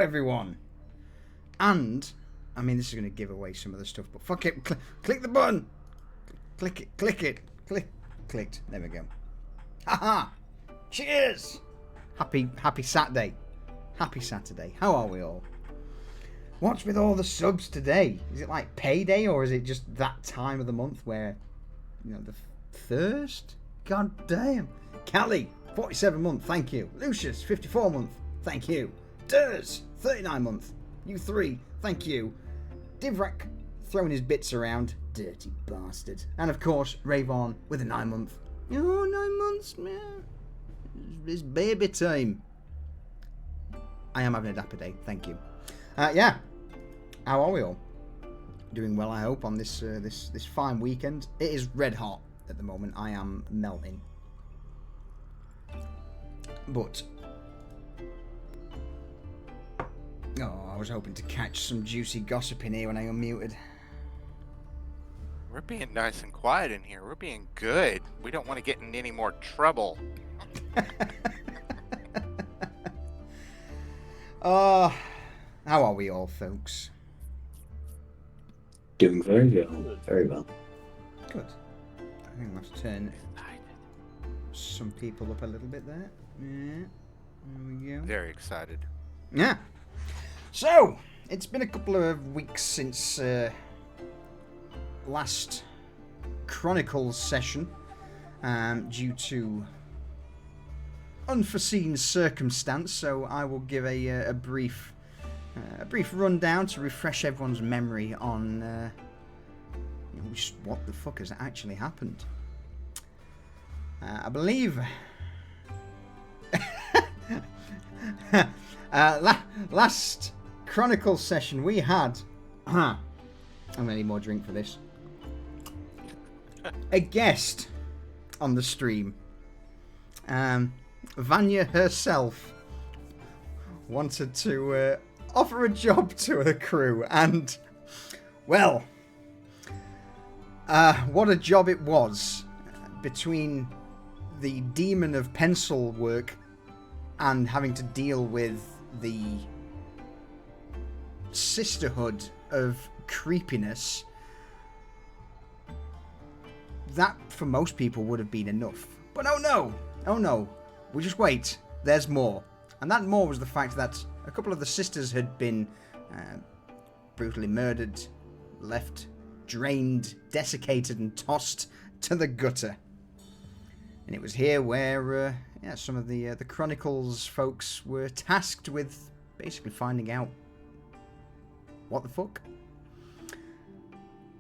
everyone. And, I mean, this is going to give away some of the stuff, but fuck it. Click the button. Click it. Clicked. There we go. Haha. Cheers. Happy Saturday. Happy Saturday. How are we all? What's with all the subs today? Is it like payday, or is it just that time of the month where, you know, the thirst? God damn. Callie, 47 month, thank you. Lucius, 54 month, thank you. Durs, 39 month. You three, thank you. Divrak, throwing his bits around. Dirty bastard. And of course, Ravon with a 9 month. Oh, 9 months, man. It's baby time. I am having a dapper day, thank you. Yeah. How are we all? Doing well, I hope, on this fine weekend. It is red hot at the moment. I am melting. But I was hoping to catch some juicy gossip in here when I unmuted. We're being nice and quiet in here. We're being good. We don't want to get in any more trouble. How are we all, folks? Doing very well. Very well. Good. I think I'll have to turn some people up a little bit there. Yeah. There we go. Very excited. Yeah. So, it's been a couple of weeks since last Chronicles session, due to unforeseen circumstance. So I will give a brief rundown to refresh everyone's memory on just what the fuck has actually happened. I believe last Chronicles session we had I'm gonna need more drink for this. A guest on the stream. Vanya herself wanted to offer a job to the crew, and well, what a job it was. Between the demon of pencil work and having to deal with the sisterhood of creepiness, that for most people would have been enough. But oh no, we just wait, there's more. And that more was the fact that a couple of the sisters had been brutally murdered, left drained, desiccated and tossed to the gutter. And it was here where some of the Chronicles folks were tasked with basically finding out what the fuck.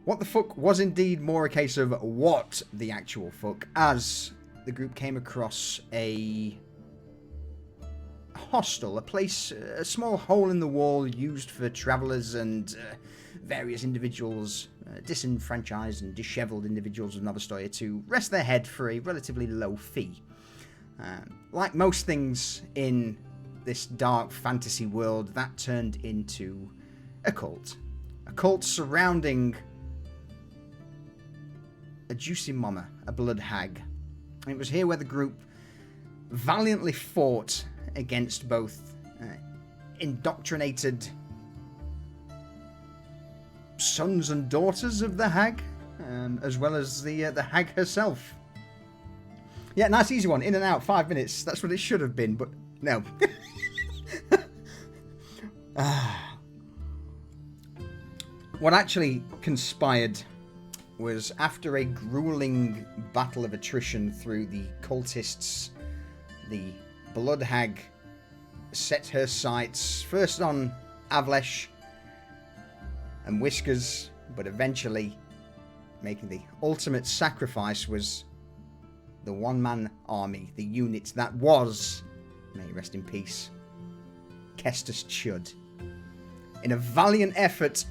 What the fuck was indeed more a case of what the actual fuck, as the group came across a hostel, a place, a small hole in the wall used for travellers and various individuals, disenfranchised and dishevelled individuals of Nova Stoya, to rest their head for a relatively low fee. Like most things in this dark fantasy world, that turned into a cult. A cult surrounding a juicy mama, a blood hag. And it was here where the group valiantly fought against both indoctrinated sons and daughters of the hag, as well as the hag herself. Yeah, nice easy one, in and out, 5 minutes. That's what it should have been, but no. What actually conspired was, after a grueling battle of attrition through the cultists, the blood hag set her sights first on Avlesh and Whiskers, but eventually making the ultimate sacrifice was the one-man army, the unit that was, may he rest in peace, Kestus Chud. In a valiant effort,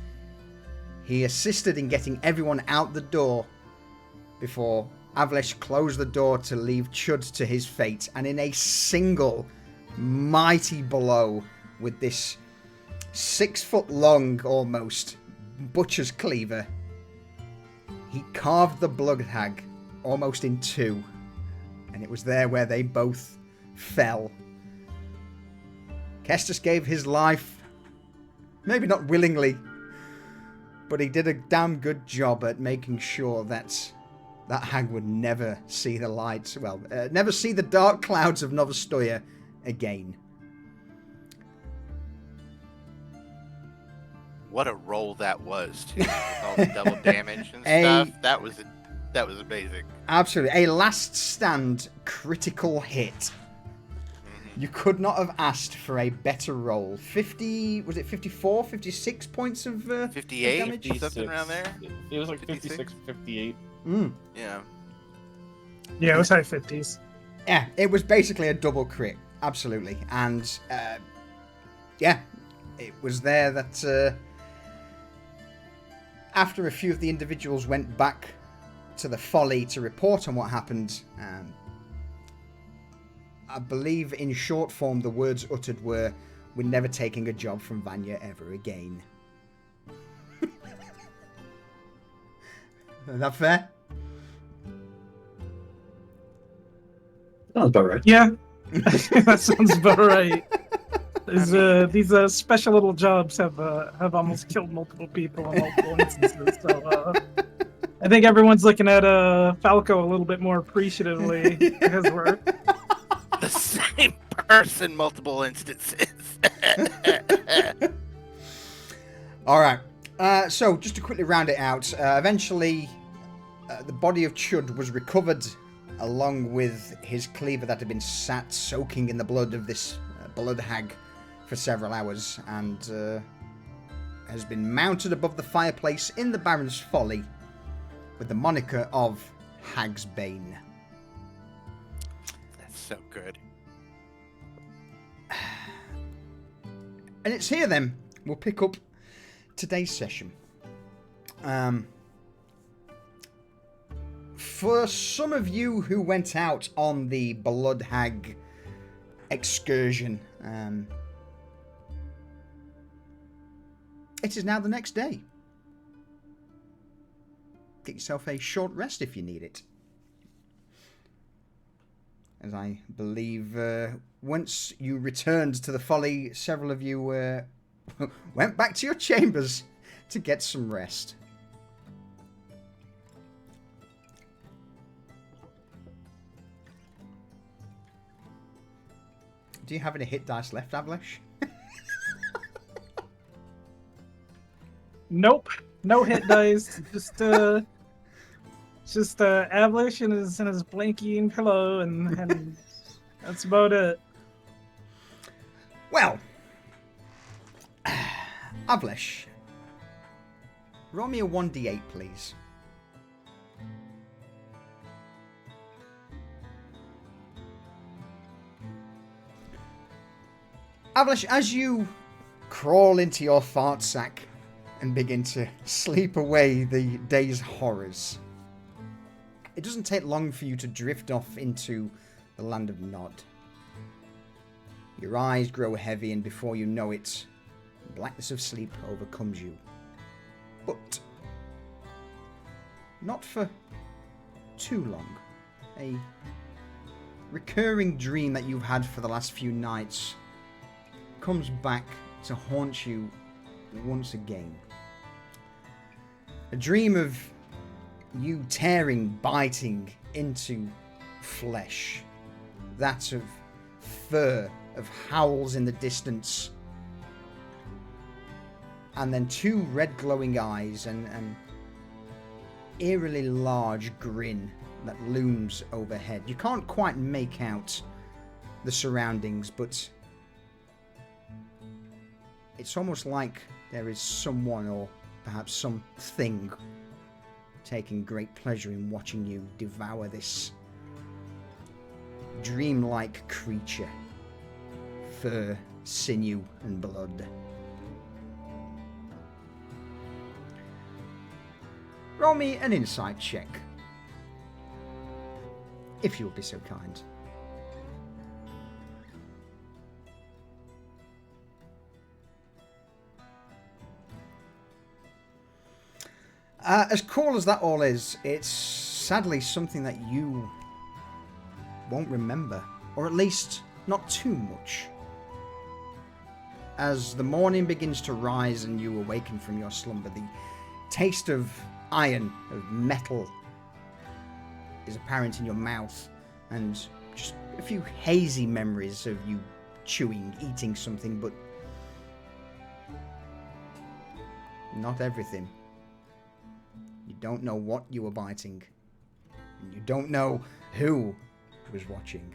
he assisted in getting everyone out the door before Avlesh closed the door to leave Chud to his fate, and in a single mighty blow with this 6 foot long, almost, butcher's cleaver, he carved the blood hag almost in two, and it was there where they both fell. Kestus gave his life Maybe not willingly, but he did a damn good job at making sure that that hag would never see the light. Well, never see the dark clouds of Novostoya again. What a roll that was, too, with all the double damage and stuff. That was amazing. Absolutely. A last stand critical hit. Mm-hmm. You could not have asked for a better roll. 50, was it 54, 56 points of 58, damage? something around there. It was like 56, 58. Yeah. Yeah, it was high 50s. Yeah, it was basically a double crit. Absolutely. And, yeah, it was there that after a few of the individuals went back to the Folly to report on what happened, I believe in short form the words uttered were, "We're never taking a job from Vanya ever again." Is that fair? Sounds about right. Yeah, that sounds about right. These special little jobs have almost killed multiple people in multiple instances. So I think everyone's looking at Falco a little bit more appreciatively because we're The same person, multiple instances. All right. So just to quickly round it out, eventually the body of Chud was recovered along with his cleaver that had been sat soaking in the blood of this blood hag for several hours, and has been mounted above the fireplace in the Baron's Folly with the moniker of Hag's Bane. That's so good. And it's here then we'll pick up today's session. For some of you who went out on the Blood Hag excursion, it is now the next day. Get yourself a short rest if you need it. As I believe once you returned to the Folly, several of you went back to your chambers to get some rest. Do you have any hit dice left, Avlish? nope, no hit dice, just Avlish and his blankie and pillow, and that's about it. Well, Avlish, roll me a 1d8, please. Avlish, as you crawl into your fart sack and begin to sleep away the day's horrors, it doesn't take long for you to drift off into the land of Nod. Your eyes grow heavy, and before you know it, the blackness of sleep overcomes you. But not for too long. A recurring dream that you've had for the last few nights comes back to haunt you once again. A dream of you tearing, biting into flesh. That of fur, of howls in the distance. And then two red glowing eyes and an eerily large grin that looms overhead. You can't quite make out the surroundings, but it's almost like there is someone, or perhaps something, taking great pleasure in watching you devour this dreamlike creature. Fur, sinew, and blood. Roll me an insight check, if you would be so kind. As cool as that all is, it's sadly something that you won't remember, or at least not too much. as the morning begins to rise and you awaken from your slumber, the taste of iron, of metal, is apparent in your mouth, and just a few hazy memories of you chewing, eating something, but not everything. You don't know what you were biting, and you don't know who was watching.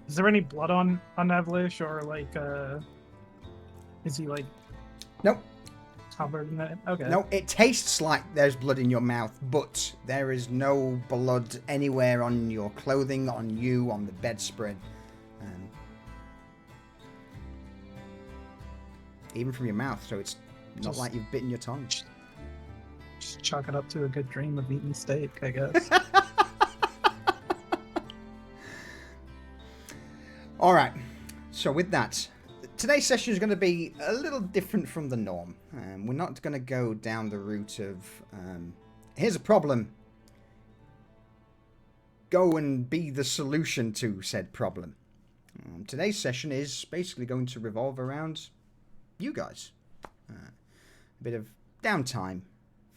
Is there any blood on Evlish, or like, is he like? Nope. Covered in it? Okay. No, it tastes like there's blood in your mouth, but there is no blood anywhere on your clothing, on you, on the bedspread. Even from your mouth, so it's not like you've bitten your tongue. Just chalk it up to a good dream of eating steak, I guess. All right. So with that, today's session is going to be a little different from the norm. We're not going to go down the route of, here's a problem. Go and be the solution to said problem. Today's session is basically going to revolve around you guys. A bit of downtime,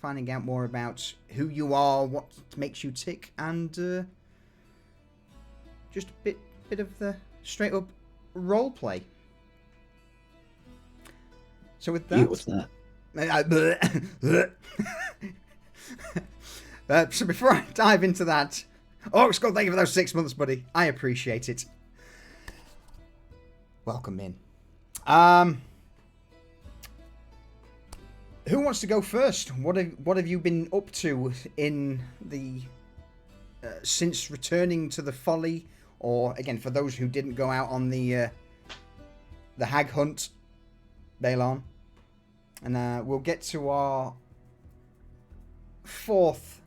finding out more about who you are, what makes you tick, and just a bit of the straight up role play. So with that, What's that? So before I dive into that, Scott, thank you for those 6 months, buddy. I appreciate it. Welcome in. Who wants to go first? What have you been up to in the since returning to the Folly, or again for those who didn't go out on the hag hunt, Balon, and we'll get to our fourth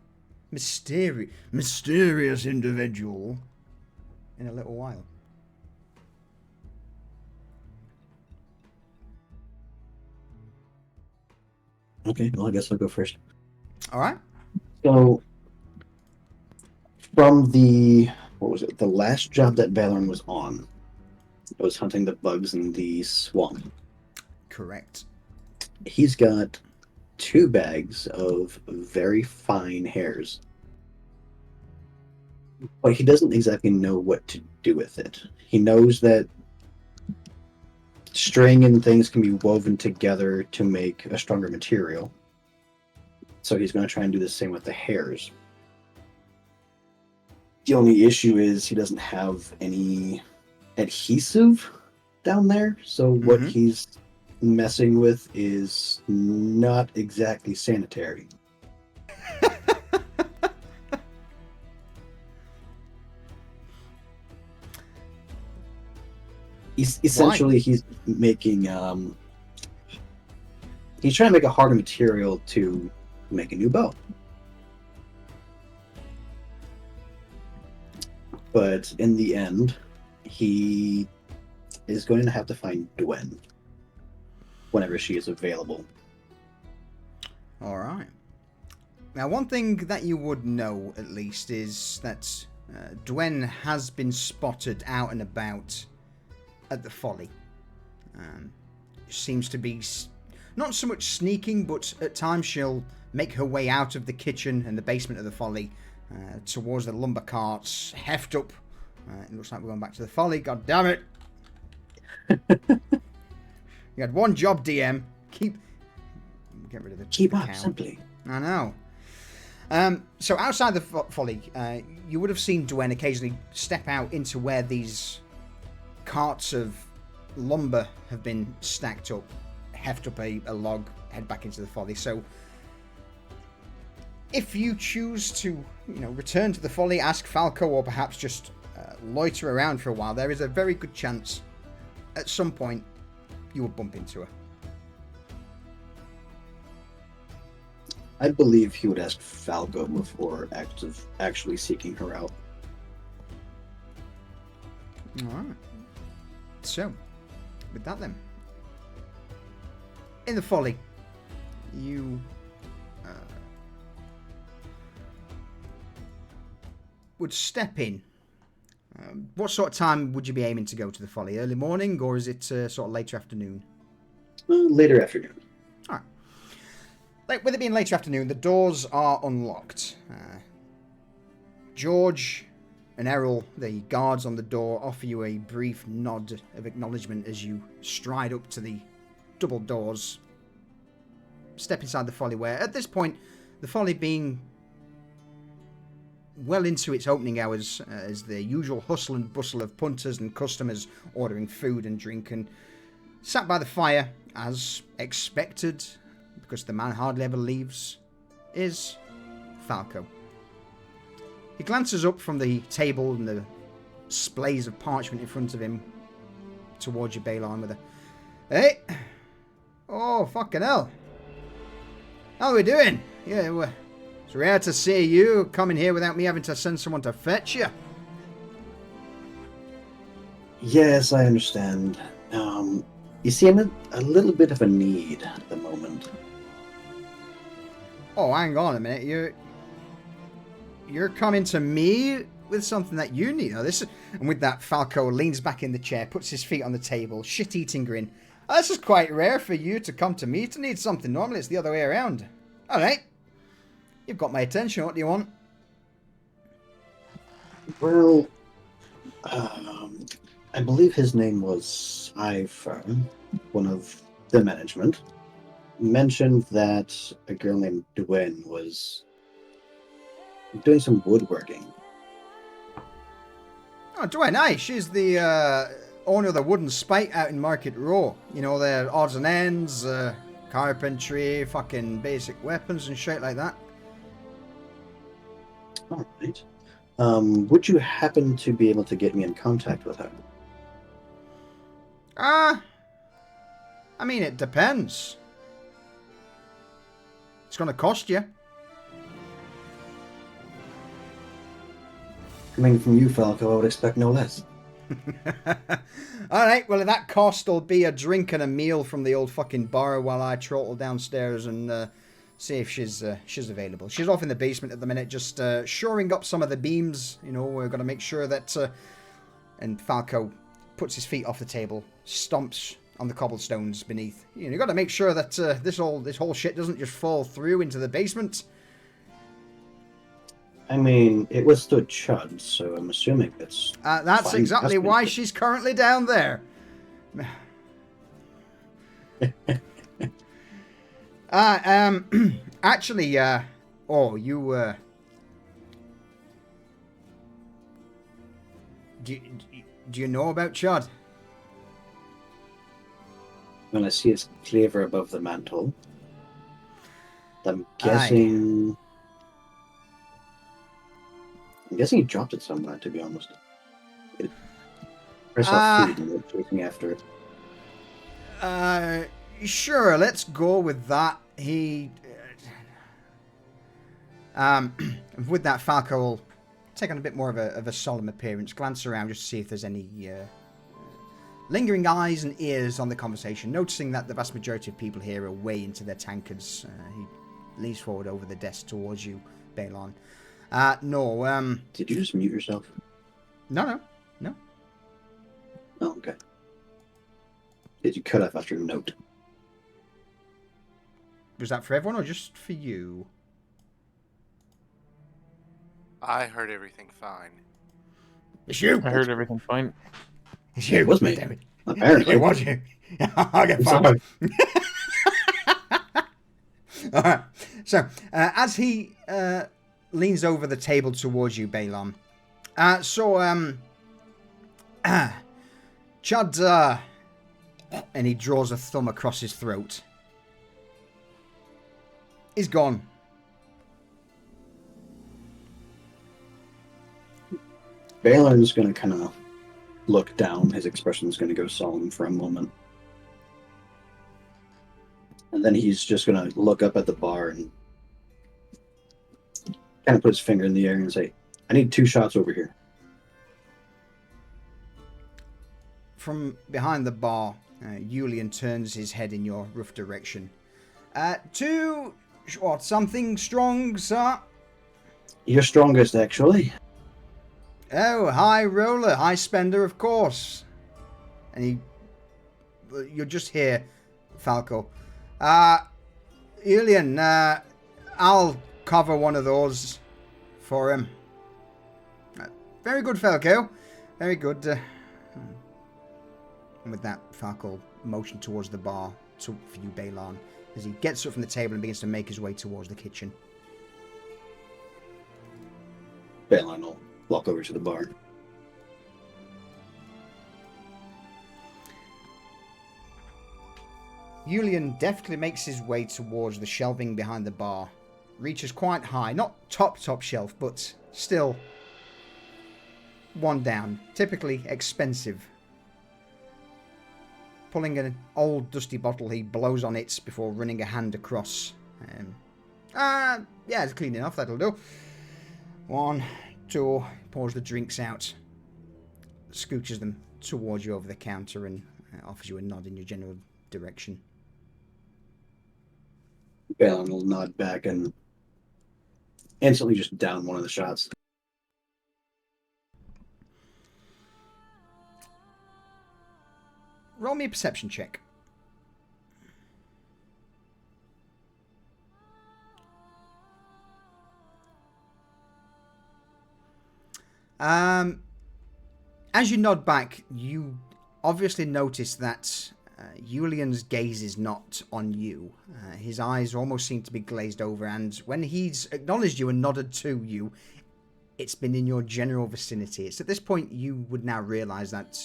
mysterious individual in a little while. Okay, well, I guess I'll go first. All right. So, from the last job that Valorn was on, it was hunting the bugs in the swamp. Correct. He's got 2 bags of very fine hairs, but he doesn't exactly know what to do with it. He knows that string and things can be woven together to make a stronger material. So he's going to try and do the same with the hairs. The only issue is he doesn't have any adhesive down there. So what he's messing with is not exactly sanitary. Essentially, he's making he's trying to make a harder material to make a new bow. But in the end, he is going to have to find Dwen whenever she is available. All right. Now, one thing that you would know, at least, is that Dwen has been spotted out and about at the Folly. Seems to be not so much sneaking, but at times she'll make her way out of the kitchen and the basement of the Folly towards the lumber carts, heft up. It looks like we're going back to the Folly. God damn it! You had one job, DM. Get rid of the Keep up, cow. simply. I know. So outside the Folly, you would have seen Dwen occasionally step out into where these carts of lumber have been stacked up, heft up a log, head back into the Folly. So if you choose to, return to the Folly, ask Falco, or perhaps just loiter around for a while, there is a very good chance at some point you will bump into her. I believe he would ask Falco before actually seeking her out. Alright. So, with that then. In the Folly, you would step in what sort of time would you be aiming to go to the folly? Early morning, or is it sort of later afternoon? Later afternoon. All right. Like, with it being later afternoon, the doors are unlocked. George and Errol, the guards on the door, offer you a brief nod of acknowledgement as you stride up to the double doors, step inside the folly, where at this point, the folly being well into its opening hours, as the usual hustle and bustle of punters and customers ordering food and drink, and sat by the fire, as expected, because the man hardly ever leaves, is Falco. He glances up from the table and the splays of parchment in front of him towards you, Balon, with a, "Hey! Oh, fucking hell! How are we doing? Yeah, well, it's rare to see you coming here without me having to send someone to fetch you." Yes, I understand. You see, I'm in a little bit of a need at the moment. Oh, hang on a minute. You're coming to me with something that you need. Oh, and with that, Falco leans back in the chair, puts his feet on the table, shit-eating grin. "Oh, this is quite rare for you to come to me to need something. Normally it's the other way around. All right. You've got my attention. What do you want?" Well, I believe his name was Ivor, one of the management, mentioned that a girl named Dwayne was doing some woodworking. Oh, Dwayne, aye. She's the owner of the Wooden Spike out in Market Row. You know, their odds and ends, carpentry, fucking basic weapons and shit like that. All right. Would you happen to be able to get me in contact with her? I mean, it depends. It's going to cost you. Coming from you, Falco, I would expect no less. All right, well, that cost will be a drink and a meal from the old fucking bar while I trottle downstairs and see if she's available. She's off in the basement at the minute, just shoring up some of the beams. You know, we're going to make sure that... and Falco puts his feet off the table, stomps on the cobblestones beneath. You know, you got to make sure that this whole shit doesn't just fall through into the basement. I mean, it withstood Chud, so I'm assuming it's... That's fine. exactly why she's currently down there. Actually, do you know about Chud? When I see his claver above the mantle, I'm guessing... I'm guessing he dropped it somewhere, to be honest. I saw food and they were chasing after it. Sure, let's go with that. He... with that, Falco will take on a bit more of a solemn appearance, glance around just to see if there's any lingering eyes and ears on the conversation, noticing that the vast majority of people here are way into their tankards. He leans forward over the desk towards you, Balon. No, Did you just mute yourself? No. Oh, okay. Did you cut off after a note? Was that for everyone or just for you? I heard everything fine. It's you. I heard everything fine. It's you. It was me. Damn it. Apparently. It was you. I'll get I'm fired. sorry. All right. So, as he leans over the table towards you, Balon. Chud, and he draws a thumb across his throat. He's gone. Balon's going to kind of look down. His expression's going to go solemn for a moment. And then he's just going to look up at the bar and kind of put his finger in the air and say, "I need 2 shots over here." From behind the bar, Julian turns his head in your rough direction. 2... What, something strong, sir? You're strongest, actually. Oh, high roller, high spender, of course. And you're just here, Falco. Julian, I'll cover one of those for him. Very good, Falco. Very good. And with that, Falco motioned towards the bar for you, Balon, as he gets up from the table and begins to make his way towards the kitchen. Balon will walk over to the bar. Julian deftly makes his way towards the shelving behind the bar. Reaches quite high, not top shelf, but still one down. Typically expensive. Pulling an old dusty bottle, he blows on it before running a hand across. Yeah, it's clean enough, that'll do. 1, 2, pours the drinks out. Scooches them towards you over the counter and offers you a nod in your general direction. Balon will nod back and instantly just down one of the shots. Roll me a perception check. As you nod back, you obviously notice that Julian's gaze is not on you. His eyes almost seem to be glazed over, and when he's acknowledged you and nodded to you, it's been in your general vicinity. It's at this point you would now realize that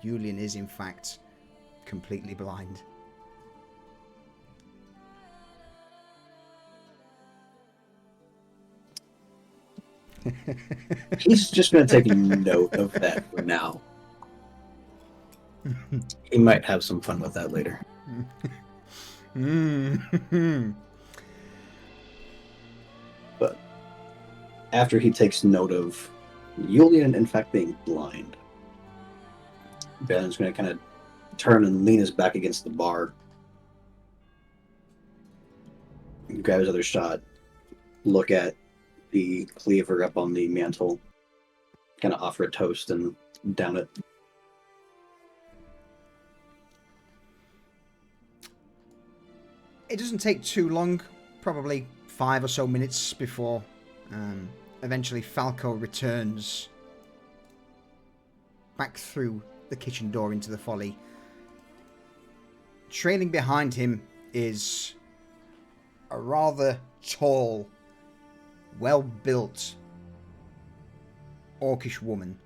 Julian is in fact completely blind. He's just going to take note of that for now. He might have some fun with that later. But after he takes note of Julian, in fact, being blind, Balon's going to kind of turn and lean his back against the bar. Grab his other shot, look at the cleaver up on the mantle, kind of offer a toast and down it. It doesn't take too long, probably 5 or so minutes before eventually Falco returns back through the kitchen door into the folly. Trailing behind him is a rather tall, well-built, orcish woman.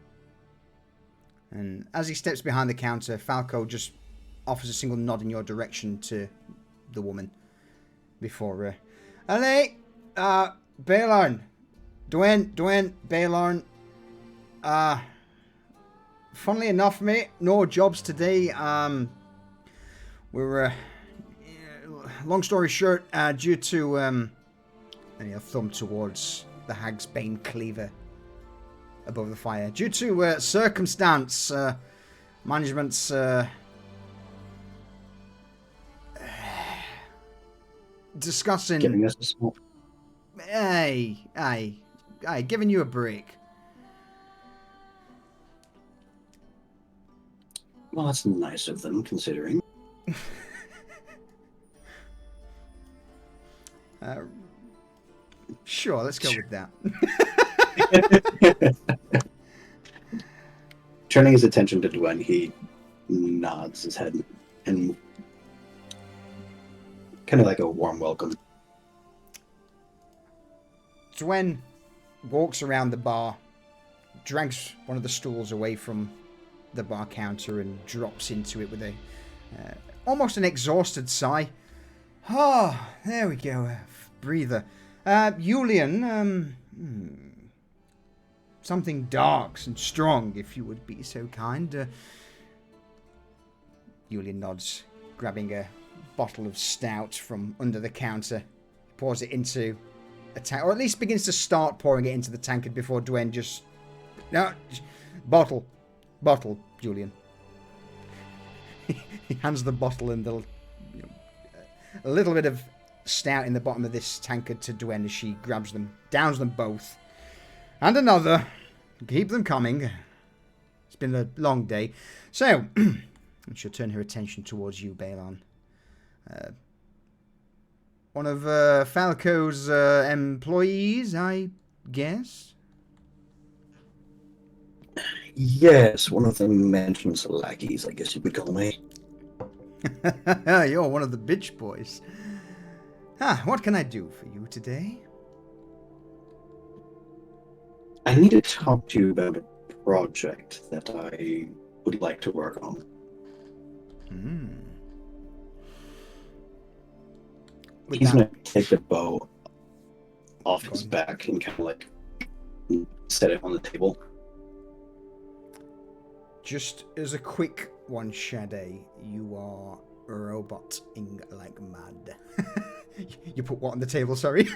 And as he steps behind the counter, Falco just offers a single nod in your direction to the woman before Allez, Balon, Dwayne, Balon. Funnily enough, mate, no jobs today. We're long story short, due to and he'll thumb towards the Hag's Bane cleaver above the fire. Due to circumstance, management's discussing. Giving us a small. Hey, giving you a break. Well, that's nice of them, considering. Sure, let's go with that. Turning his attention to Dwayne, he nods his head and kind of like a warm welcome. Dwayne walks around the bar, drags one of the stools away from the bar counter and drops into it with a almost an exhausted sigh. Ah, there we go. Breather. Julian, something dark and strong, if you would be so kind. Julian nods, grabbing a bottle of stout from under the counter, pours it into a tank, or at least begins to start pouring it into the tankard before Dwayne just... No, bottle, Julian. He hands the bottle and a little bit of stout in the bottom of this tankard to Dwayne as she grabs them, downs them both. And another. Keep them coming. It's been a long day. So, she'll turn her attention towards you, Balon. One of Falco's employees, I guess? Yes, one of the management's lackeys, I guess you could call me. You're one of the bitch boys. What can I do for you today? I need to talk to you about a project that I would like to work on. He's going to take the bow off his back and kind of like set it on the table. Just as a quick one, Shade, you are roboting like mad. You put what on the table? Sorry.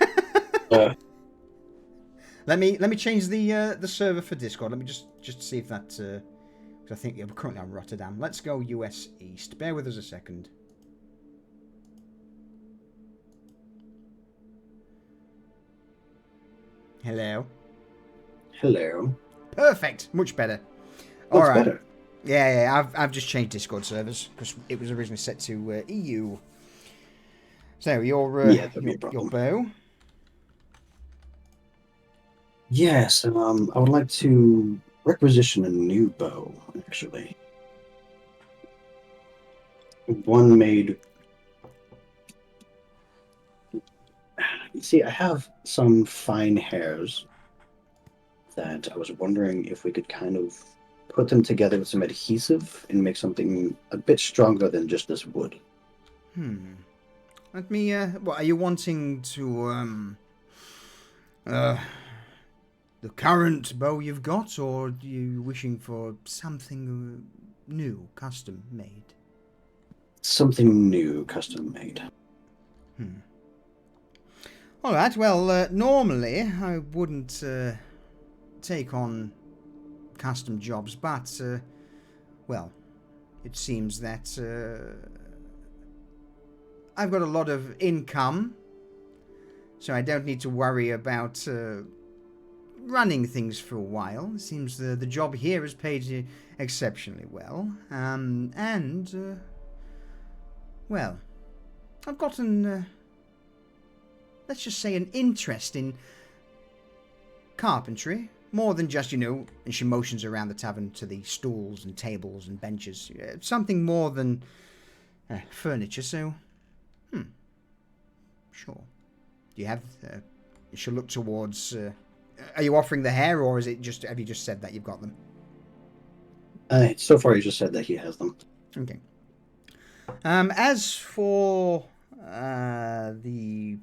Let me change the server for Discord. Let me just see if that. Because I think we're currently on Rotterdam. Let's go US East. Bear with us a second. Hello. Hello. Perfect. Much better. All right. Better. Yeah. I've just changed Discord servers because it was originally set to EU. So your bow. Yes, I would like to requisition a new bow, actually. One made... You see, I have some fine hairs that I was wondering if we could kind of put them together with some adhesive and make something a bit stronger than just this wood. Let me, what, are you wanting to, the current bow you've got, or are you wishing for something new, custom made? Something new, custom made. All right, well, normally I wouldn't take on custom jobs, but, well, it seems that I've got a lot of income, so I don't need to worry about running things for a while. It seems the job here is paid exceptionally well, and well, I've gotten let's just say an interest in carpentry, more than just, and she motions around the tavern to the stools and tables and benches, something more than furniture. So sure. Do you have she'll look towards are you offering the hair, or is it just, have you just said that you've got them? So far you just said that he has them. Okay. As for the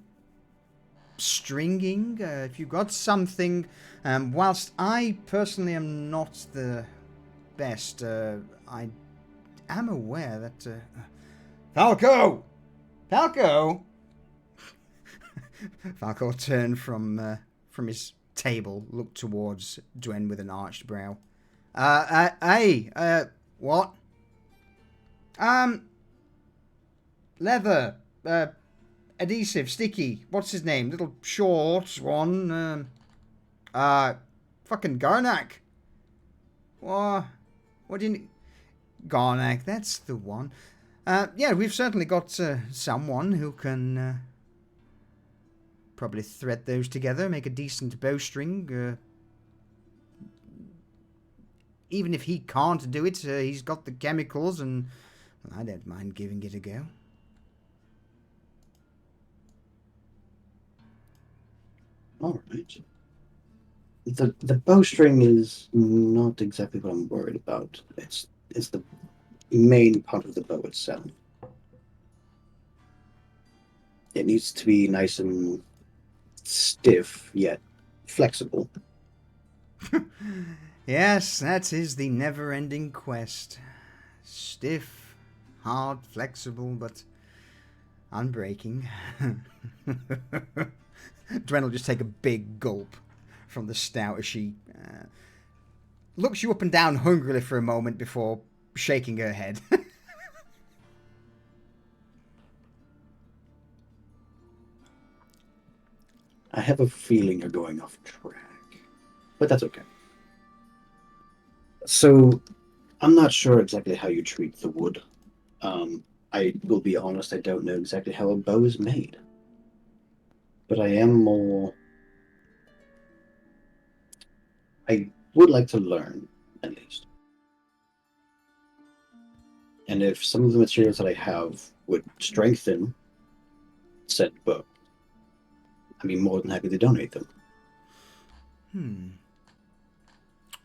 stringing, if you've got something, whilst I personally am not the best, I am aware that Falco! Falco will turn from his table, look towards Dwen with an arched brow. Hey, what? Leather, adhesive, sticky, what's his name? Little short one, fucking Garnak. What do you need? Garnak, that's the one. Yeah, we've certainly got someone who can probably thread those together, make a decent bowstring. Even if he can't do it, he's got the chemicals, and well, I don't mind giving it a go. All right. The bowstring is not exactly what I'm worried about. It's the main part of the bow itself. It needs to be nice and stiff, yet flexible. Yes, that is the never-ending quest. Stiff, hard, flexible, but unbreaking. Dwen will just take a big gulp from the stout as she looks you up and down hungrily for a moment before shaking her head. I have a feeling you're going off track, but that's okay. So, I'm not sure exactly how you treat the wood. I will be honest, I don't know exactly how a bow is made. But I am more. I would like to learn, at least. And if some of the materials that I have would strengthen said bow, I'd be more than happy to donate them.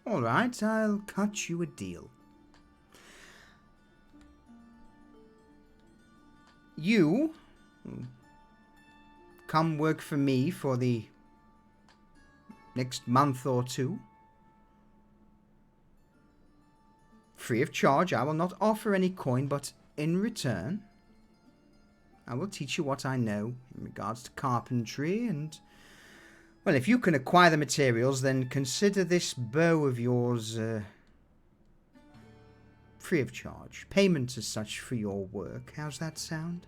All right, I'll cut you a deal. You come work for me for the next month or two. Free of charge. I will not offer any coin, but in return, I will teach you what I know in regards to carpentry and... Well, if you can acquire the materials, then consider this bow of yours free of charge. Payment as such for your work. How's that sound?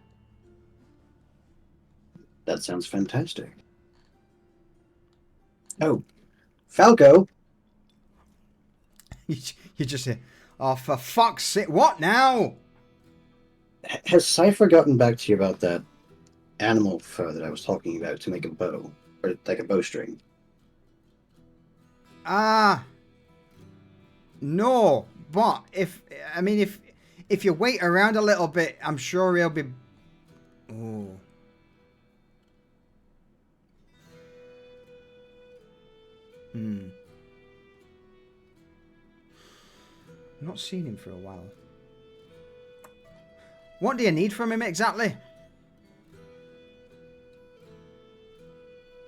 That sounds fantastic. Oh, Falco! You just say, oh, for fuck's sake, what now? Has Cypher gotten back to you about that animal fur that I was talking about to make a bow? Or like a bowstring? No, but if you wait around a little bit, I'm sure he'll be... Oh. Not seen him for a while. What do you need from him exactly?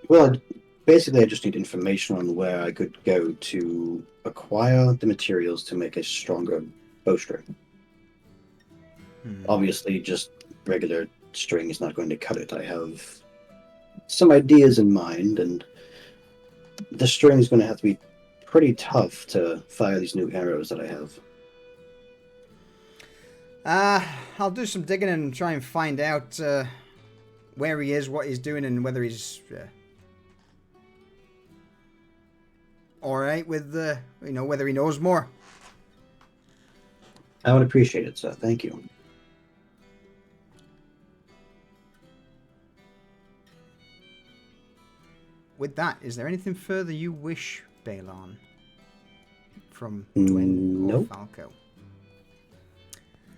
Well, basically I just need information on where I could go to acquire the materials to make a stronger bowstring. Obviously, just regular string is not going to cut it. I have some ideas in mind, and the string is going to have to be pretty tough to fire these new arrows that I have. I'll do some digging and try and find out where he is, what he's doing, and whether he's all right with whether he knows more. I would appreciate it, sir. Thank you. With that, is there anything further you wish, Balon, from Dwayne or Nope. Falco?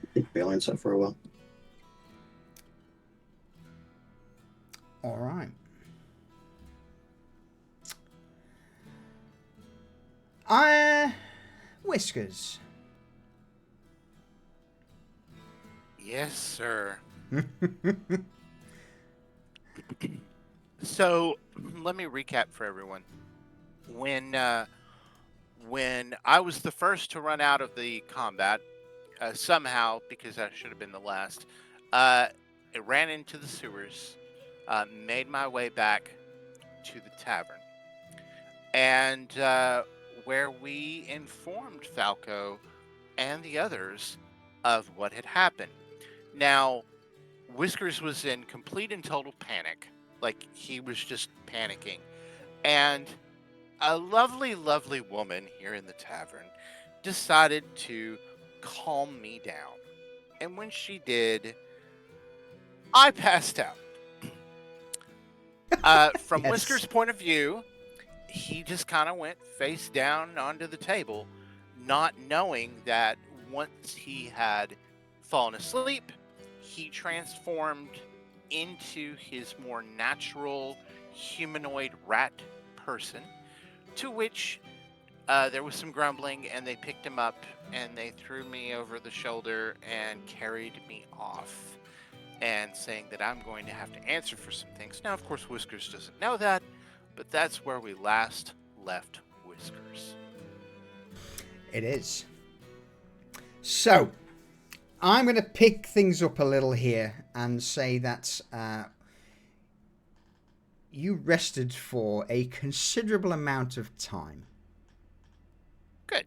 I think Balon's up for a while. All right. Whiskers. Yes, sir. So, let me recap for everyone. When I was the first to run out of the combat, somehow, because I should have been the last, it ran into the sewers, made my way back to the tavern, and where we informed Falco and the others of what had happened. Now, Whiskers was in complete and total panic. Like, he was just panicking. And a lovely, lovely woman here in the tavern decided to calm me down. And when she did, I passed out. From Yes. Whiskers' point of view, he just kind of went face down onto the table, not knowing that once he had fallen asleep, he transformed into his more natural humanoid rat person, to which there was some grumbling, and they picked him up and they threw me over the shoulder and carried me off, and saying that I'm going to have to answer for some things. Now, of course, Whiskers doesn't know that, but that's where we last left Whiskers. It is. So, I'm going to pick things up a little here and say that you rested for a considerable amount of time. Good.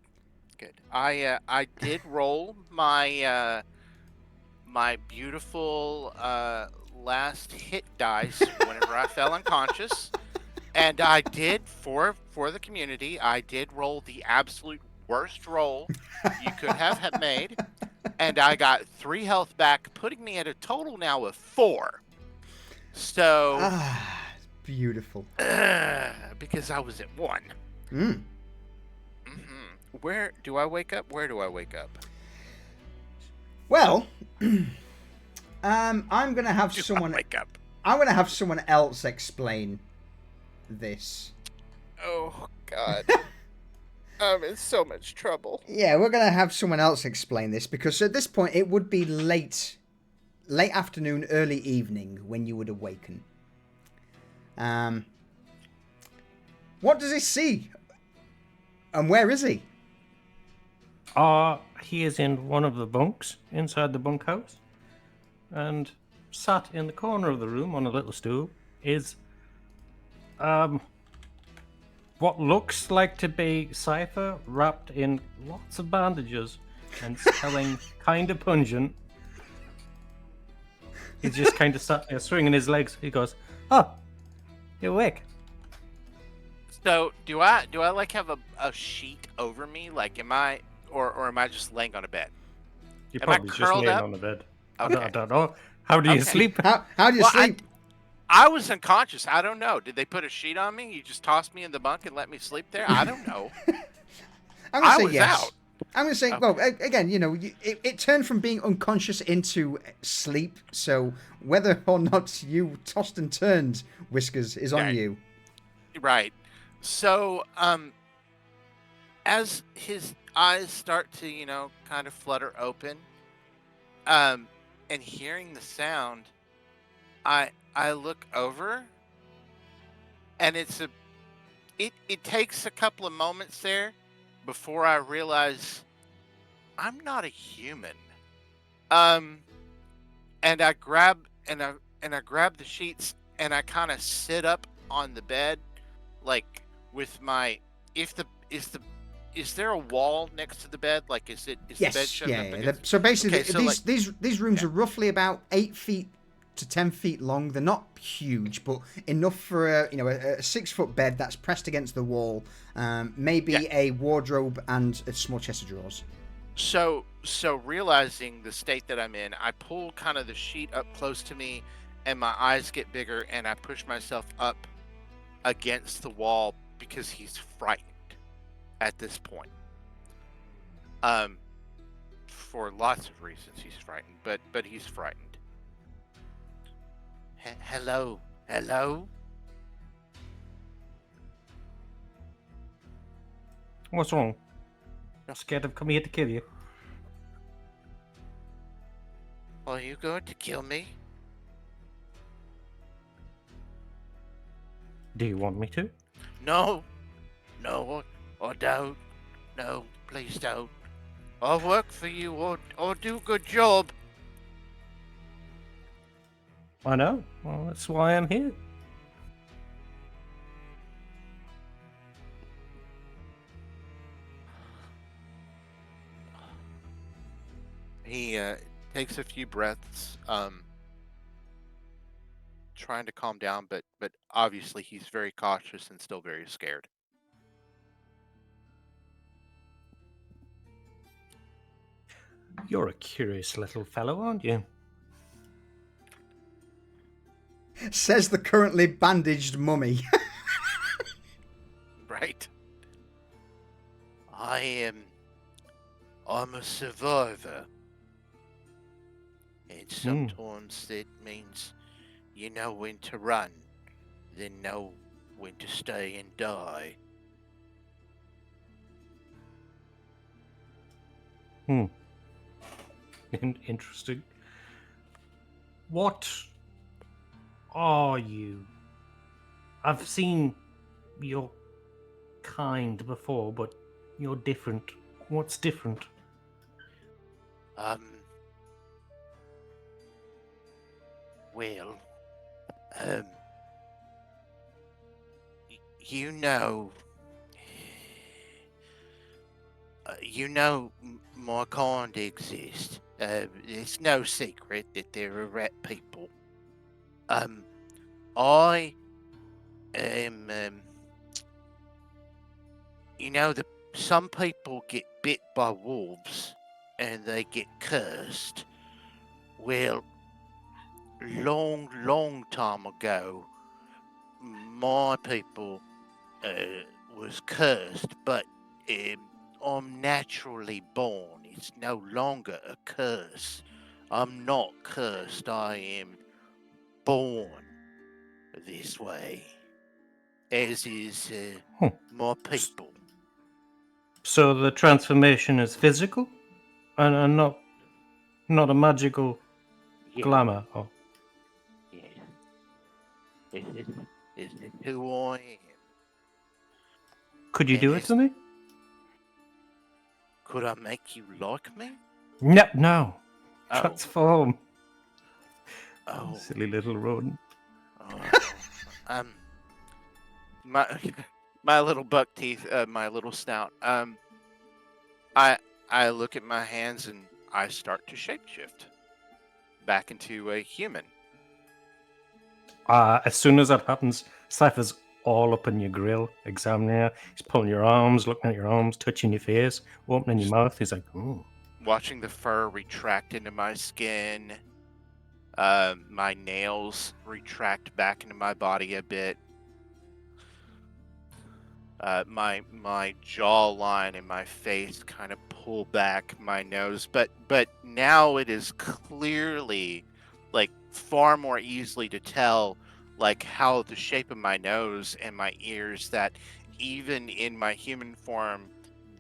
I did roll my my beautiful last hit dice whenever I fell unconscious, and I did for the community. I did roll the absolute worst roll you could have made, and I got 3 health back, putting me at a total now of 4. So, Beautiful. because I was at 1. Mm. Where do I wake up? Where do I wake up? Well, I'm gonna have someone. Wake up. I'm gonna have someone else explain this. Oh God. I'm in so much trouble. Yeah, we're gonna have someone else explain this because at this point it would be late afternoon, early evening when you would awaken. What does he see? And where is he? He is in one of the bunks inside the bunkhouse, and sat in the corner of the room on a little stool is what looks like to be Cypher wrapped in lots of bandages and smelling kind of pungent. He's just kind of sat there swinging his legs. He goes, "Oh, you're awake." So do I like have a sheet over me? Like am I or am I just laying on a bed? You're Am I probably just curled laying up? on the bed. Okay. I don't know. How do you Okay. sleep? How do you Well, sleep? I was unconscious. I don't know. Did they put a sheet on me? You just tossed me in the bunk and let me sleep there? I don't know. I'm gonna I say was yes. out. I'm gonna say, well, again, you know, it turned from being unconscious into sleep. So whether or not you tossed and turned, Whiskers, is on Okay. you. Right. So, as his eyes start to, kind of flutter open, and hearing the sound, I look over, and it takes a couple of moments there before I realize I'm not a human. And I grab the sheets and I kind of sit up on the bed, like with my is there a wall next to the bed? Like is the bed Yes, shoved up yeah. against? So basically, Okay, so these rooms yeah. are roughly about 8 feet to 10 feet long. They're not huge, but enough for a 6-foot bed that's pressed against the wall. Maybe a wardrobe and a small chest of drawers. So realizing the state that I'm in, I pull kind of the sheet up close to me, and my eyes get bigger, and I push myself up against the wall because he's frightened at this point. For lots of reasons he's frightened, but he's frightened. Hello. What's wrong? You're scared of coming here to kill you? Are you going to kill me? Do you want me to? No, or don't. No, please don't. I'll work for you or do a good job. I know. Well, that's why I'm here. He takes a few breaths, trying to calm down, but obviously he's very cautious and still very scared. You're a curious little fellow, aren't you? Says the currently bandaged mummy. Right. I'm a survivor. And sometimes that means you know when to run, then know when to stay and die. Interesting. What are you? I've seen your kind before, but you're different. What's different? Well, you know, my kind exist. It's no secret that there are rat people. I am, some people get bit by wolves and they get cursed. Well, long time ago, my people was cursed, but I'm naturally born. It's no longer a curse. I'm not cursed. I am born this way, as is my people. So the transformation is physical, and not a magical Yeah, glamour. Oh, yeah. Is it who I am? could you do it to me? Could I make you like me? No, no. Oh, Transform. oh, Silly little rodent. oh. My my little buck teeth, my little snout. I look at my hands and I start to shapeshift back into a human. As soon as that happens, Cypher's all up in your grill, examining you. He's pulling your arms, looking at your arms, touching your face, opening your mouth. He's like, "Oh, Watching the fur retract into my skin, my nails retract back into my body a bit. My jawline and my face kind of pull back, my nose, but now it is clearly, like, far more easily to tell, like, how the shape of my nose and my ears, that even in my human form,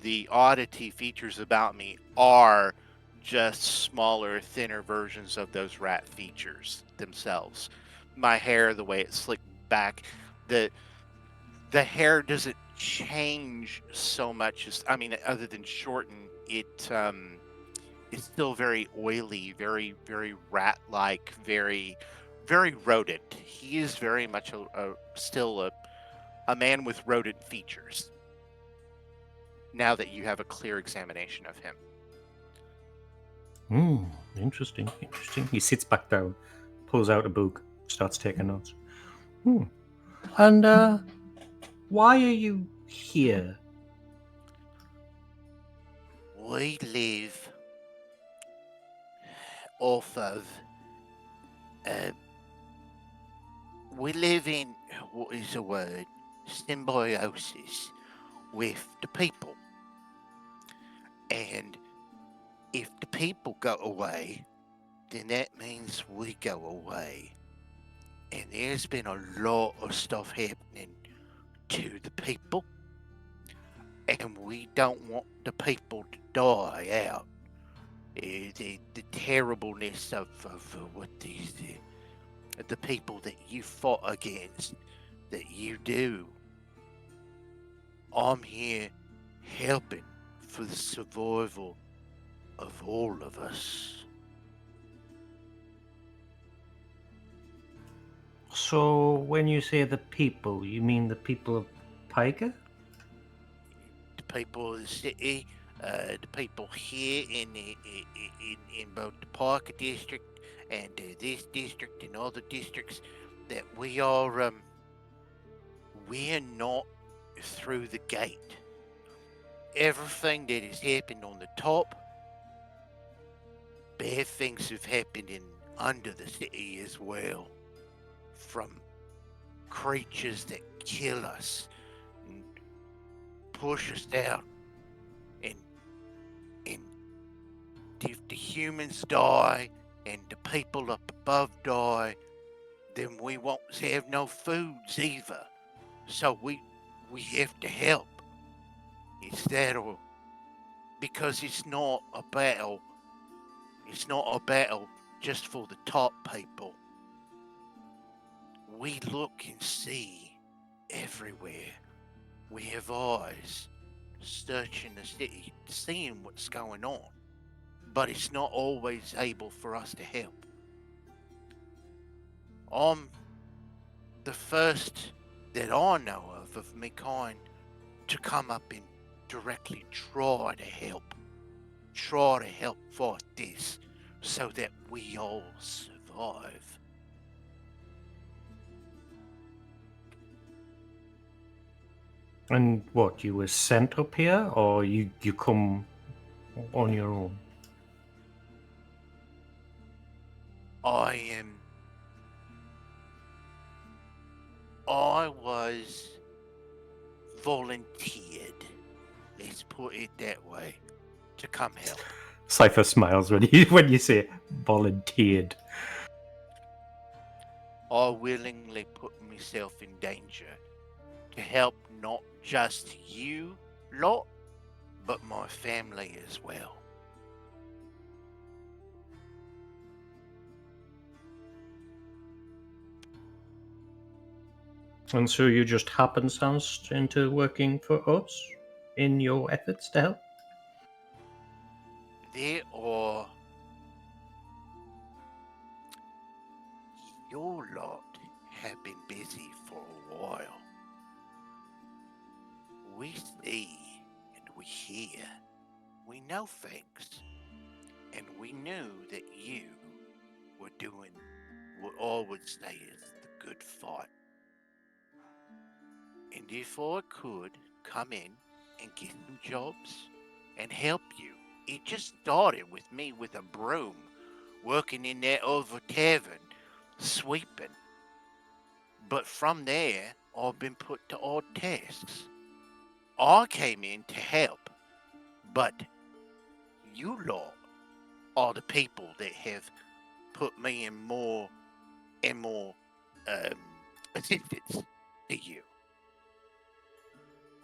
the oddity features about me are just smaller, thinner versions of those rat features themselves. My hair, the way it's slicked back, the hair doesn't change so much as, I mean, other than shorten it. It's still very oily, very rat like, very rodent. He is very much still a man with rodent features, now that you have a clear examination of him. interesting, interesting." He sits back down, pulls out a book, starts taking notes. And why are you here? We live off of we live in, what is the word, symbiosis with the people. And if the people go away, then that means we go away. And there's been a lot of stuff happening to the people, and we don't want the people to die out. The terribleness of what these the people that you fought against, that you do. I'm here helping for the survival of all of us. So when you say the people, you mean the people of Piker? The people of the city, the people here in both the Parker district and this district and other districts, that we are we're not through the gate. Everything that has happened on the top, bad things have happened in under the city as well, from creatures that kill us and push us out, and if the humans die and the people up above die, then we won't have no foods either. So we have to help. It's that, or because it's not a battle. It's not a battle just for the top people. We look and see everywhere. We have eyes searching the city, seeing what's going on. But it's not always able for us to help. I'm the first that I know of me kind to come up and directly try to help fight this so that we all survive. And what, you were sent up here, or you come on your own? I was volunteered, let's put it that way, to come help. Cypher smiles when you say volunteered. I willingly put myself in danger to help not just you lot, but my family as well. And so you just happenstanced into working for us in your efforts to help? There are... Your lot have been busy for a while. We see and we hear. We know things. And we knew that you were doing what I would say is the good fight. And if I could come in and get some jobs and help you, it just started with me with a broom, working in that other tavern, sweeping. But from there, I've been put to odd tasks. I came in to help, but you lot are the people that have put me in more and more assistance to you.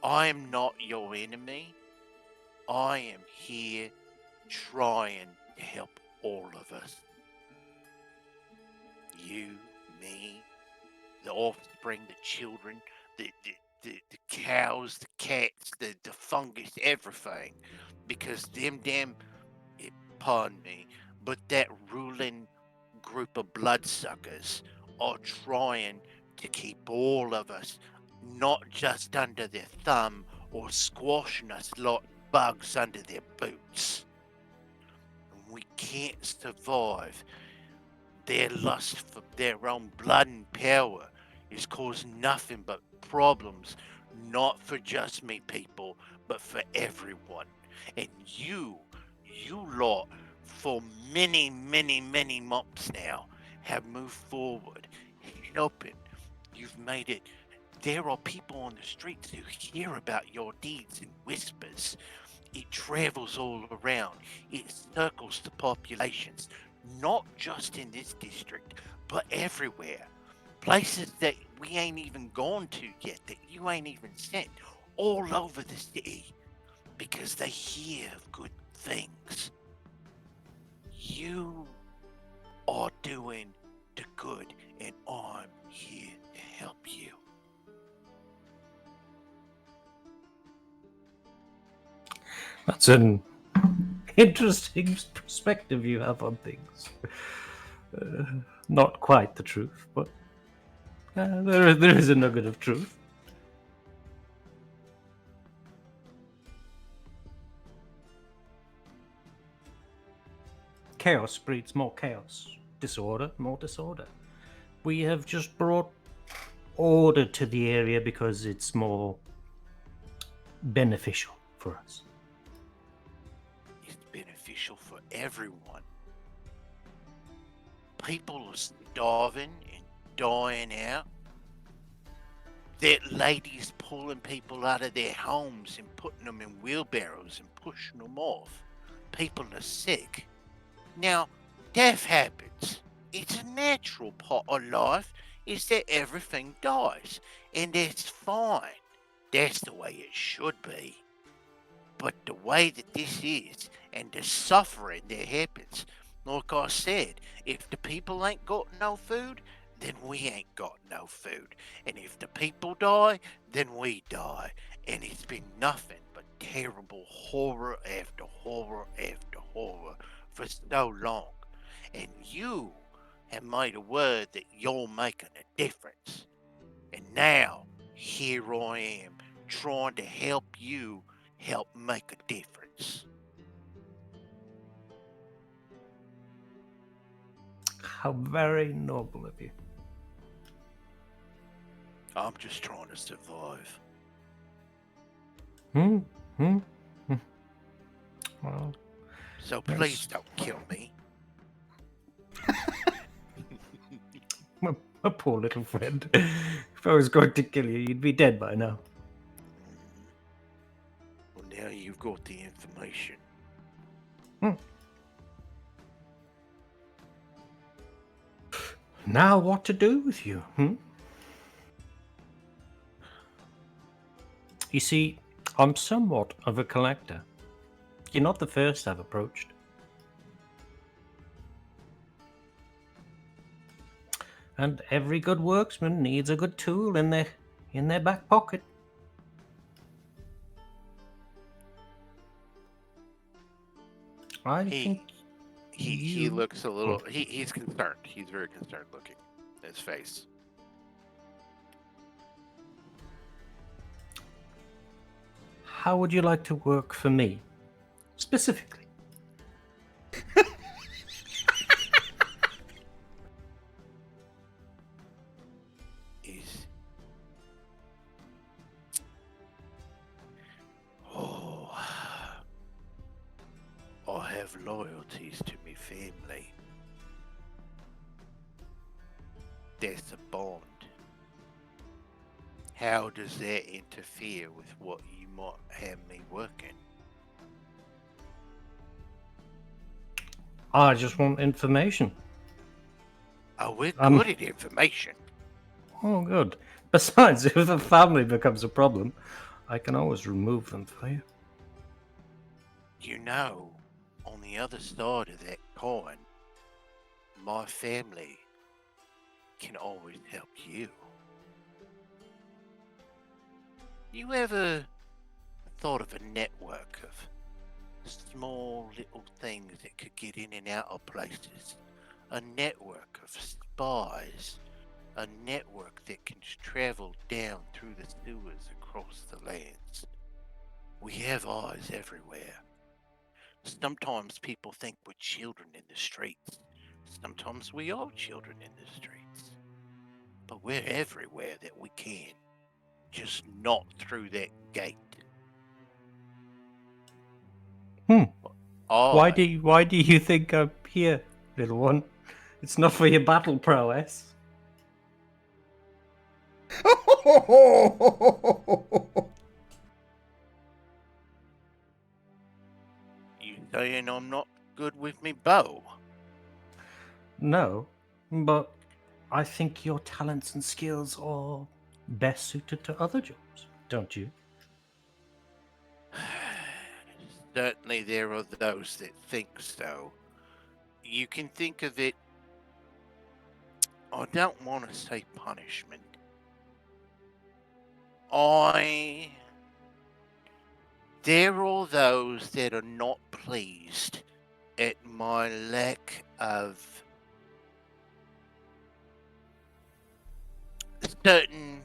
I am not your enemy. I am here trying to help all of us. You, me, the offspring, the children, the cows, the cats, the fungus, everything. Because them damn, pardon me, but that ruling group of bloodsuckers are trying to keep all of us not just under their thumb or squashing us like bugs under their boots. And we can't survive. Their lust for their own blood and power is causing nothing but problems, not for just me people, but for everyone. And you lot, for many, many, many months now, have moved forward, helping. You've made it. There are people on the streets who hear about your deeds in whispers. It travels all around. It circles the populations, not just in this district, but everywhere. Places that we ain't even gone to yet, that you ain't even sent, all over the city, because they hear of good things. You are doing the good, and I'm here to help you. That's an interesting perspective you have on things. Not quite the truth, but there is a nugget of truth. Chaos breeds more chaos. Disorder, more disorder. We have just brought order to the area because it's more beneficial for us. It's beneficial for everyone. People are starving and dying out. That ladies pulling people out of their homes and putting them in wheelbarrows and pushing them off. People are sick. Now, death happens. It's a natural part of life, is that everything dies. And that's fine. That's the way it should be. But the way that this is, and the suffering that happens, like I said, if the people ain't got no food, then we ain't got no food. And if the people die, then we die. And it's been nothing but terrible horror after horror after horror for so long. And you have made a word that you're making a difference. And now, here I am, trying to help you help make a difference. How very noble of you. I'm just trying to survive. Hmm. Hmm. Hmm. Well, So Yes. please don't kill me. my poor little friend. If I was going to kill you, you'd be dead by now. Well, now you've got the information. Now what to do with you, You see, I'm somewhat of a collector. You're not the first I've approached. And every good worksman needs a good tool in their back pocket. I think He you- looks a little. He's concerned. He's very concerned looking. His face. How would you like to work for me, specifically? Is oh, I have loyalties to me family. There's a bond. How does that interfere with what you might have me working? I just want information. Oh, we're Um, good at information. Oh, good. Besides, if a family becomes a problem, I can always remove them for you. You know, on the other side of that coin, my family can always help you. You ever thought of a network of small little things that could get in and out of places? A network of spies. A network that can travel down through the sewers across the lands. We have eyes everywhere. Sometimes people think we're children in the streets. Sometimes we are children in the streets. But we're everywhere that we can. Just not through that gate. Why do you think I'm here, little one? It's not for your battle prowess. You saying I'm not good with me bow? No, but I think your talents and skills are best suited to other jobs, don't you? Certainly there are those that think so. You can think of it, I don't want to say punishment. There are those that are not pleased at my lack of certain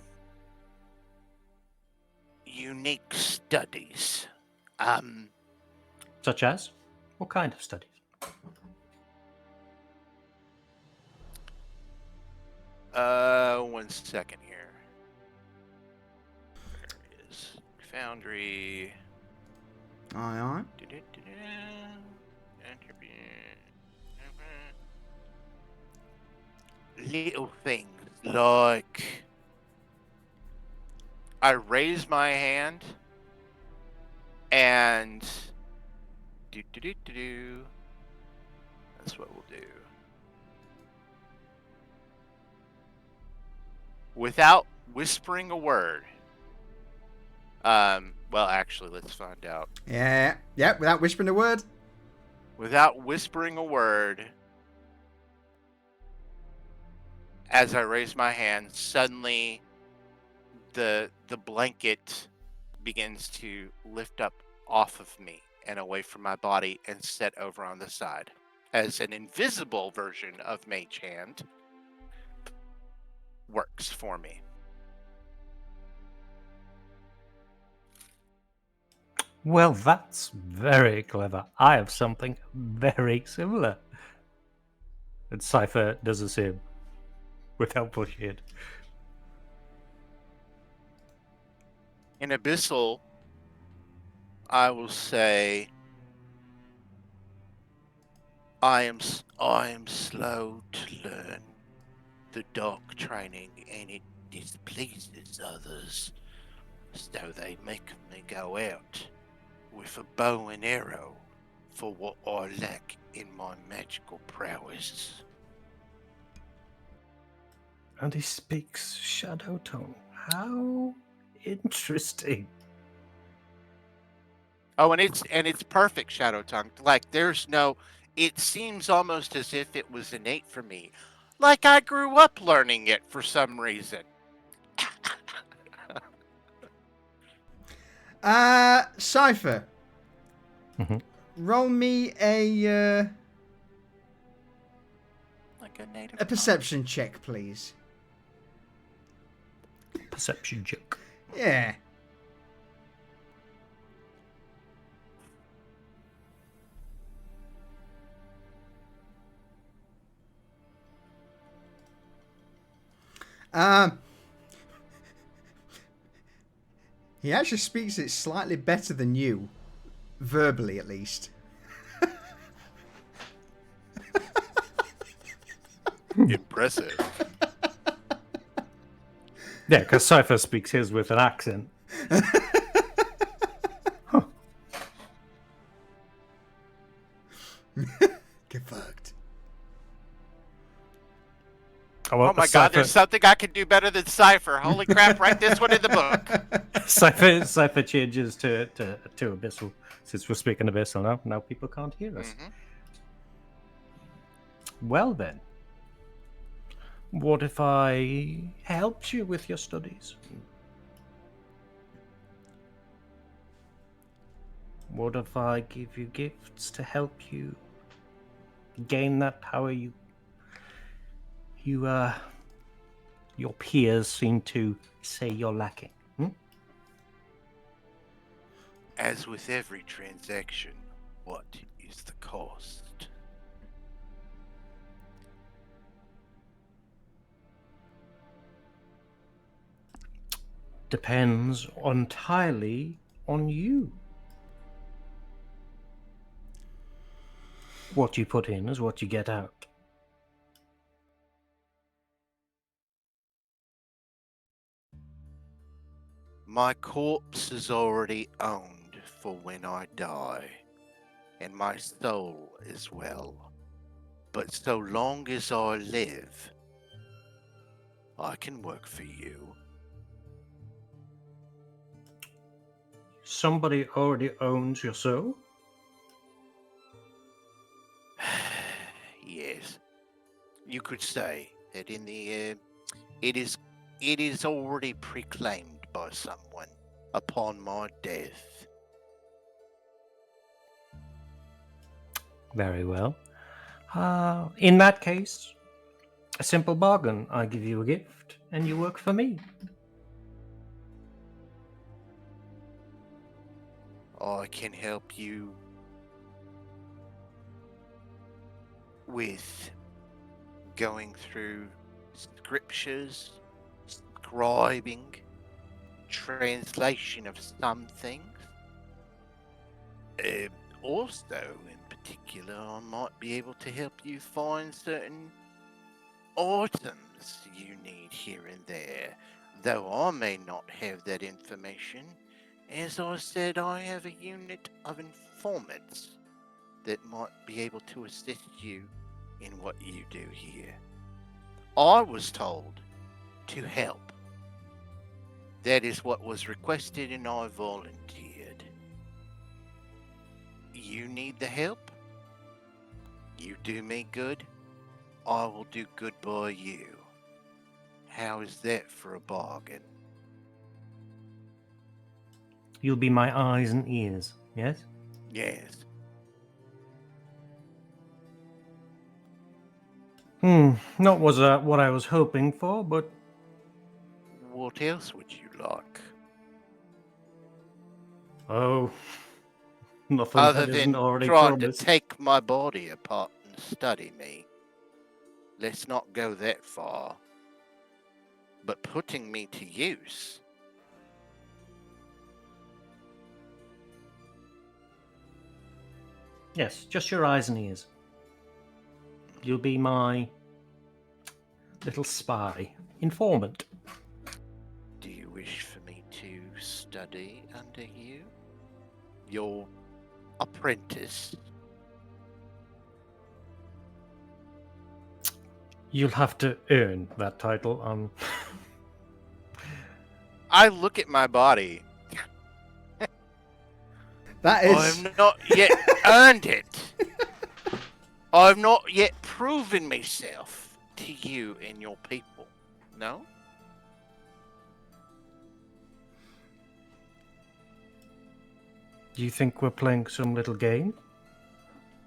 unique studies. Such as? What kind of studies? One second here. Where is Foundry? Aye. Little things like I raise my hand and that's what we'll do. Without whispering a word. Well, actually, let's find out. Yeah. Without whispering a word. Without whispering a word, as I raise my hand, suddenly the blanket begins to lift up off of me and away from my body and set over on the side as an invisible version of Mage Hand works for me. Well, that's very clever. I have something very similar. And Cypher does the same without pushing it. In Abyssal, I will say I am slow to learn the dark training, and it displeases others, so they make me go out with a bow and arrow for what I lack in my magical prowess. And he speaks Shadow Tongue. How interesting. Oh, and it's perfect Shadow Tongue. Like there's no. It seems almost as if it was innate for me, like I grew up learning it for some reason. Cypher. Mhm. Roll me Like a native. a perception check, please. Perception check. Yeah. He actually speaks it slightly better than you, verbally at least. Impressive. Yeah, because Cypher speaks his with an accent. Get fucked. Well, Oh my god, there's something I can do better than Cypher. Holy crap, write this one in the book. Cypher changes to Abyssal. Since we're speaking Abyssal now people can't hear us. Mm-hmm. Well then, what if I helped you with your studies? What if I give you gifts to help you gain that power your peers seem to say you're lacking? As with every transaction, what is the cost? Depends entirely on you. What you put in is what you get out. My corpse is already owned for when I die, and my soul as well. But so long as I live, I can work for you. Somebody already owns your soul? Yes, you could say that in the it is already proclaimed by someone upon my death. Very well. In that case, a simple bargain. I give you a gift, and you work for me. I can help you with going through scriptures, scribing, translation of some things. Also, in particular, I might be able to help you find certain items you need here and there, though I may not have that information. As I said, I have a unit of informants that might be able to assist you in what you do here. I was told to help. That is what was requested, and I volunteered. You need the help? You do me good? I will do good by you. How is that for a bargain? You'll be my eyes and ears, yes? Yes. Not what I was hoping for, but What else would you like? oh, nothing Other that isn't than already trying promised. to take my body apart and study me. Let's not go that far. But putting me to use. Yes, just your eyes and ears. You'll be my little spy, informant. Do you wish for me to study under you? Your apprentice? You'll have to earn that title. I look at my body. That is. I've not yet earned it. I've not yet proven myself to you and your people. No? Do you think we're playing some little game?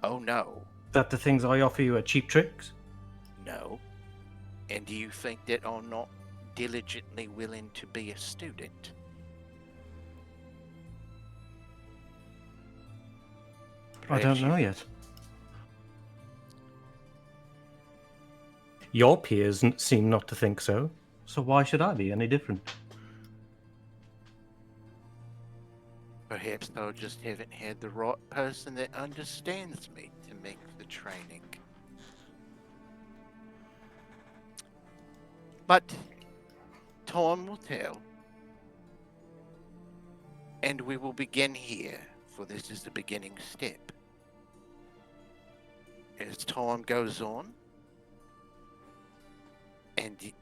Oh, no. That the things I offer you are cheap tricks? No. And do you think that I'm not diligently willing to be a student? I don't Perhaps know yet. Your peers seem not to think so, so why should I be any different? Perhaps I just haven't had the right person that understands me to make the training. But time will tell. And we will begin here, for this is the beginning step. As time goes on, and you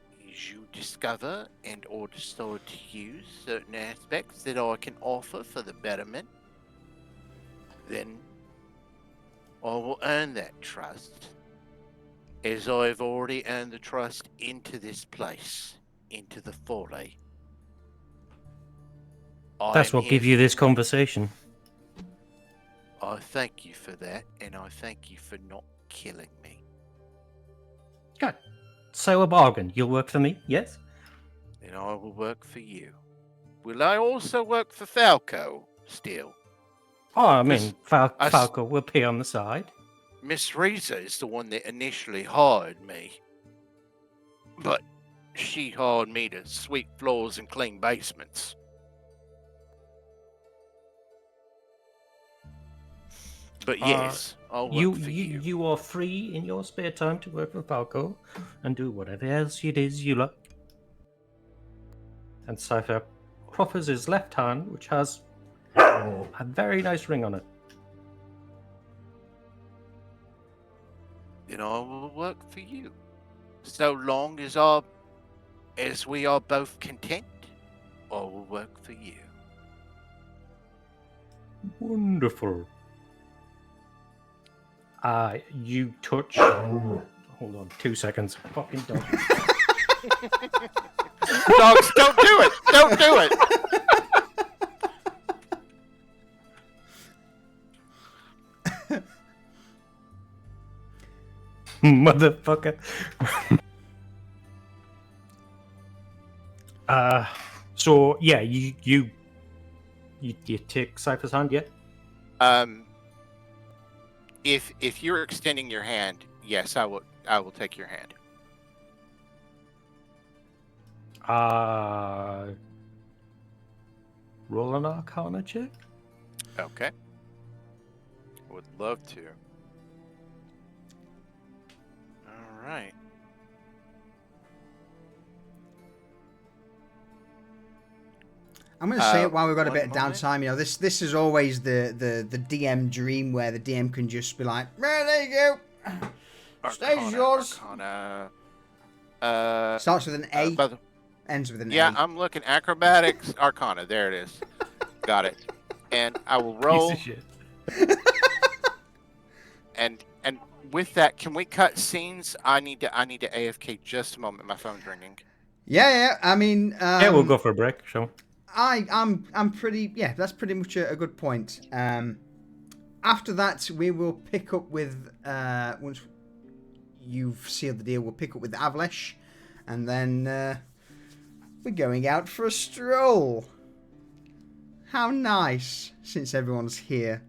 discover and or decide to use certain aspects that I can offer for the betterment, then I will earn that trust, as I've already earned the trust into this place, into the folly. That's what gives you this conversation. I thank you for that, and I thank you for not killing me. Good. So a bargain. You'll work for me, yes? And I will work for you. Will I also work for Falco still? Oh, I mean, I s- Falco will pay on the side. Miss Rita is the one that initially hired me. But she hired me to sweep floors and clean basements. But yes, I'll work for you. You are free in your spare time to work for Falco and do whatever else it is you like. And Cypher proffers his left hand, which has a very nice ring on it. Then I will work for you. So long as we are both content, I will work for you. Wonderful. You touch. Hold on, 2 seconds. Fucking dog. Dogs, don't do it! Don't do it! Motherfucker. So yeah, you take Cypher's hand, yeah? If you're extending your hand, yes, I will take your hand. Roll an Arcana check. Okay. Would love to. All right. I'm going to say it while we've got a one bit of moment. downtime. You know, this is always the DM dream where the DM can just be like, "Well, there you go. Stage yours." Arcana. Starts with an A, by the- ends with an yeah, A. I'm looking acrobatics, Arcana. There it is. Got it. And I will roll. Piece of shit. And with that, can we cut scenes? I need to AFK just a moment. My phone's ringing. Yeah. I mean, Yeah, we'll go for a break. Sure. I'm pretty. Yeah, that's pretty much a good point. After that, we will pick up with once you've sealed the deal. We'll pick up with Avlesh, and then we're going out for a stroll. How nice! Since everyone's here.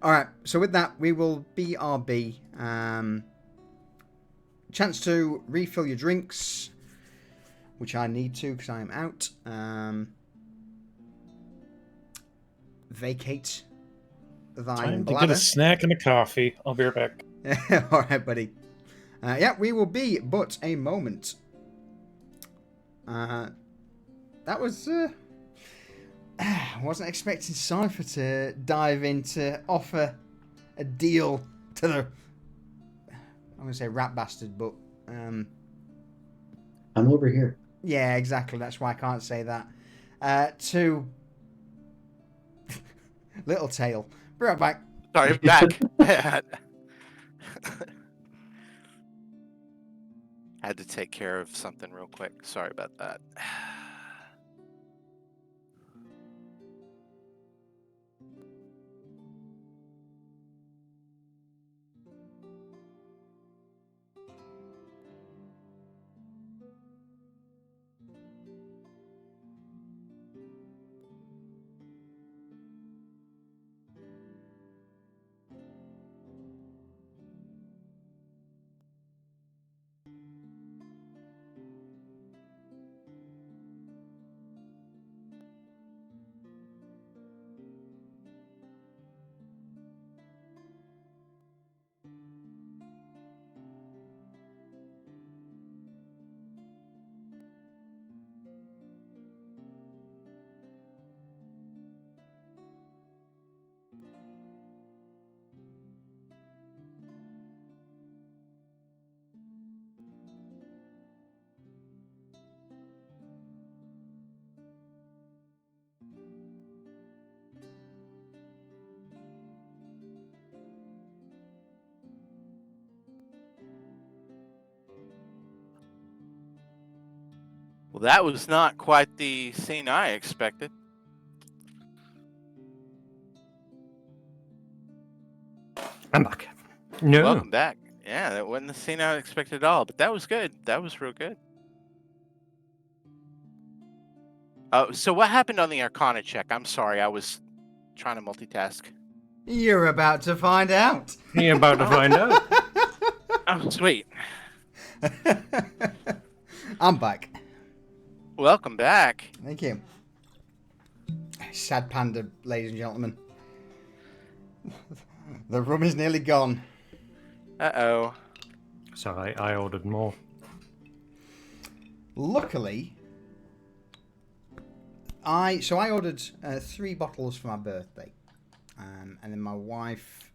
All right. So with that, we will BRB. Chance to refill your drinks, which I need to because I am out. Vacate thy Time to bladder. get a snack and a coffee. I'll be right back. All right, buddy. Yeah, we will be but a moment. That was... I wasn't expecting Cypher to dive in to offer a deal to the... I'm going to say rat bastard, but... I'm over here. Yeah, exactly. That's why I can't say that. To... Little Tail. Be right back. Sorry, back. Had to take care of something real quick. Sorry about that. Well, that was not quite the scene I expected. I'm back. No. Welcome back. Yeah, that wasn't the scene I expected at all, but that was good. That was real good. Oh, so what happened on the Arcana check? I'm sorry, I was trying to multitask. You're about to find out. You're about to find out. Oh, sweet. I'm back. Welcome back. Thank you. Sad panda, ladies and gentlemen. The rum is nearly gone. Uh-oh. Sorry, I ordered more. Luckily, I ordered 3 bottles for my birthday, and then my wife,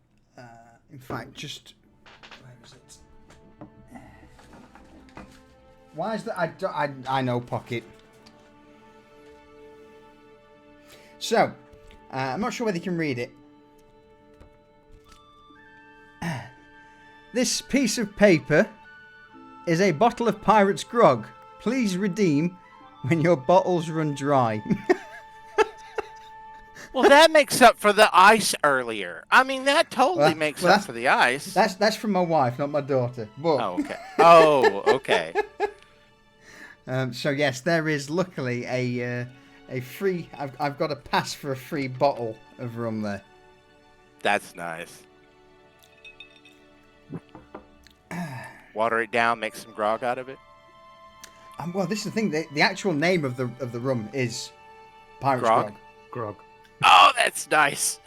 in fact, just where was it? Why is that? I know pocket. So, I'm not sure whether you can read it. This piece of paper is a bottle of Pirate's Grog. Please redeem when your bottles run dry. Well, that makes up for the ice earlier. I mean, that totally makes up for the ice. That's from my wife, not my daughter. But, Oh, okay. Oh, okay. So yes, there is luckily a free. I've got a pass for a free bottle of rum there. That's nice. Water it down, make some grog out of it. Well, this is the thing. The actual name of the rum is Pirate's Grog? Grog. Grog. Oh, that's nice.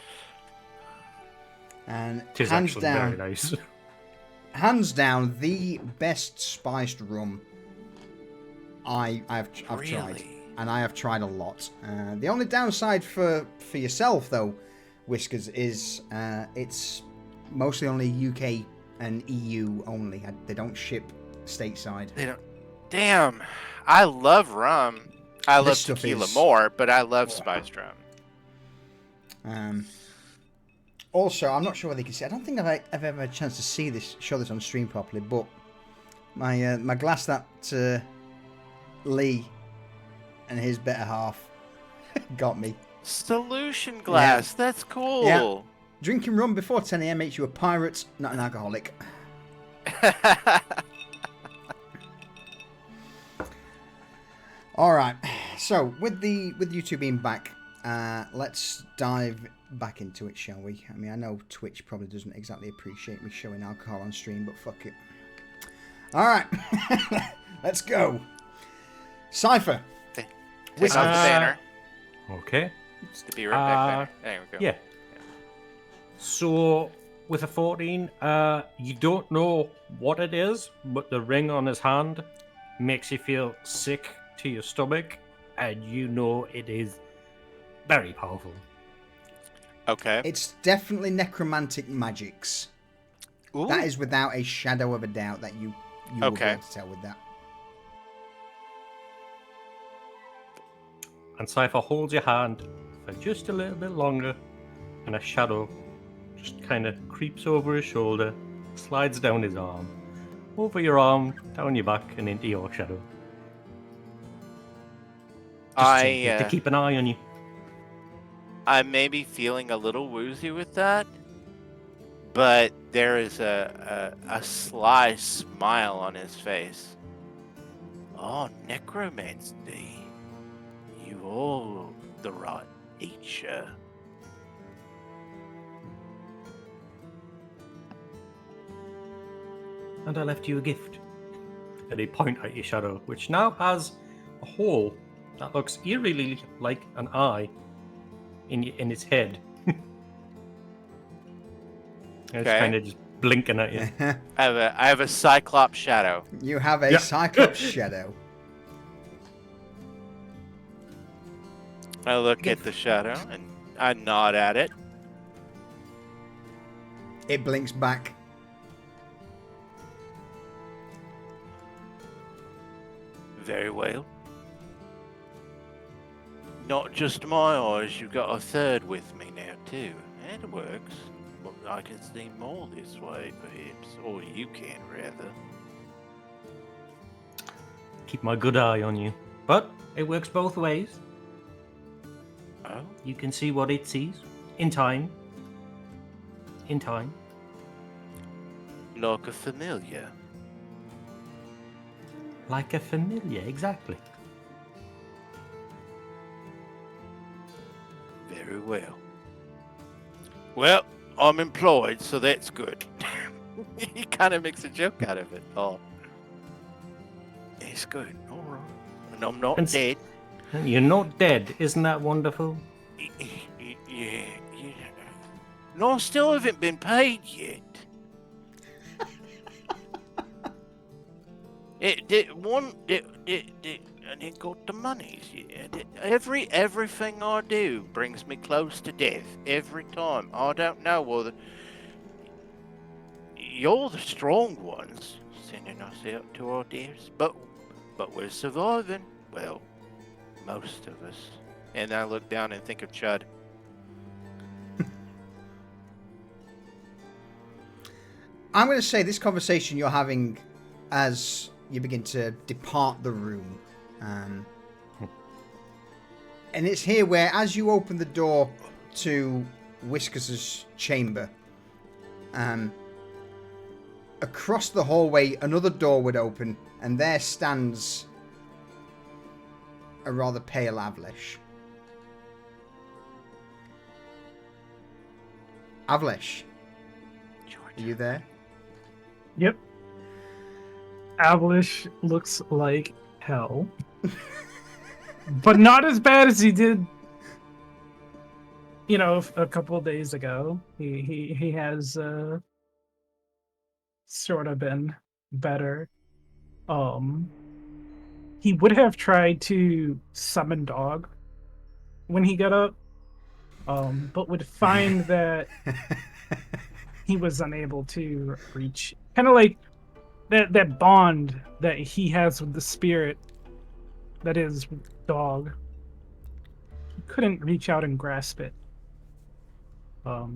And It is hands actually down, very nice. hands down, the best spiced rum I've tried, Really? and I have tried a lot. The only downside for yourself though, Whiskers, is it's mostly only UK and EU only. They don't ship stateside. They don't. Damn, I love rum. I This love stuff tequila is- more, but I love spiced rum. Also, I'm not sure whether you can see. I don't think I've ever had a chance to show this on stream properly. But my glass that Lee and his better half got me. Solution glass. That's cool. Yeah. Drinking rum before 10 a.m. makes you a pirate, not an alcoholic. All right. So with you two being back, let's dive back into it, shall we? I mean, I know Twitch probably doesn't exactly appreciate me showing alcohol on stream, but fuck it. All right. Let's go. Cypher. Take out the banner. Okay. It's the Be Right Back banner. There we go. Yeah. So, with a 14, you don't know what it is, but the ring on his hand makes you feel sick to your stomach, and you know it is very powerful. Okay. It's definitely necromantic magics. Ooh. That is without a shadow of a doubt that you will be Okay. able to tell with that. And Cypher holds your hand for just a little bit longer, and a shadow just kind of creeps over his shoulder, slides down his arm, over your arm, down your back, and into your shadow. Just to keep an eye on you. I may be feeling a little woozy with that, but there is a sly smile on his face. Oh, necromancy. You all the right teacher. And I left you a gift. And he point at your shadow, which now has a hole that looks eerily like an eye in its head. It's Okay. kind of just blinking at you. I have a cyclops shadow. You have a cyclops shadow. I look at the shadow and I nod at it. It blinks back. Very well. Not just my eyes, you got a third with me now too. It works. But I can see more this way, perhaps. Or you can, rather. Keep my good eye on you. But it works both ways. Oh? You can see what it sees. In time. In time. Like a familiar. Like a familiar, exactly. Very well. Well, I'm employed, so that's good. He kind of makes a joke out of it. Oh. It's good. All right. And I'm not dead. You're not dead. Isn't that wonderful? Yeah. No, I still haven't been paid yet. I didn't got the monies yet. Everything I do brings me close to death every time. I don't know whether you're the strong ones sending us out to our deaths, but we're surviving. Well, most of us. And I look down and think of Chud. I'm going to say this conversation you're having as you begin to depart the room. And it's here where, as you open the door to Whiskers' chamber, across the hallway, another door would open, and there stands a rather pale Avlish. Avlish, are you there? Yep. Avlish looks like hell. But not as bad as he did, a couple of days ago. He has sort of been better. He would have tried to summon dog when he got up, but would find that he was unable to reach. Kind of like that bond that he has with the spirit that is dog. He couldn't reach out and grasp it.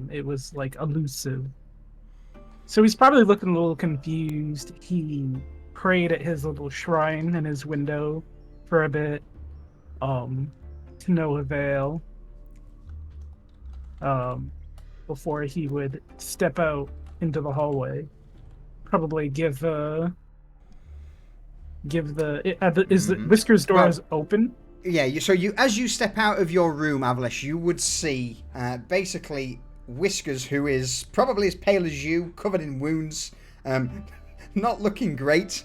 It was like elusive. So he's probably looking a little confused. He prayed at his little shrine in his window for a bit, to no avail. Before he would step out into the hallway, probably give the Whiskers' door is open? Yeah. As you step out of your room, Avlish, you would see basically Whiskers, who is probably as pale as you, covered in wounds, not looking great,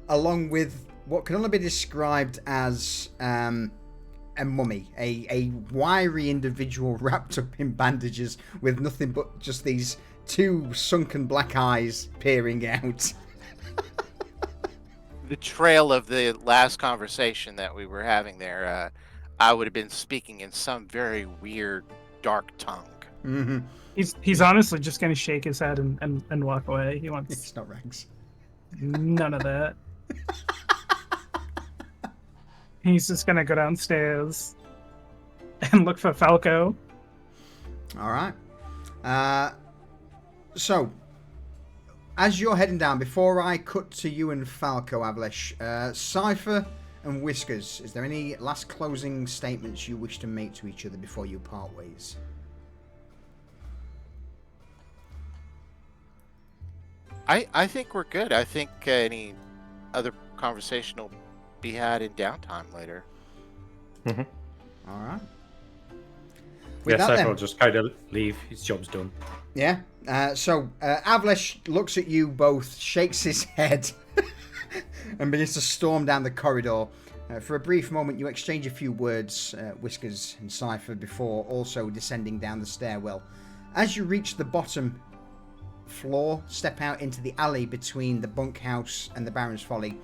along with what can only be described as a a mummy, a wiry individual wrapped up in bandages with nothing but just these two sunken black eyes peering out. The trail of the last conversation that we were having there, I would have been speaking in some very weird, dark tongue. Mm-hmm. He's honestly just gonna shake his head and walk away. He wants It's not Rex. none of that. He's just gonna go downstairs and look for Falco. All right. So, as you're heading down, before I cut to you and Falco, Avlesh, Cypher and Whiskers, is there any last closing statements you wish to make to each other before you part ways? I think we're good. I think any other conversation will be had in downtime later. All right. Yeah, Cypher will just kind of leave. His job's done. Yeah. So Avlesh looks at you both, shakes his head, and begins to storm down the corridor. For a brief moment, you exchange a few words, Whiskers and Cypher, before also descending down the stairwell. As you reach the bottom floor, step out into the alley between the bunkhouse and the Baron's Folly.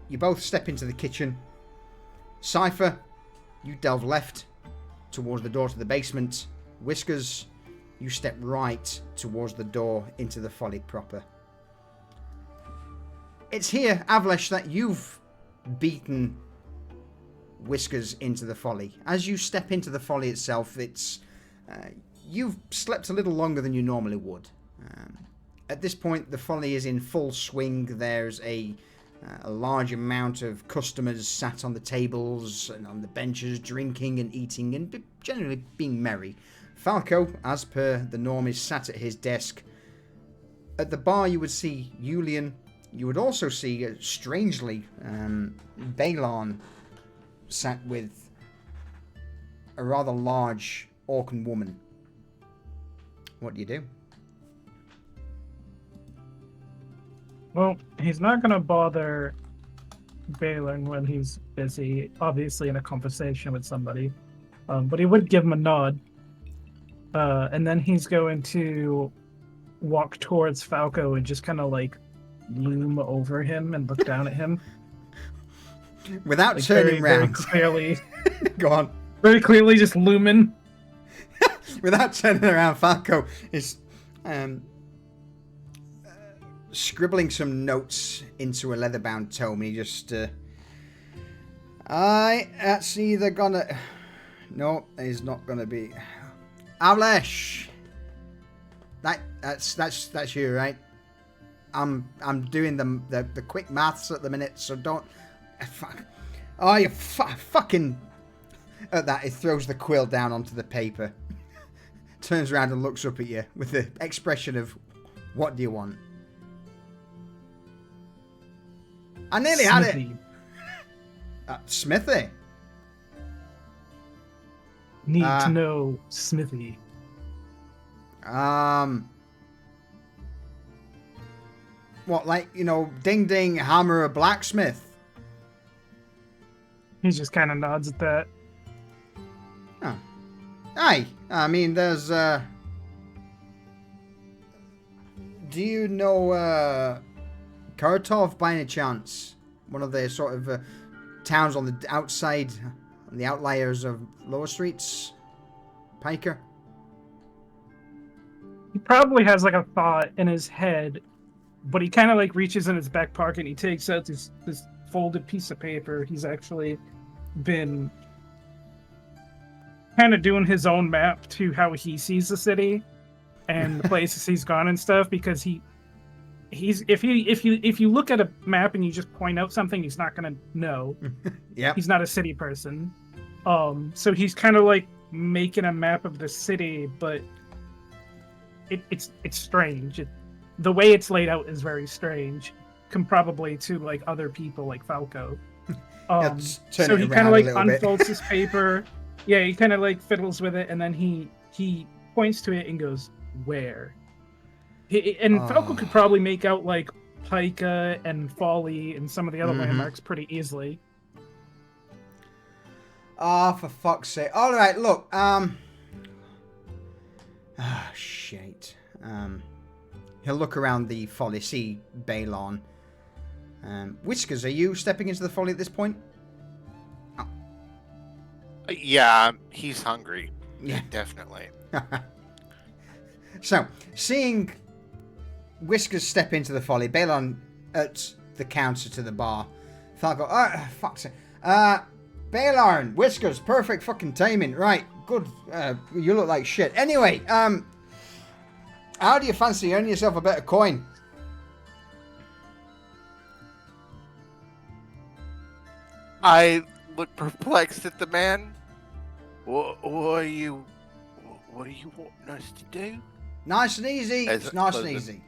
You both step into the kitchen. Cypher, you delve left towards the door to the basement. Whiskers, you step right towards the door into the Folly proper. It's here, Avlesh, that you've beaten Whiskers into the Folly. As you step into the Folly itself, it's you've slept a little longer than you normally would. At this point, the Folly is in full swing. There's a large amount of customers sat on the tables and on the benches, drinking and eating and generally being merry. Falco, as per the norm, is sat at his desk. At the bar, you would see Julian. You would also see, strangely, Balon sat with a rather large Orcan woman. What do you do? Well, he's not gonna bother Balon when he's busy, obviously in a conversation with somebody. But he would give him a nod. And then he's going to walk towards Falco and just kind of like loom over him and look down at him. Without Like turning round. Very clearly. Go on. Very clearly just looming. Without turning around, Falco is scribbling some notes into a leather-bound tome. He just, that's either gonna... No, it's not gonna be... Avlesh! That's you, right? I'm doing the quick maths at the minute, so don't... Fuck. Oh, you fucking... At that, he throws the quill down onto the paper. Turns around and looks up at you with the expression of, what do you want? I nearly had it. Smithy. Need to know Smithy. What, like, you know, ding ding, hammer, a blacksmith? He just kind of nods at that. Oh. Aye, I mean, there's, do you know, Kartov by any chance? One of the sort of towns on the outside, on the outliers of Lower Streets? Piker? He probably has like a thought in his head, but he kind of like reaches in his back pocket and he takes out this folded piece of paper. He's actually been kind of doing his own map to how he sees the city and the places he's gone and stuff, because if you look at a map and you just point out something, he's not gonna know. Yeah. He's not a city person. So he's kind of like making a map of the city, but it's strange. The way it's laid out is very strange, probably to like other people like Falco. So he kind of like unfolds his paper. Yeah, he kind of like fiddles with it, and then he points to it and goes, "Where?" Falco could probably make out like Pica and Folly and some of the other landmarks pretty easily. Oh, for fuck's sake. All right, look. Shit. He'll look around the folly, see Balon. Whiskers, are you stepping into the folly at this point? Oh. Yeah, he's hungry. Yeah. Definitely. So, seeing Whiskers step into the folly, Balon at the counter to the bar. Falco, fuck's sake. Balon, Whiskers, perfect fucking timing. Right, good. You look like shit. Anyway, how do you fancy earning yourself a bit of coin? I look perplexed at the man. What are you wanting us to do? Nice and easy. As It's nice and easy.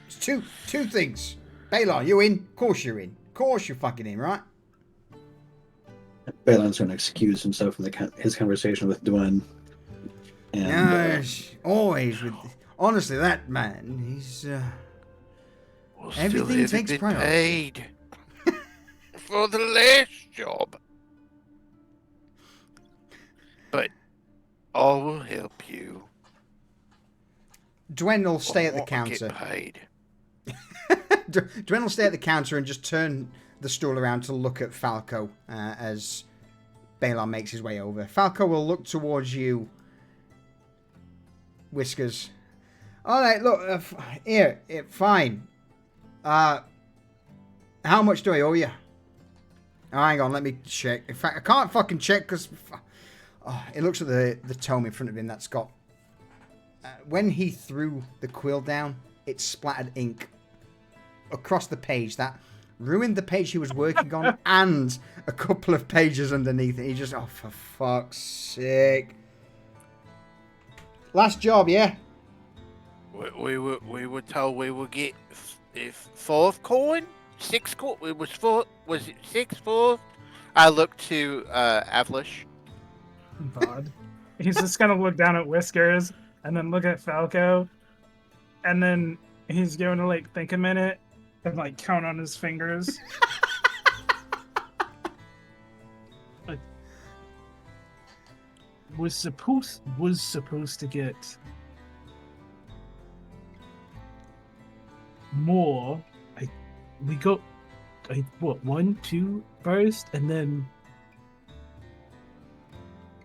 It's two things. Balon, you in? Of course you're in. Of course you're fucking in, right? Balon's going to excuse himself from his conversation with Dwayne. And, Yes, always with. Honestly, that man, he's. Well, Everything still takes haven't been priority. paid for the last job. But I will help you. Dwayne will stay I at the want to counter. Get paid. Dwayne will stay at the counter and just turn the stool around to look at Falco as Balon makes his way over. Falco will look towards you, Whiskers. All right, look, here, fine. How much do I owe you? Oh, hang on, let me check. In fact, I can't fucking check because it looks at the tome in front of him that's got. When he threw the quill down, it splattered ink across the page that ruined the page he was working on and a couple of pages underneath it. He just, oh, for fuck's sake. Last job, yeah? We were told we would get fourth coin, sixth coin. It was four. Was it sixth, fourth? I looked to Avlish. Bod. He's just gonna look down at Whiskers and then look at Falco, and then he's going to like think a minute and like count on his fingers. Like, was supposed to get more. We got what 1, 2 first, and then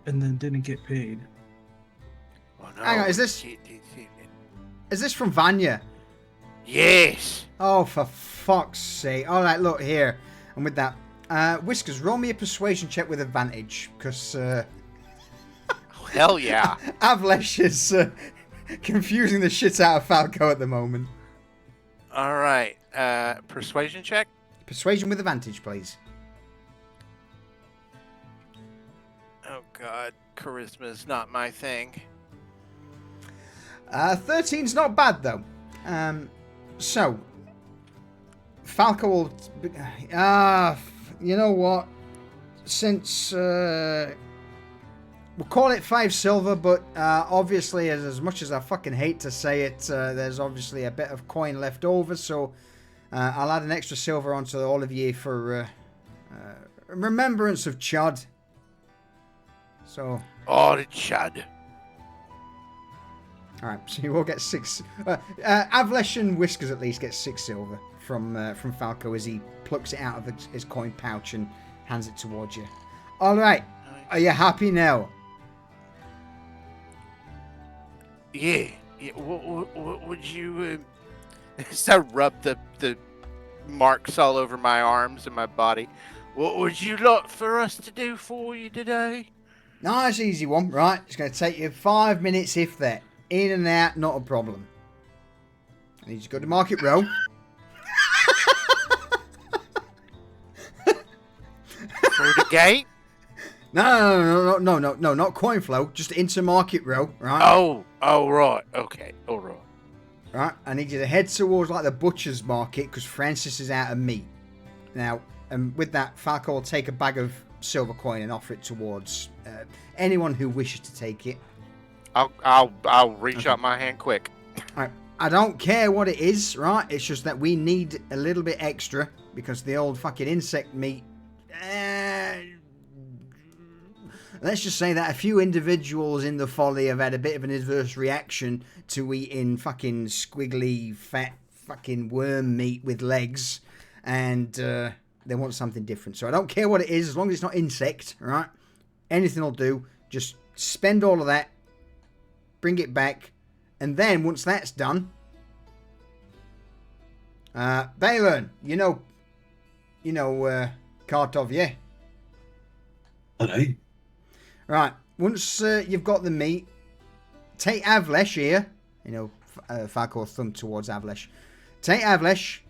didn't get paid. Oh, no, Hang on, is this from Vanya? Yes. Oh, for fuck's sake. All right, look here. And with that, Whiskers, roll me a persuasion check with advantage, because Hell yeah. Avlesh is confusing the shit out of Falco at the moment. All right. Persuasion check. Persuasion with advantage, please. Oh God, charisma's not my thing. 13's not bad, though. So, Falco will... you know what? Since... we'll call it 5 silver, but obviously, as much as I fucking hate to say it, there's obviously a bit of coin left over, so I'll add an extra silver onto all of you for remembrance of Chud. So... Oh, the Chud. Alright, so you all get 6... Avlesh and Whiskers at least get 6 silver from Falco as he plucks it out of his coin pouch and hands it towards you. Alright, are you happy now? Yeah. What would you... As I rub the marks all over my arms and my body, what would you like for us to do for you today? Nice, easy one, right? It's going to take you 5 minutes, if that. In and out, not a problem. I need you to go to Market Row. Through the gate? No, not coin flow. Just into Market Row, right? Oh, right. Okay, all right. Right, I need you to head towards like the butcher's market because Francis is out of meat. Now, with that, Falco will take a bag of silver coin and offer it towards anyone who wishes to take it. I'll reach out my hand quick. Right. I don't care what it is, right? It's just that we need a little bit extra because the old fucking insect meat let's just say that a few individuals in the folly have had a bit of an adverse reaction to eating fucking squiggly, fat, fucking worm meat with legs, and they want something different. So I don't care what it is, as long as it's not insect, right? Anything will do. Just spend all of that, bring it back, and then once that's done, Balin, you know, Kartov, yeah? Hello. Right, once you've got the meat, take Avlesh here. Farkor thumbed towards Avlesh. Take Avlesh.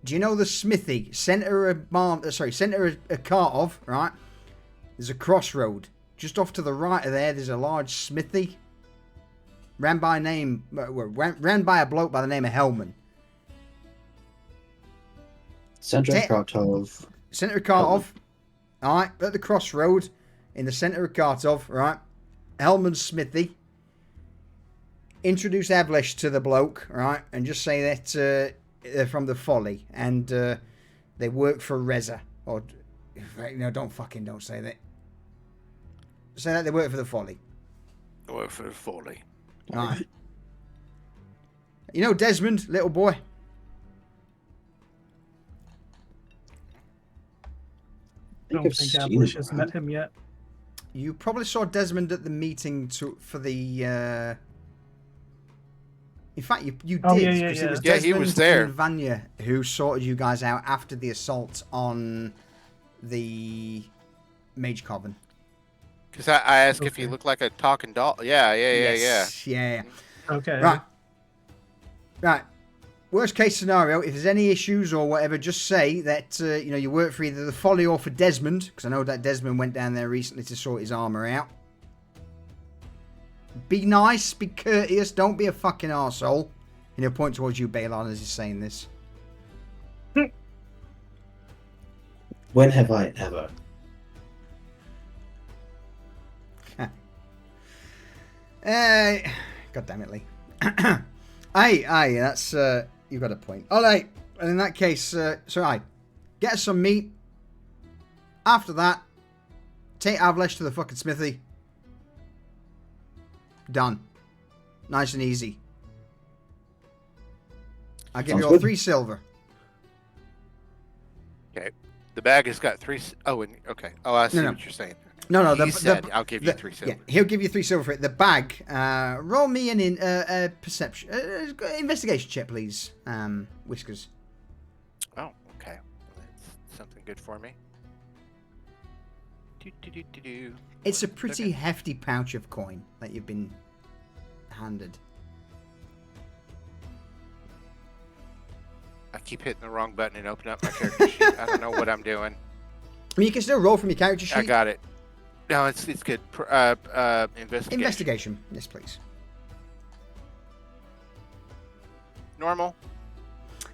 Do you know the smithy? Center of Kartov, right? There's a crossroad. Just off to the right of there's a large smithy. Ran by a bloke by the name of Hellman. Center of Kartov. Center of Kartov. Alright, at the crossroad, in the center of Kartov, right? Hellman's smithy. Introduce Avlesh to the bloke, right? And just say that they're from the Folly, and they work for Reza. Or, no, don't say that. Say that they work for the Folly. Work for the Folly. Alright. You know Desmond, little boy? I don't think Avlish has met him yet. You probably saw Desmond at the meeting for the... In fact, you did. Oh, yeah. It was Yeah, Desmond he was there. and Vanya who sorted you guys out after the assault on the Mage Coven. Because I asked if he looked like a talking doll. Yeah. Yeah. Okay. Right. Worst case scenario, if there's any issues or whatever, just say that you work for either the Folly or for Desmond, because I know that Desmond went down there recently to sort his armor out. Be nice, be courteous, don't be a fucking arsehole. And he'll point towards you, Balon, as he's saying this. When have I ever? God damn it, Lee. Aye, that's, you've got a point. Alright, and in that case, get us some meat. After that, take Avlesh to the fucking smithy. Done. Nice and easy. I'll give Sounds you all good. 3 silver. Okay. The bag has got 3... okay. Oh, I see No. what you're saying. No, He said, I'll give you 3 silver. Yeah, he'll give you 3 silver for it. The bag, roll me an perception, investigation check, please, Whiskers. Oh, okay. That's something good for me. Do. It's a pretty hefty pouch of coin that you've been handed. I keep hitting the wrong button and open up my character sheet. I don't know what I'm doing. I mean, you can still roll from your character sheet. I got it. No, it's good. Investigation. Investigation, yes, please. Normal.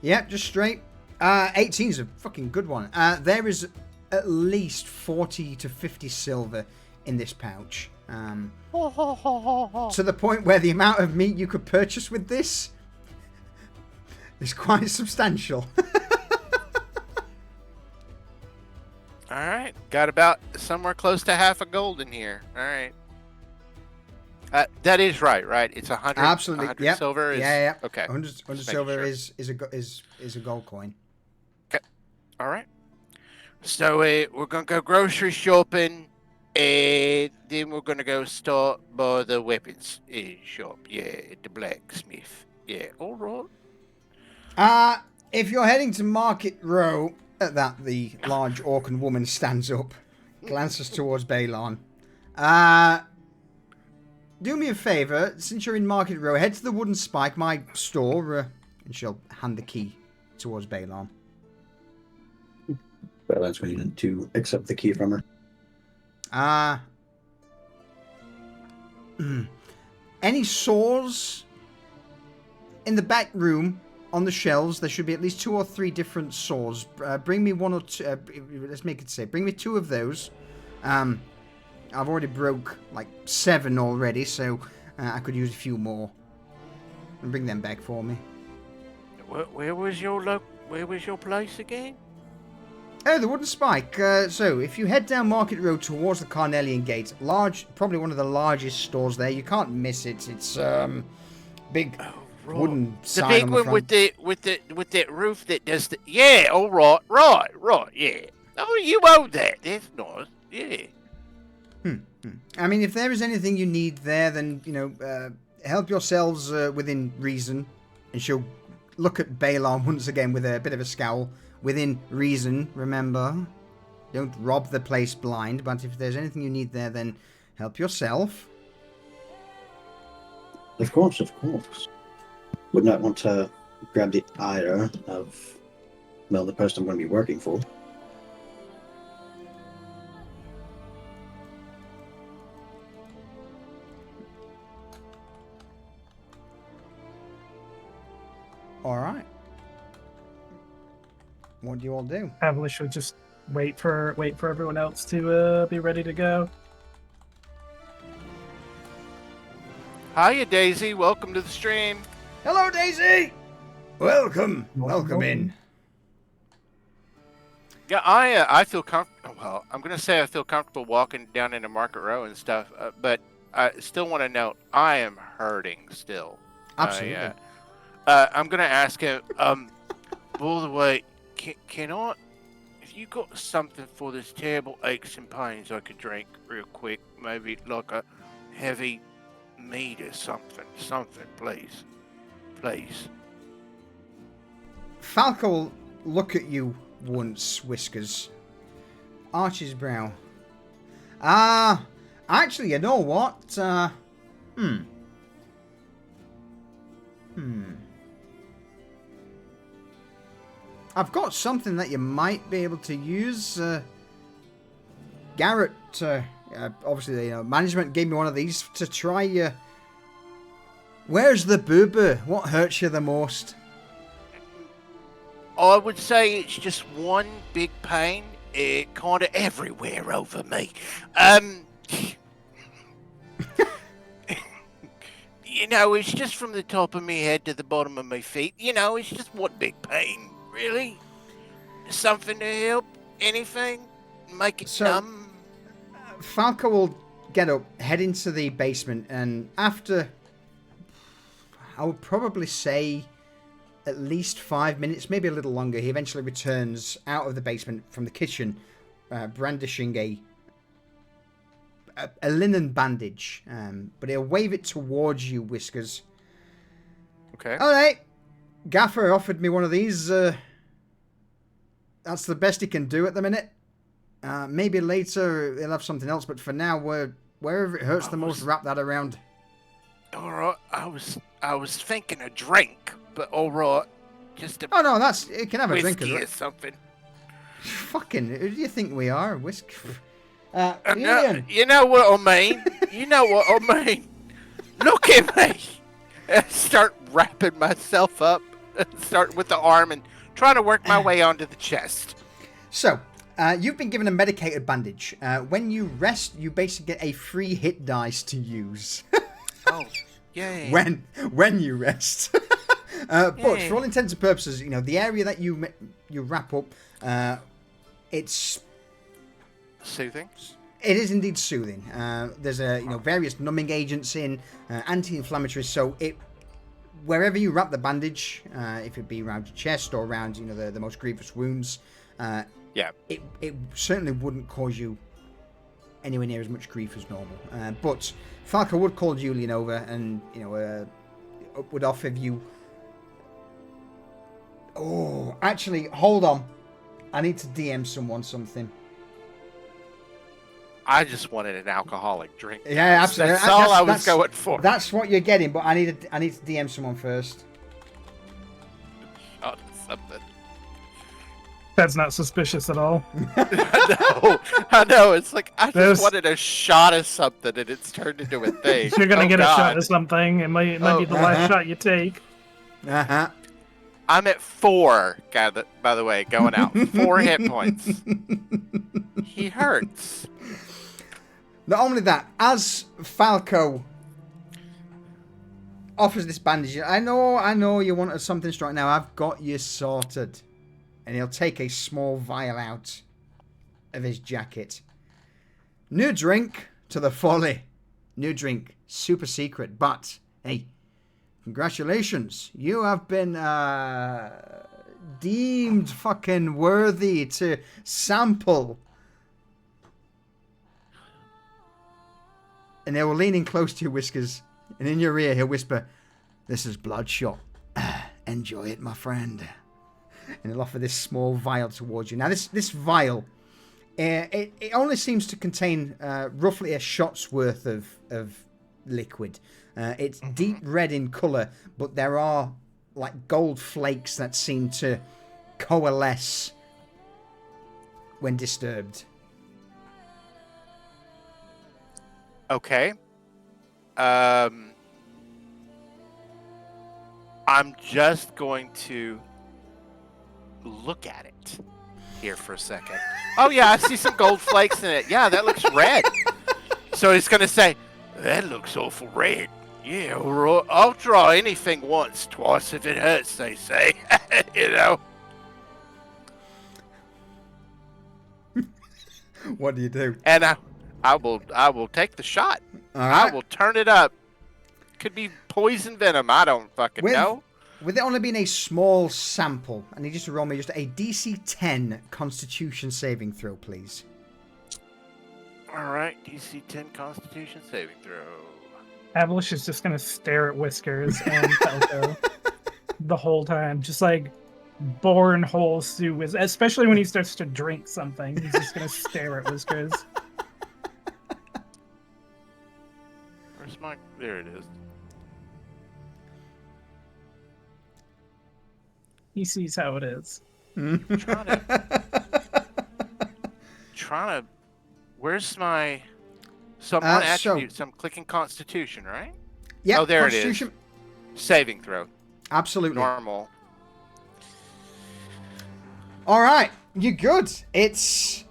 Yeah, just straight. 18 is a fucking good one. There is at least 40 to 50 silver in this pouch. To the point where the amount of meat you could purchase with this is quite substantial. All right. Got about somewhere close to half a gold in here. All right. That is right? It's 100. Absolutely. 100 Yep. silver. Yeah. Okay. 100 Just silver making sure. is a gold coin. All right. So we're gonna go grocery shopping, and then we're gonna go start by the weapons shop. Yeah, the blacksmith. Yeah. All right. If you're heading to Market Row, at that the large Orcan woman stands up, glances towards Balon. Do me a favour, since you're in Market Row, head to the Wooden Spike, my store, and she'll hand the key towards Balon. Balon's going to accept the key from her. Any saws in the back room on the shelves? There should be at least 2 or 3 different saws. Bring me 1 or 2. Let's make it safe. Bring me 2 of those. I've already broke like 7 already, so I could use a few more. And bring them back for me. Where was your place again? Oh, the wooden spike. So, if you head down Market Road towards the Carnelian Gate, probably one of the largest stores there. You can't miss it. It's big wooden The sign big on the one front. with that roof that does the. Yeah, all right, yeah. Oh, you own that. That's nice. Yeah. I mean, if there is anything you need there, then, help yourselves within reason. And she'll look at Balon once again with a bit of a scowl. Within reason, remember. Don't rob the place blind, but if there's anything you need there, then help yourself. Of course, of course. Would not want to grab the ire of, well, the person I'm going to be working for. All right. What do you all do? Probably should just wait for everyone else to be ready to go. Hiya, Daisy. Welcome to the stream. Hello, Daisy! Welcome in. Yeah, I feel comfortable. Well, I'm gonna say I feel comfortable walking down into Market Row and stuff, but I still want to note I am hurting still. Absolutely. I'm gonna ask him. By the way, can I? If you got something for this terrible aches and pains I could drink real quick, maybe like a heavy meat or something, please. Falco will look at you once, Whiskers. Arch his brow. Actually, you know what? I've got something that you might be able to use. Garrett, obviously, management gave me one of these to try. Where's the boo-boo? What hurts you the most? I would say it's just one big pain, kind of everywhere over me. It's just from the top of my head to the bottom of my feet. It's just one big pain, really. Something to help? Anything? Make it numb? Falco will get up, head into the basement, and after, I would probably say, at least 5 minutes, maybe a little longer, he eventually returns out of the basement from the kitchen, brandishing a linen bandage. But he'll wave it towards you, Whiskers. Okay. All right. Gaffer offered me one of these. That's the best he can do at the minute. Maybe later he'll have something else, but for now, wherever it hurts the most, wrap that around. All right. I was thinking a drink, but all right. Just a Oh no, you can have a drink whiskey or something. Fucking, who do you think we are? Whiskey. No, Ian. you know what I mean. Look at me. I start wrapping myself up, starting with the arm and trying to work my way onto the chest. So, you've been given a medicated bandage. When you rest, you basically get a free hit dice to use. Oh, yay. When you rest. But for all intents and purposes, the area that you wrap up, it's soothing. It is indeed soothing. There's various numbing agents in, anti-inflammatories. So wherever you wrap the bandage, if it be around your chest or around the most grievous wounds, it certainly wouldn't cause you anywhere near as much grief as normal. But Falco would call Julian over and would offer you. Oh, actually, hold on. I need to DM someone something. I just wanted an alcoholic drink. Yeah, absolutely. That's all I was going for. That's what you're getting, but I need to DM someone first. Oh, something. That's not suspicious at all. I know. It's like I just wanted a shot of something, and it's turned into a thing. You're gonna get a shot of something. It might be the last shot you take. I'm at 4, by the way, going out. 4 hit points. He hurts. Not only that, as Falco offers this bandage, I know you wanted something strong. Now I've got you sorted. and he'll take a small vial out of his jacket. New drink to the folly. New drink, super secret, but hey, congratulations. You have been deemed fucking worthy to sample. And they were leaning close to you, Whiskers, and in your ear he'll whisper, "This is bloodshot. Enjoy it, my friend." And he'll offer this small vial towards you. Now, this vial, it only seems to contain roughly a shot's worth of liquid. It's deep red in colour, but there are like gold flakes that seem to coalesce when disturbed. Okay. I'm just going to look at it here for a second. Oh yeah, I see some gold flakes in it. Yeah, that looks red. So he's gonna say, "That looks awful red." Yeah, I'll try anything once, twice if it hurts, they say. You know. What do you do? And I will take the shot. All right. I will turn it up. Could be poison venom. I don't fucking know. With it only being a small sample, I need you to roll me just a DC 10 Constitution saving throw, please. All right, DC 10 Constitution saving throw. Avalish is just gonna stare at Whiskers and Falco the whole time, just like born holes through his, especially when he starts to drink something. He's just gonna stare at Whiskers. Where's my? There it is. He sees how it is. Trying to. Where's my? So I'm on attributes. I'm clicking Constitution, right? Yeah. Oh, there it is. Saving throw. Absolutely. Normal. All right, you're good. It's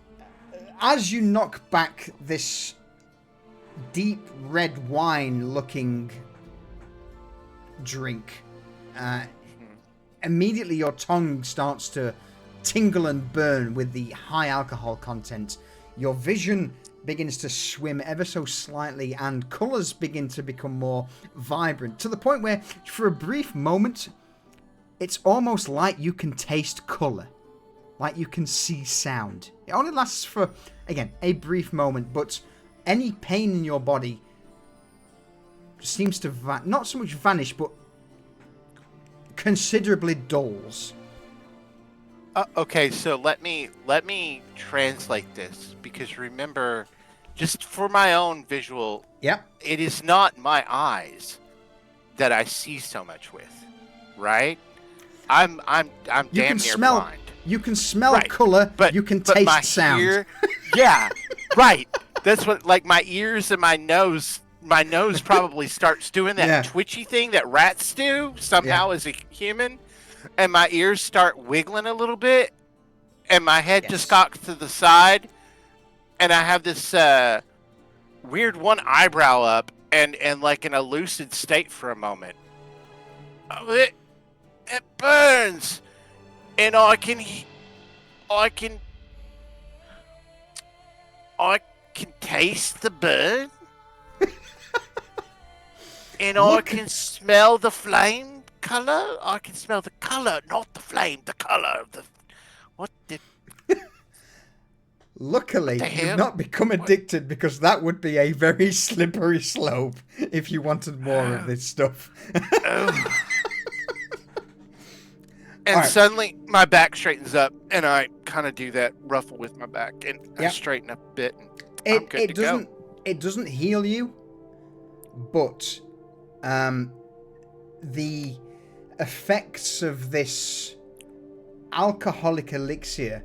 as you knock back this deep red wine-looking drink. Immediately, your tongue starts to tingle and burn with the high alcohol content. Your vision begins to swim ever so slightly, and colours begin to become more vibrant, to the point where, for a brief moment, it's almost like you can taste colour. Like you can see sound. It only lasts for, again, a brief moment, but any pain in your body seems to, not so much vanish, but considerably dulls. Okay, so let me translate this, because remember, just for my own visual, Yep. it is not my eyes that I see so much with, right? I'm damn near blind. You can smell color, but you can taste my sound. Ear, yeah, right. That's what, like, my ears and my nose probably starts doing that twitchy thing that rats do somehow as a human. And my ears start wiggling a little bit, and my head just cocks to the side, and I have this weird one eyebrow up, and like in a lucid state for a moment. Oh, it burns, and I can taste the burn, and I can smell the flame. Color? I can smell the color, not the flame. The color of the. What the? Luckily, you've not become addicted, because that would be a very slippery slope if you wanted more of this stuff. And suddenly, my back straightens up, and I kind of do that ruffle with my back, and I straighten up a bit. And I'm good to go. It doesn't heal you, but the effects of this alcoholic elixir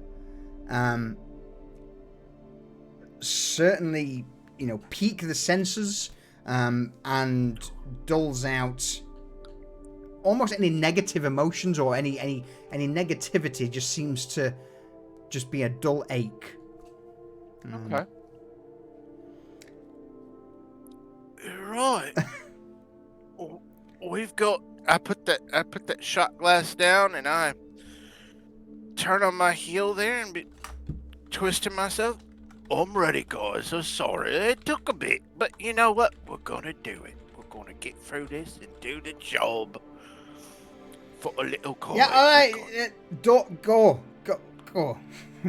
certainly, pique the senses and dulls out almost any negative emotions, or any negativity just seems to just be a dull ache. Okay. Right. We've got. I put that shot glass down, and I turn on my heel there and be twisting myself. I'm ready, guys. I'm sorry. It took a bit, but you know what? We're gonna do it. We're gonna get through this and do the job for a little college. Yeah, alright. Don't go.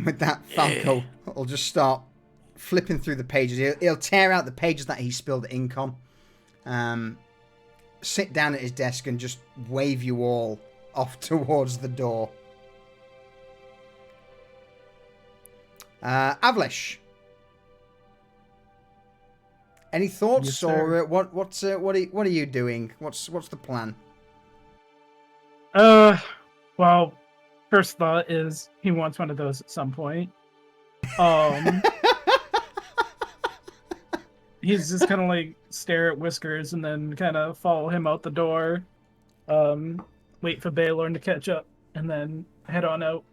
With that, Falco will just start flipping through the pages. He'll tear out the pages that he spilled ink on. Sit down at his desk and just wave you all off towards the door. Avlish. Any thoughts, Yes, sir. or what are you doing? What's the plan? Well, first thought is he wants one of those at some point. He's just kind of like stare at Whiskers and then kind of follow him out the door. Wait for Baylorn to catch up and then head on out.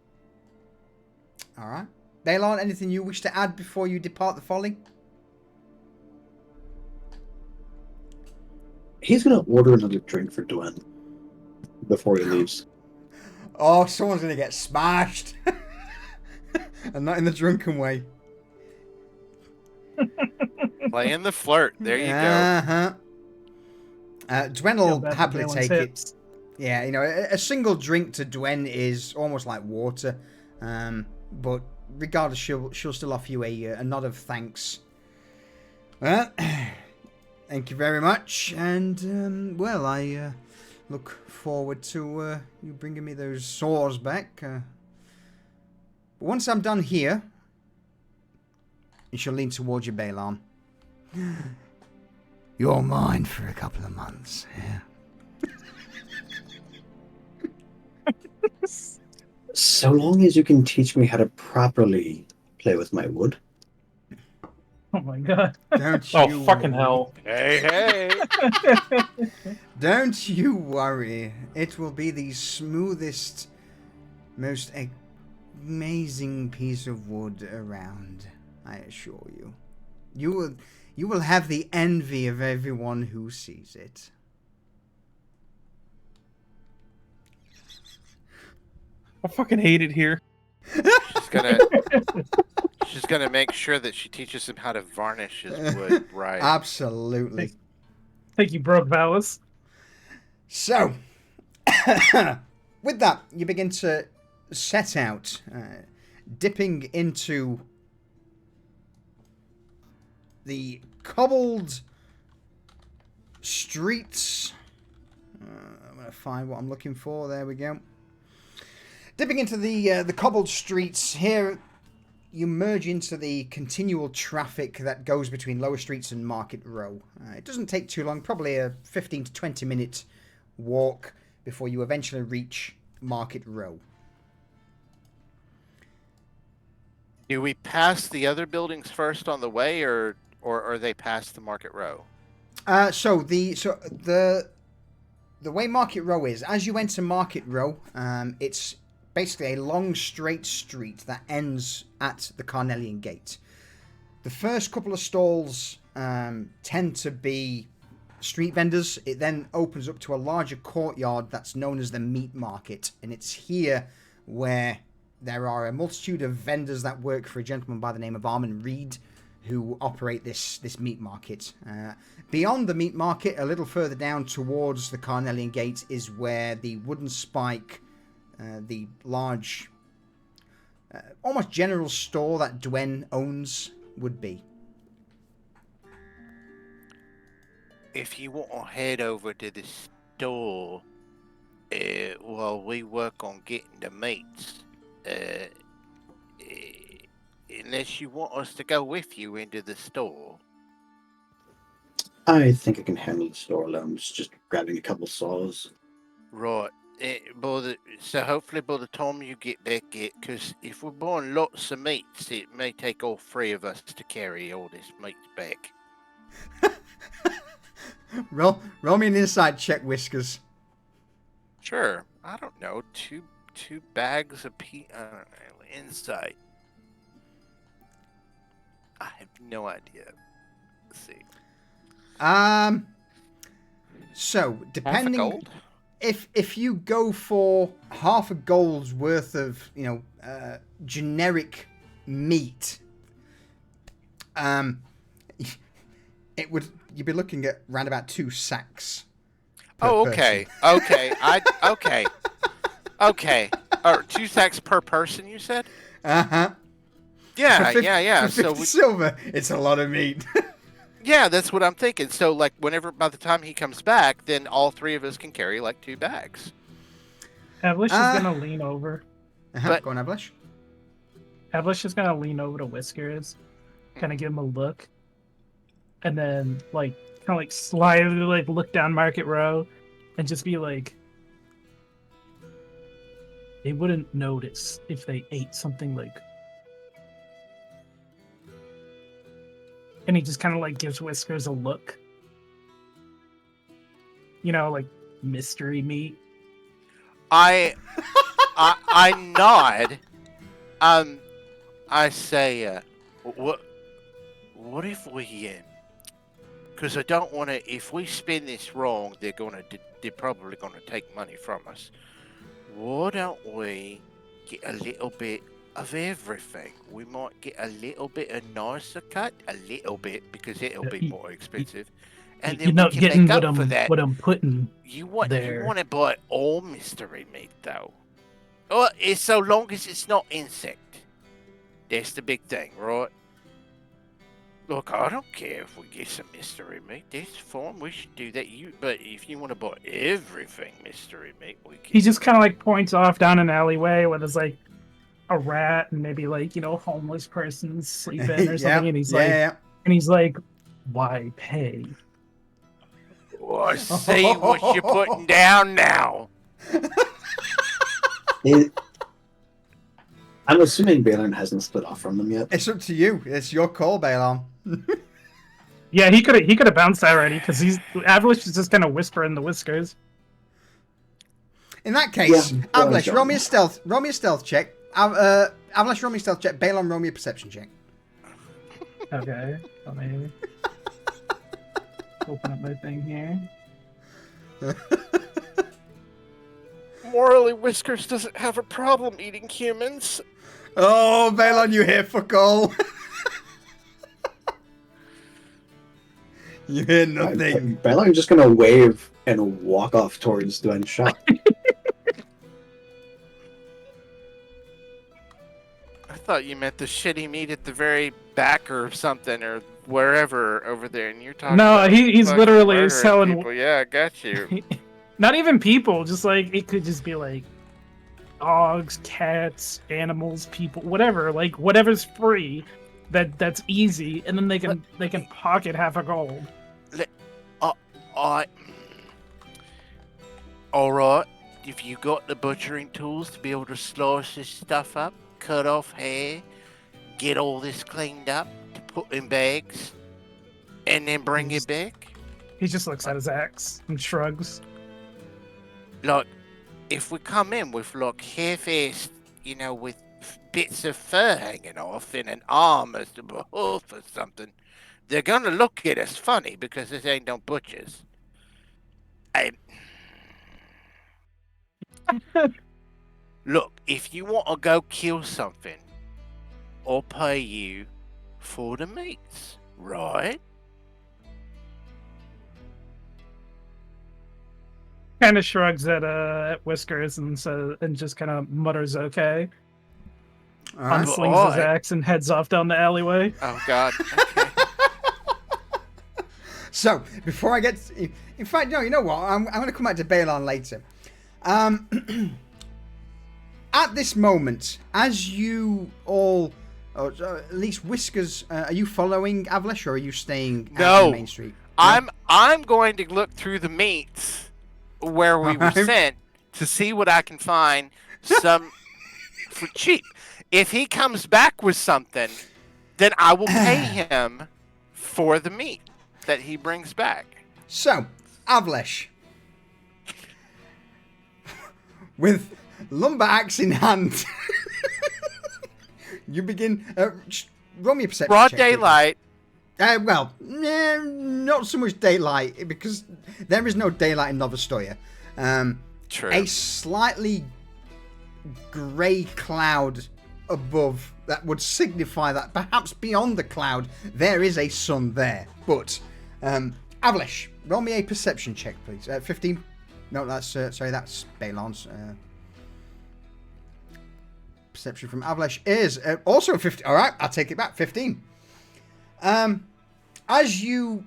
All right, Baylorn, anything you wish to add before you depart the folly? He's gonna order another drink for Dwayne before he leaves. Oh, someone's gonna get smashed, and not in the drunken way. Playing the flirt. There you go. Uh-huh. Dwen will Feel bad for happily Balin's take hips. it. Yeah, you know, a single drink to Dwen is almost like water. But regardless, she'll still offer you a nod of thanks. Well, thank you very much, and well, I look forward to you bringing me those sores back. But once I'm done here, and she'll lean towards you, Baylon. You're mine for a couple of months, yeah? So long as you can teach me how to properly play with my wood. Oh my god. Don't you Oh, fucking hell. Hey. Don't you worry. It will be the smoothest, most amazing piece of wood around, I assure you. You will have the envy of everyone who sees it. I fucking hate it here. She's gonna make sure that she teaches him how to varnish his wood right. Absolutely. Think you broke vows. So, with that, you begin to set out, dipping into the cobbled streets. I'm going to find what I'm looking for. There we go. Dipping into the cobbled streets here, you merge into the continual traffic that goes between Lower Streets and Market Row. It doesn't take too long, probably a 15 to 20 minute walk before you eventually reach Market Row. Do we pass the other buildings first on the way, or are they past the Market Row? So the way Market Row is, as you enter Market Row, it's basically a long straight street that ends at the Carnelian Gate. The first couple of stalls tend to be street vendors. It then opens up to a larger courtyard that's known as the Meat Market, and it's here where there are a multitude of vendors that work for a gentleman by the name of Armin Reed, who operate this meat market. Beyond the meat market, a little further down towards the Carnelian Gate, is where the Wooden Spike, the large, almost general store that Dwen owns, would be. If you want to head over to the store while we work on getting the meats, unless you want us to go with you into the store. I think I can handle the store alone. Just grabbing a couple saws. Right. So hopefully by the time you get back, because if we're buying lots of meats, it may take all three of us to carry all this meat back. Roll me an insight check, Whiskers. Sure. I don't know. Two bags of insight. I have no idea. Let's see. So Half a depending, gold? if you go for half a gold's worth of generic meat, you'd be looking at around about 2 sacks. Oh, person. okay. Okay. 2 sacks per person, you said? Uh-huh. Yeah, For yeah. For 50 silver, it's a lot of meat. Yeah, that's what I'm thinking. So, like, by the time he comes back, then all 3 of us can carry, like, 2 bags. Avlish is gonna lean over. But- Go on, Avlish. Avlish is gonna lean over to Whiskers, kind of give him a look, and then kind of slyly look down Market Row, and just be like, they wouldn't notice if they ate something like. And he just kind of gives Whiskers a look. Mystery meat. I nod. I say, what if we, because I don't want to. If we spin this wrong, they're probably gonna take money from us. Why don't we get a little bit of everything? We might get a little bit of nicer cut, a little bit, because it'll be more expensive. And then You're not we can getting make up for that. what I'm putting. You want there. to buy all mystery meat, though. Oh, it's so long as it's not insect. That's the big thing, right? Look, I don't care if we get some mystery meat. That's fine. We should do that. But if you want to buy everything mystery meat, we can. He just kind of points off down an alleyway where there's a rat and maybe homeless person sleeping or something, and he's like, why pay? Oh, I see what you're putting down now. I'm assuming Balin hasn't split off from them yet. It's up to you. It's your call, Balon. Yeah, he could have bounced already because Avlish is just gonna whisper in the Whiskers. In that case, Yeah, Avlish, John. roll me a stealth check. Avlish, roll me a stealth check. Balon, roll me a perception check. Okay, let me open up my thing here. Morally, Whiskers doesn't have a problem eating humans. Oh, Balon, you hear fuck all. You hear nothing. Balin's just gonna wave and walk off towards the end shop. I thought you meant the shitty meat at the very back or something, or wherever over there, and you're talking. No, about he's fucking literally murdering selling. people. Yeah, I got you. Not even people, just it could just be dogs, cats, animals, people, whatever. Whatever's free, that's easy, and then they can pocket half a gold. All right. If you got the butchering tools to be able to slice this stuff up, cut off hair, get all this cleaned up, to put in bags, and then bring it back. He just looks at his axe and shrugs. Like, if we come in with half-assed, with bits of fur hanging off and an arm as the hoof or something, they're gonna look at us funny because this ain't no butchers. Look, if you want to go kill something, I'll pay you for the meats, right? Kind of shrugs at Whiskers and just kind of mutters, "Okay." All right. Unslings his axe and heads off down the alleyway. Oh God. Okay. So, before I get... In fact, no, you know what? I'm going to come back to Balon later. At this moment, as you all... Or at least Whiskers... are you following Avlish, or are you staying out on Main Street? No? I'm going to look through the meats where we were sent to see what I can find some for cheap. If he comes back with something, then I will pay him for the meat that he brings back. So, Avlish, with lumber axe in hand, you begin. Roll me a perception Broad check, daylight. Not so much daylight, because there is no daylight in Nova Stoya. True. a slightly grey cloud above that would signify that perhaps beyond the cloud there is a sun there. But Avlish, roll me a perception check, please. 15. No, that's sorry, that's Balon's. Perception from Avlish is also 15. All right, I'll take it back. 15. As you,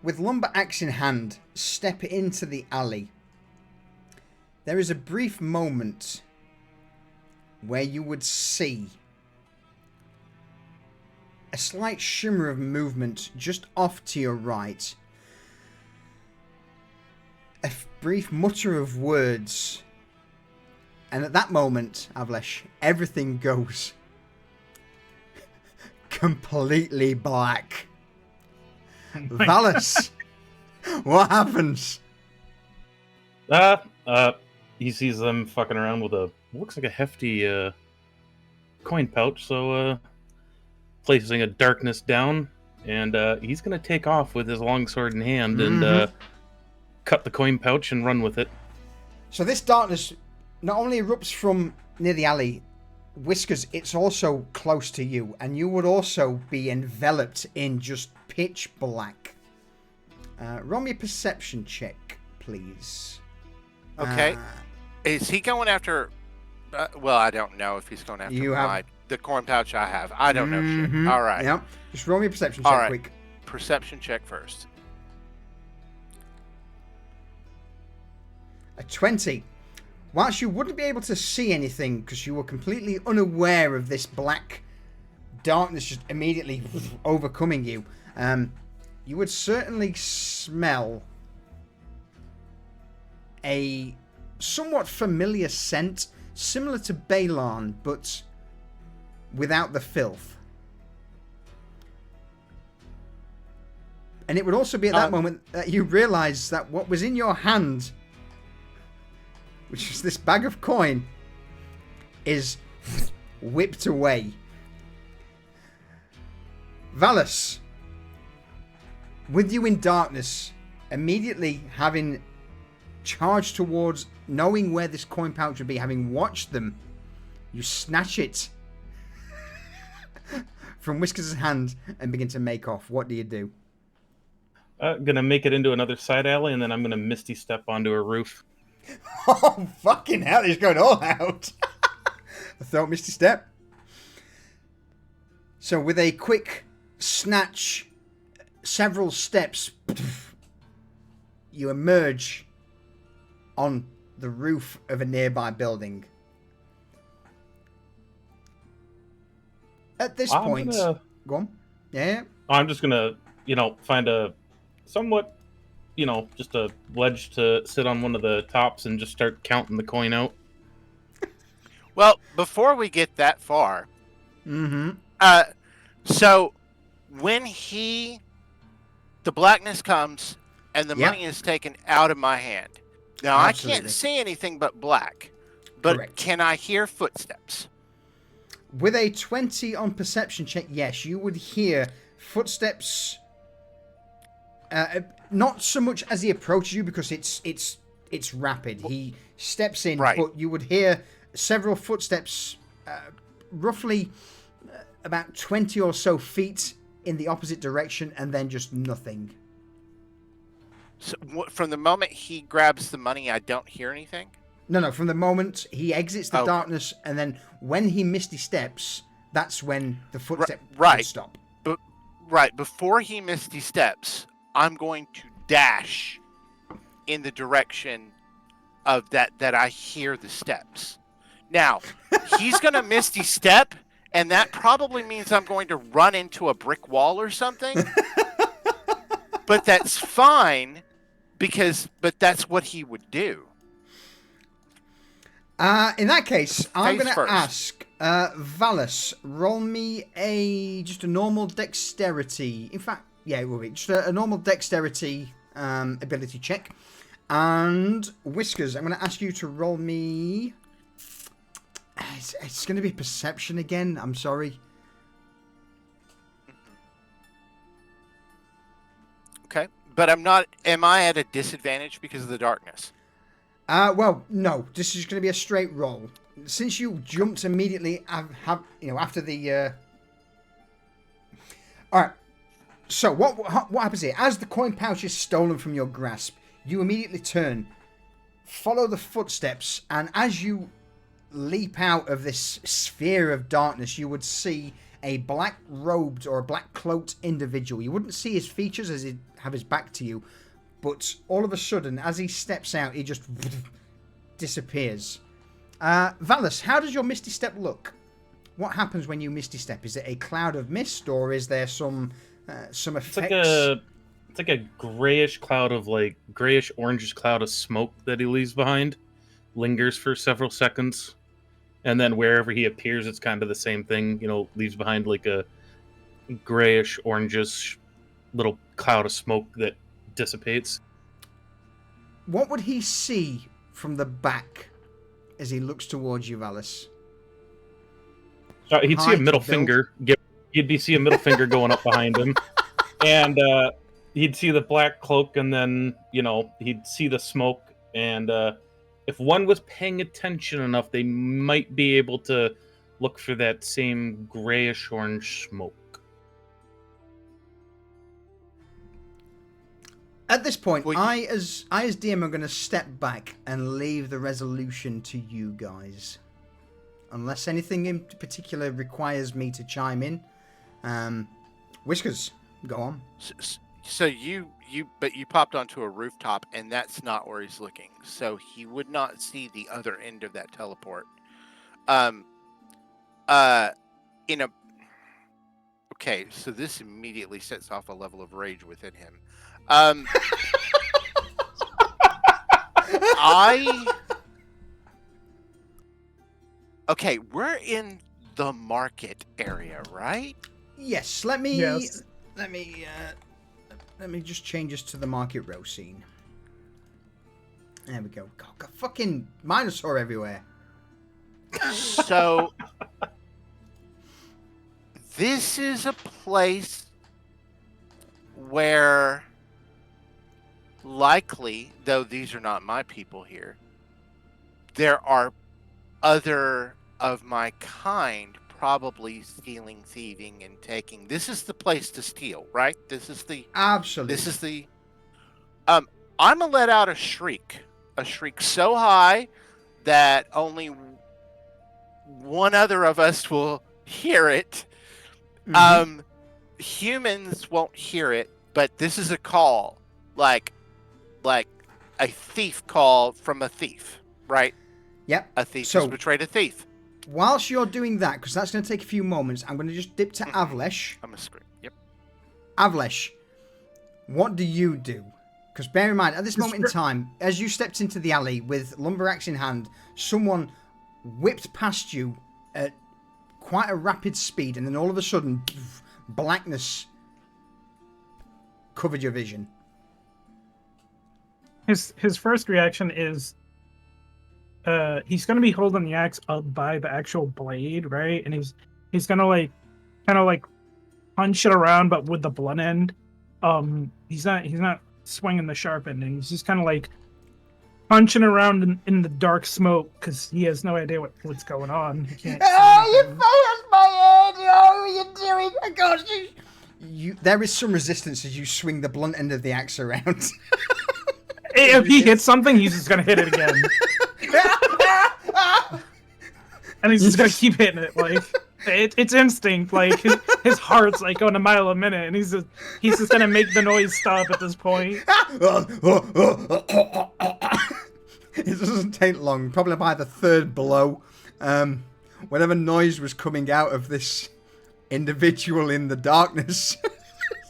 with lumber axe in hand, step into the alley, there is a brief moment where you would see a slight shimmer of movement just off to your right. A brief mutter of words. And at that moment, Avlish, everything goes completely black. Valis, what happens? He sees them fucking around with a looks like a hefty coin pouch, so placing a darkness down, and he's gonna take off with his longsword in hand and cut the coin pouch and run with it. So this darkness not only erupts from near the alley, Whiskers, it's also close to you, and you would also be enveloped in just pitch black. Roll me a perception check, please. Okay. Is he going after... well, I don't know if he's going after the corn pouch I have. I don't know shit. All right. Yep. Just roll me a perception check, quick. Perception check first. A 20. Whilst you wouldn't be able to see anything because you were completely unaware of this black darkness just immediately overcoming you, you would certainly smell a somewhat familiar scent, similar to Balon, but without the filth. And it would also be at that moment that you realise that what was in your hand, which is this bag of coin, is whipped away. Valis, with you in darkness, immediately having charged towards knowing where this coin pouch would be, having watched them, you snatch it from Whiskers' hand and begin to make off. What do you do? Gonna make it into another side alley, and then I'm gonna Misty Step onto a roof. Oh, fucking hell, he's going all out. I thought Misty Step. So with a quick snatch, several steps, you emerge on the roof of a nearby building. At this point... Go on. Yeah. I'm just gonna, find a somewhat... just a ledge to sit on one of the tops and just start counting the coin out. Well, before we get that far, so when the blackness comes and the money is taken out of my hand. Now, absolutely. I can't see anything but black, but correct. Can I hear footsteps? With a 20 on perception check, yes, you would hear footsteps. Not so much as he approaches you because it's rapid. He steps in, but you would hear several footsteps, roughly about 20 or so feet in the opposite direction, and then just nothing. So from the moment he grabs the money, I don't hear anything? No. From the moment he exits the darkness, and then when he Misty Steps, that's when the footstep would stop. Right. Before he Misty Steps, I'm going to dash in the direction of that I hear the steps. Now, he's going to Misty Step, and that probably means I'm going to run into a brick wall or something. But that's fine, but that's what he would do. In that case, I'm going to ask Valis, roll me just a normal dexterity. In fact, yeah, it will be just a normal dexterity ability check. And Whiskers, I'm going to ask you to roll me... It's going to be perception again. I'm sorry. Okay. But I'm not... Am I at a disadvantage because of the darkness? Well, no. This is going to be a straight roll. Since you jumped immediately, after the. All right. So what happens here? As the coin pouch is stolen from your grasp, you immediately turn, follow the footsteps, and as you leap out of this sphere of darkness, you would see a black-robed or a black-cloaked individual. You wouldn't see his features as he'd have his back to you, but all of a sudden, as he steps out, he just disappears. Valis, how does your Misty Step look? What happens when you Misty Step? Is it a cloud of mist, or is there some effects? It's like a grayish cloud of grayish orangish cloud of smoke that he leaves behind, lingers for several seconds, and then wherever he appears, it's kind of the same thing. Leaves behind like a grayish orangish little cloud of smoke that dissipates. What would he see from the back as he looks towards you, Valis? He'd see a middle finger. He'd see a middle finger going up behind him, and he'd see the black cloak, and then he'd see the smoke. And if one was paying attention enough, they might be able to look for that same grayish orange smoke. At this point, I as DM am going to step back and leave the resolution to you guys. Unless anything in particular requires me to chime in. Whiskers, go on. So you popped onto a rooftop, and that's not where he's looking. So he would not see the other end of that teleport. Okay, so this immediately sets off a level of rage within him. Okay, we're in the market area, right? Yes. Let me just change us to the market row scene. There we go. God, got fucking Minosaur everywhere. So this is a place where likely, though these are not my people here, there are other of my kind probably stealing, thieving, and taking. This is the place to steal, right? Absolutely. This is the I'm gonna let out a shriek so high that only one other of us will hear it. Mm-hmm. Humans won't hear it, but this is a call, like a thief call from a thief, right? Yep. A thief has betrayed a thief. Whilst you're doing that, because that's going to take a few moments, I'm going to just dip to Avlesh. I'm a scream. Yep. Avlesh, what do you do? Because bear in mind, at this moment in time, as you stepped into the alley with lumber-axe in hand, someone whipped past you at quite a rapid speed, and then all of a sudden, blackness covered your vision. His first reaction is he's going to be holding the axe up by the actual blade, right? And he's going to kind of punch it around, but with the blunt end. He's not swinging the sharp end, and he's just kind of punching around in the dark smoke because he has no idea what's going on. He can't you fired my head! Oh, what are you doing? Oh, gosh, there is some resistance as you swing the blunt end of the axe around. If he hits something, he's just gonna hit it again. And he's just gonna keep hitting it. It's instinct. His heart's going a mile a minute, and he's just gonna make the noise stop at this point. It doesn't take long. Probably by the third blow, whatever noise was coming out of this individual in the darkness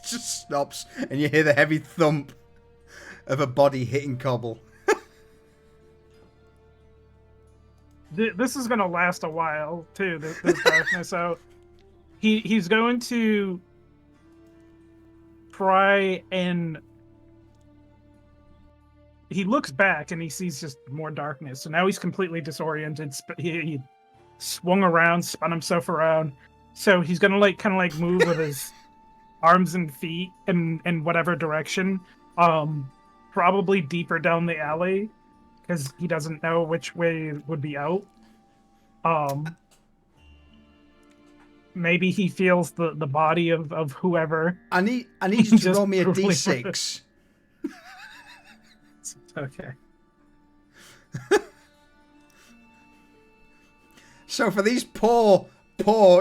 just stops, and you hear the heavy thump of a body hitting cobble. This is going to last a while, too, this darkness. So he's going to try and... He looks back and he sees just more darkness. So now he's completely disoriented. He swung around, spun himself around. So he's going to kind of move with his arms and feet in whatever direction. Probably deeper down the alley, because he doesn't know which way would be out. Maybe he feels the body of whoever. I need you to Just roll me a brutally d6. Okay. So for these poor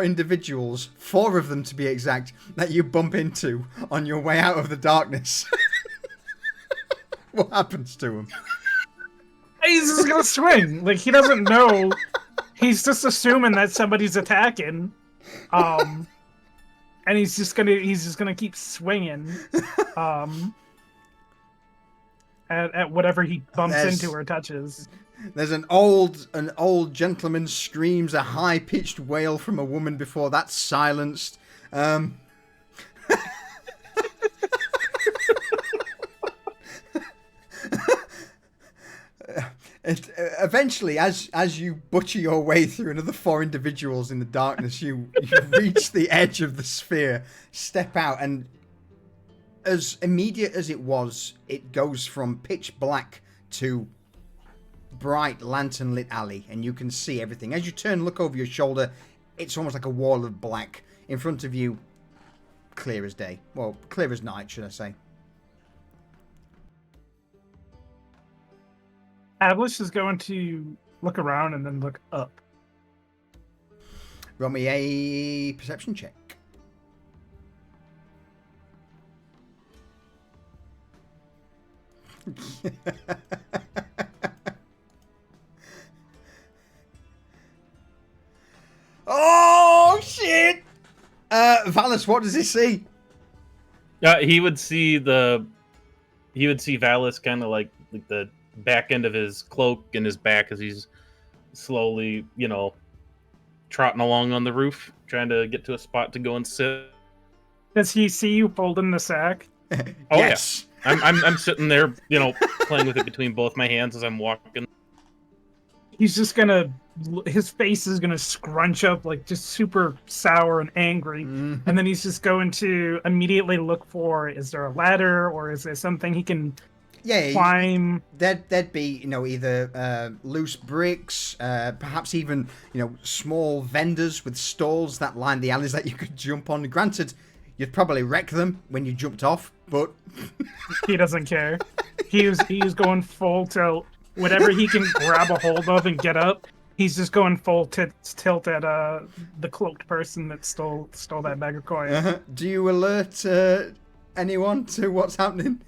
individuals, 4 of them to be exact, that you bump into on your way out of the darkness, what happens to them? He's just gonna swing. Like, he doesn't know. He's just assuming that somebody's attacking. And he's just gonna keep swinging. At whatever he bumps into or touches. There's an old gentleman screams a high-pitched wail from a woman before that's silenced. Eventually, as you butcher your way through another 4 individuals in the darkness, you reach the edge of the sphere, step out, and as immediate as it was, it goes from pitch black to bright lantern lit alley, and you can see everything. As you turn, look over your shoulder, it's almost like a wall of black. In front of you, clear as day. Well, clear as night, should I say. Avlish is going to look around and then look up. Roll me a perception check. Oh shit! Valis, what does he see? He would see Valis kind of like the back end of his cloak and his back as he's slowly, trotting along on the roof, trying to get to a spot to go and sit. Does he see you holding the sack? Oh Yes. yeah. I'm sitting there, playing with it between both my hands as I'm walking. He's just gonna, his face is gonna scrunch up like just super sour and angry, and then he's just going to immediately look for, is there a ladder or is there something he can climb? There'd be, either loose bricks, perhaps even, small vendors with stalls that line the alleys that you could jump on. Granted, you'd probably wreck them when you jumped off, but he doesn't care. He was going full tilt. Whatever he can grab a hold of and get up, he's just going full tilt at the cloaked person that stole that bag of coin. Do you alert anyone to what's happening?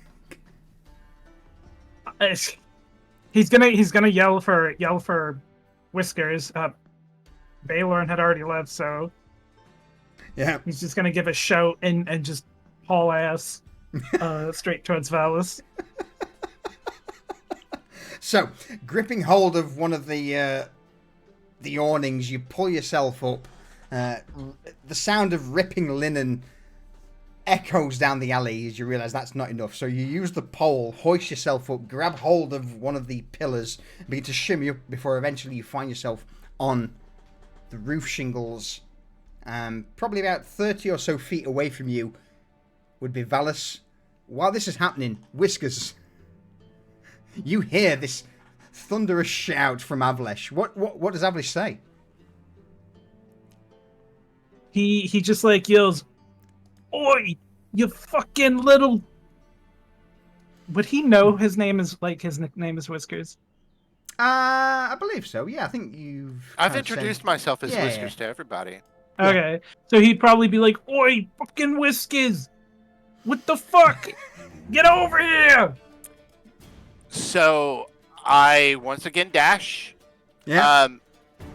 He's gonna yell for Whiskers. Baylorn had already left, so yeah, he's just gonna give a shout and just haul ass straight towards Valis. So, gripping hold of one of the awnings, you pull yourself up. The sound of ripping linen echoes down the alley as you realise that's not enough. So you use the pole, hoist yourself up, grab hold of one of the pillars, begin to shimmy up before eventually you find yourself on the roof shingles. Probably about 30 or so feet away from you would be Valis. While this is happening, Whiskers, you hear this thunderous shout from Avlesh. What does Avlesh say? He just like yells, "Oi, you fucking little!" Would he know his name is his nickname is Whiskers? I believe so. Yeah, I think I've introduced myself as Whiskers to everybody. Okay, so he'd probably be like, "Oi, fucking Whiskers! What the fuck? Get over here!" So I once again dash. Yeah.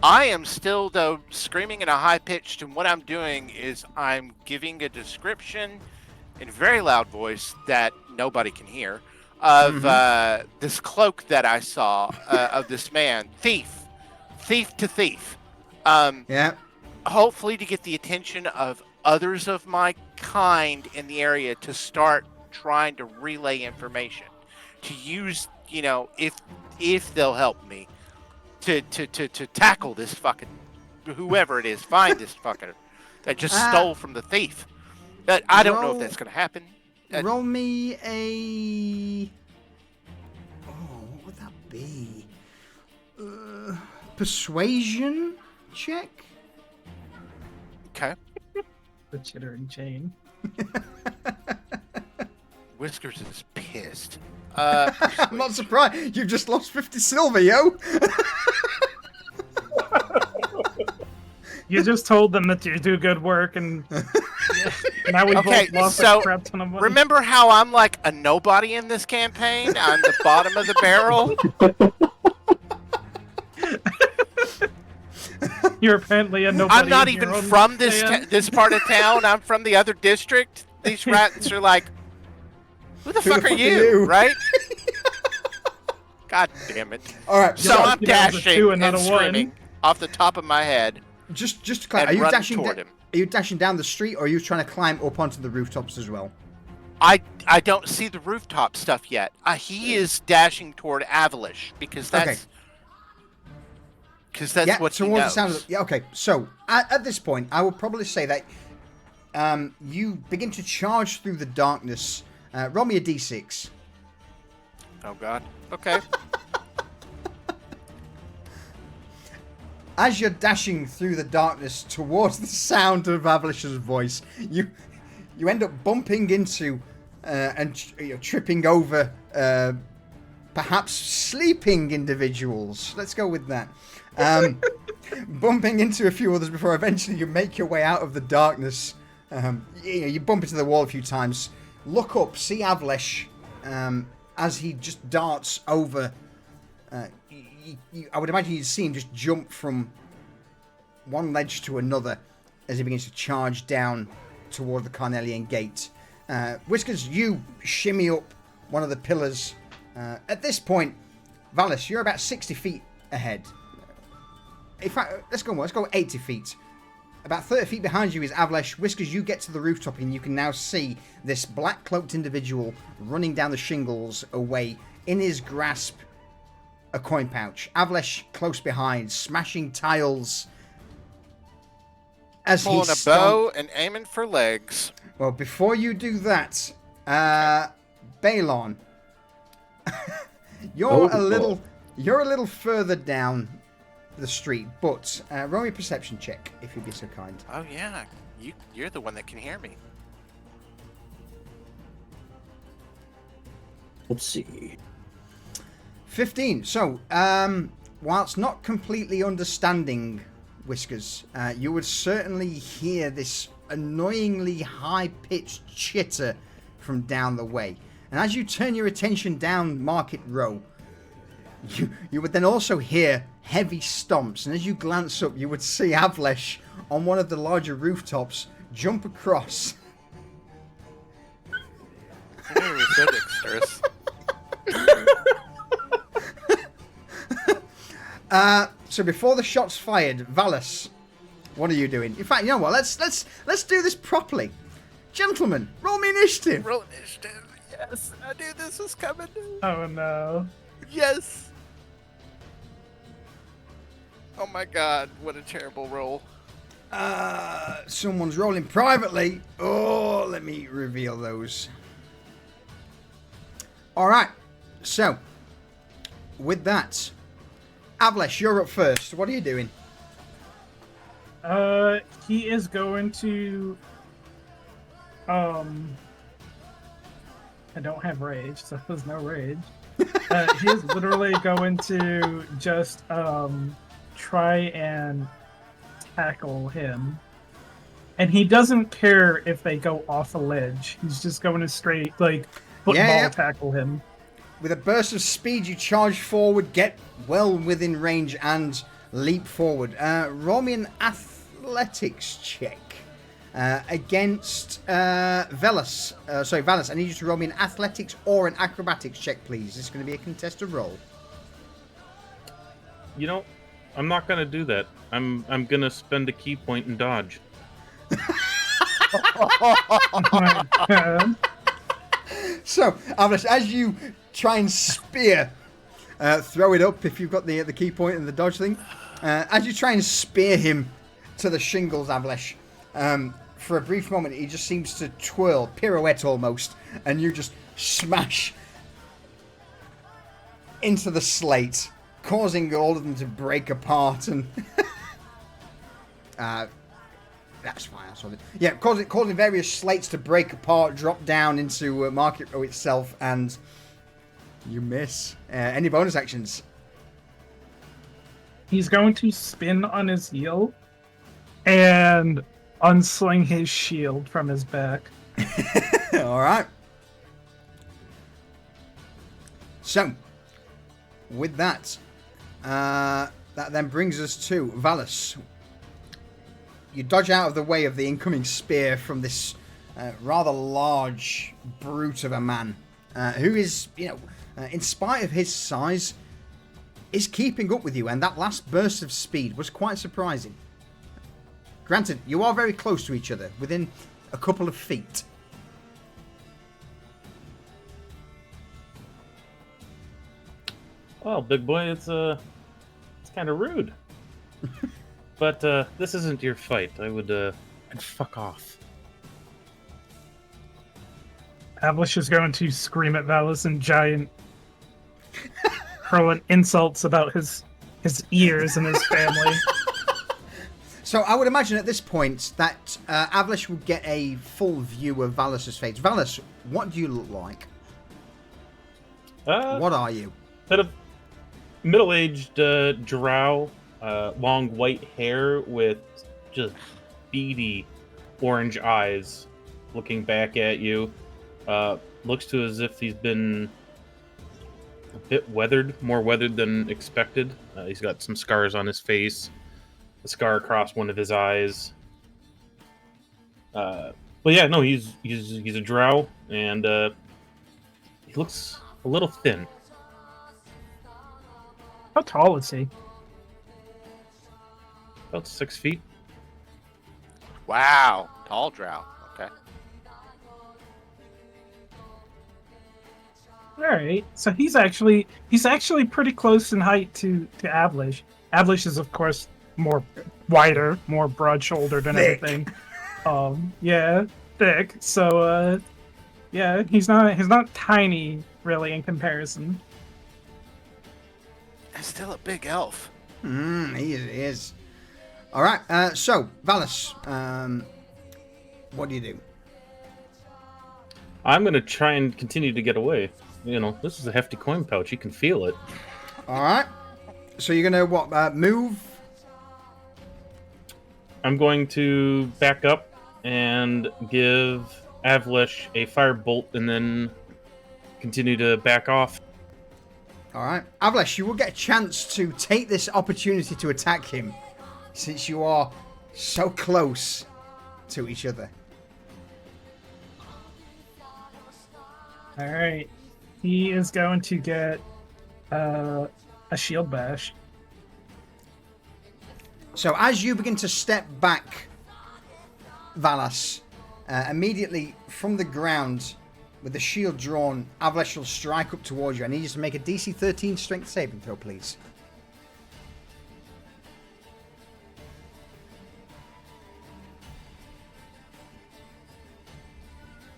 I am still though screaming in a high pitched, and what I'm doing is I'm giving a description in a very loud voice that nobody can hear of this cloak that I saw of this man, thief to thief. Yeah. Hopefully to get the attention of others of my kind in the area to start trying to relay information, to use, if they'll help me to tackle this fucking, whoever it is, find this fucker that just stole from the thief. I don't know if that's going to happen. Roll me a... Oh, what would that be? be? Persuasion check? Okay. The chittering chain. Whiskers is pissed. I'm not surprised. You've just lost 50 silver, yo. You just told them that you do good work, and now we both lost a crap ton of money. Remember how I'm like a nobody in this campaign? I'm the bottom of the barrel. You're apparently a nobody. I'm not in even your own from this land. this part of town. I'm from the other district. These rats are like, who the fuck are you? Right? God damn it! All right. So I'm dashing two and not and a one. screaming off the top of my head. Just to clarify, And are you run dashing? toward him. Are you dashing down the street, or are you trying to climb up onto the rooftops as well? I don't see the rooftop stuff yet. He is dashing toward Avalish because that's what he towards knows. the sound of okay. So at this point, I would probably say that you begin to charge through the darkness. Roll me a d6. Oh God. Okay. As you're dashing through the darkness towards the sound of Avalish's voice, you end up bumping into and tripping over perhaps sleeping individuals. Let's go with that. Bumping into a few others before eventually you make your way out of the darkness. You bump into the wall a few times. Look up, see Avalish as he just darts over. I would imagine you'd see him just jump from one ledge to another as he begins to charge down toward the Carnelian Gate. Whiskers, you shimmy up one of the pillars. At this point, Valis, you're about 60 feet ahead. In fact, let's go 80 feet. About 30 feet behind you is Avalesh. Whiskers, you get to the rooftop and you can now see this black-cloaked individual running down the shingles away. In his grasp, a coin pouch. Avalesh close behind, smashing tiles as Pulling he's a bow and aiming for legs. Well, before you do that, Balon, you're a little further down the street, but roll me a perception check if you'd be so kind. Oh yeah, you're the one that can hear me. Let's see. 15. So, whilst not completely understanding Whiskers, you would certainly hear this annoyingly high-pitched chitter from down the way. And as you turn your attention down Market Row, you would then also hear heavy stomps. And as you glance up, you would see Avlesh on one of the larger rooftops jump across. I knew we were so dexterous. So before the shot's fired, Valis, what are you doing? In fact, you know what? Let's do this properly. Gentlemen, roll me initiative. Roll initiative. Yes, I knew this was coming. Oh no. Yes. Oh my God, what a terrible roll. Someone's rolling privately. Oh, let me reveal those. All right. So, with that, Avlesh, you're up first. What are you doing? He is going to. I don't have rage, so there's no rage. He is literally going to just try and tackle him, and he doesn't care if they go off a ledge. He's just going to straight football tackle him. With a burst of speed, you charge forward, get well within range, and leap forward. Roll me an athletics check against Velas. Valis, I need you to roll me an athletics or an acrobatics check, please. This is going to be a contested roll. You know, I'm not gonna do that. I'm gonna spend a key point and dodge. Oh my God. So, Avlesh, as you try and spear, throw it up if you've got the key point and the dodge thing. As you try and spear him to the shingles, Avlesh, for a brief moment, he just seems to twirl, pirouette almost, and you just smash into the slate, causing all of them to break apart and that's fine. That's all it. Yeah, causing various slates to break apart, drop down into Market Row itself, and you miss. Any bonus actions? He's going to spin on his heel and unsling his shield from his back. All right. So, with that, that then brings us to Valus. You dodge out of the way of the incoming spear from this rather large brute of a man, who is, in spite of his size, is keeping up with you, and that last burst of speed was quite surprising. Granted, you are very close to each other, within a couple of feet. Well, big boy, it's kind of rude. But this isn't your fight. I'd fuck off. Avlish is going to scream at Valus in giant, hurling insults about his ears and his family. So I would imagine at this point that Avlish will get a full view of Valus's face. Valus, what do you look like? What are you? Bit of middle-aged drow, long white hair with just beady orange eyes, looking back at you. Looks to as if he's been a bit weathered, more weathered than expected. He's got some scars on his face, a scar across one of his eyes. But yeah, no, he's a drow, and he looks a little thin. How tall is he? About 6 feet. Wow, tall drow. Okay. All right, so he's actually pretty close in height to Avlish. Avlish is of course more wider, more broad-shouldered and Thick. everything. Yeah, thick. So yeah, he's not tiny really in comparison. That's still a big elf. He is. All right. So Valus, what do you do? I'm gonna try and continue to get away. This is a hefty coin pouch. You can feel it. All right. So you're gonna what? Move. I'm going to back up and give Avlish a firebolt and then continue to back off. All right, Avlish, you will get a chance to take this opportunity to attack him, since you are so close to each other. All right, he is going to get a shield bash. So as you begin to step back, Valus, immediately from the ground, with the shield drawn, Avlish will strike up towards you. I need you to make a DC 13 strength saving throw, please.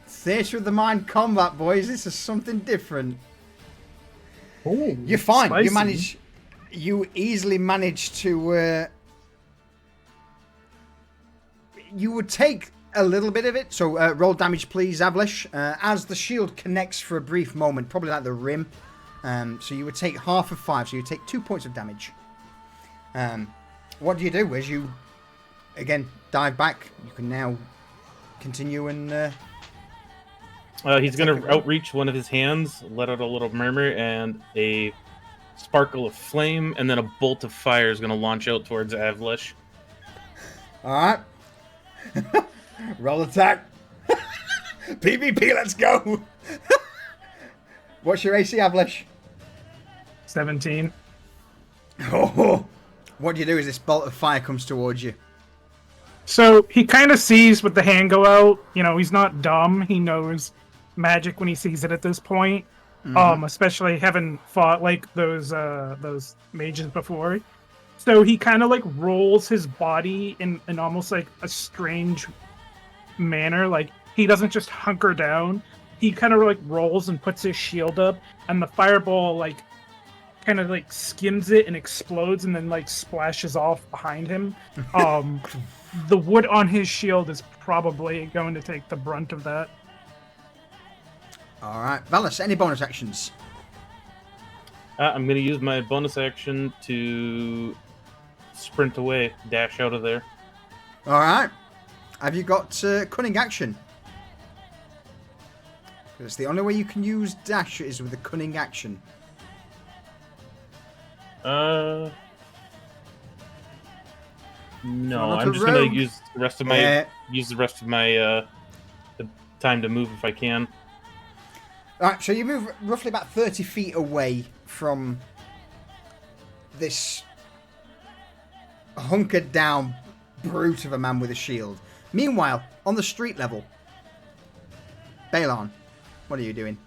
Theatre of the Mind combat, boys. This is something different. Oh, You're fine. spicy. You easily manage to... you would take a little bit of it. So roll damage, please, Avlish. As the shield connects for a brief moment, probably like the rim. So you would take half of 5. So you take 2 points of damage. What do you do as you, again, dive back? You can now continue and... He's going to outreach one of his hands, let out a little murmur, and a sparkle of flame, and then a bolt of fire is going to launch out towards Avlish. All right. Roll attack. PvP, let's go. What's your AC, Avlish? 17. Oh, what do you do as this bolt of fire comes towards you? So he kind of sees with the hand go out. He's not dumb. He knows magic when he sees it at this point. Especially having fought like those mages before. So he kind of like rolls his body in almost like a strange manner. Like he doesn't just hunker down. He kind of like rolls and puts his shield up, and the fireball like kind of like skims it and explodes and then like splashes off behind him. The wood on his shield is probably going to take the brunt of that. All right, Valis, any bonus actions? I'm going to use my bonus action to sprint away, dash out of there. All right. Have you got cunning action? Because the only way you can use dash is with a cunning action. No, Not I'm a just going rogue. to use the rest of my the time to move if I can. All right, so you move roughly about 30 feet away from this hunkered down brute of a man with a shield. Meanwhile, on the street level, Balon, what are you doing?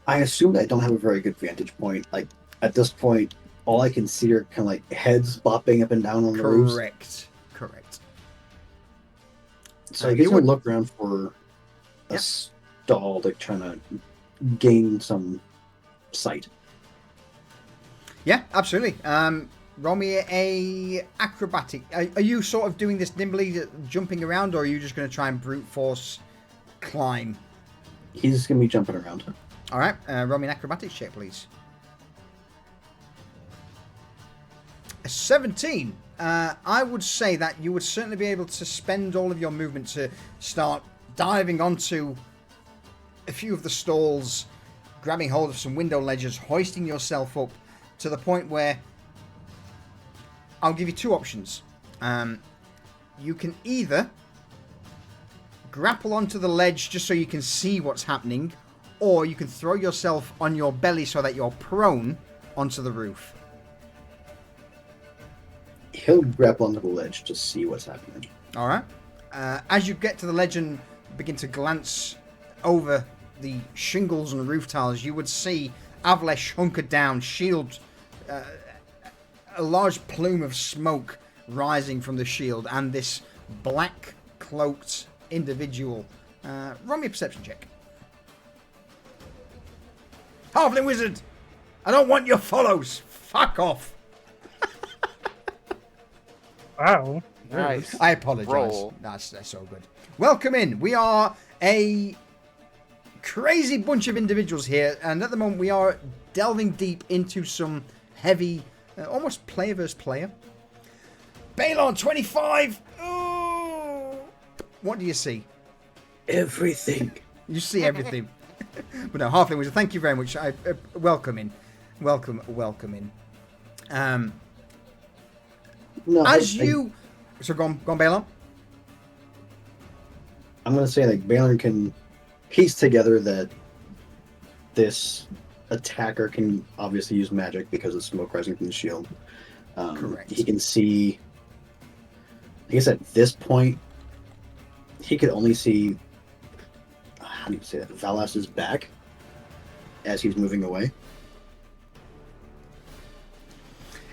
I assume that I don't have a very good vantage point. Like, at this point, all I can see are kind of like heads bopping up and down on the roofs. Correct. So I guess I'll look around for a stall to try to gain some sight. Yeah, absolutely. Roll me a acrobatic. Are you sort of doing this nimbly, jumping around, or are you just going to try and brute force climb? He's going to be jumping around. All right, roll me an acrobatics check, please. A 17. I would say that you would certainly be able to spend all of your movement to start diving onto a few of the stalls, grabbing hold of some window ledges, hoisting yourself up to the point where I'll give you two options. You can either grapple onto the ledge just so you can see what's happening, or you can throw yourself on your belly so that you're prone onto the roof. He'll grapple onto the ledge to see what's happening. All right. As you get to the ledge and begin to glance over the shingles and roof tiles, you would see Avlesh hunkered down, shield, a large plume of smoke rising from the shield, and this black cloaked individual. Roll me a perception check. Halfling wizard! I don't want your follows! Fuck off! Wow. Nice. I apologize. Roll. That's so good. Welcome in. We are a crazy bunch of individuals here, and at the moment we are delving deep into some heavy, almost player versus player. Balon 25. Ooh. What do you see? Everything. You see everything. But no, Halfling Wizard, thank you very much. Welcome in. Welcome in. No, So go on, Balon. I'm going to say like Balon can piece together that this attacker can obviously use magic because of smoke rising from the shield. Correct. He can see, I guess at this point, he could only see, how do you say that, Valas's back as he's moving away.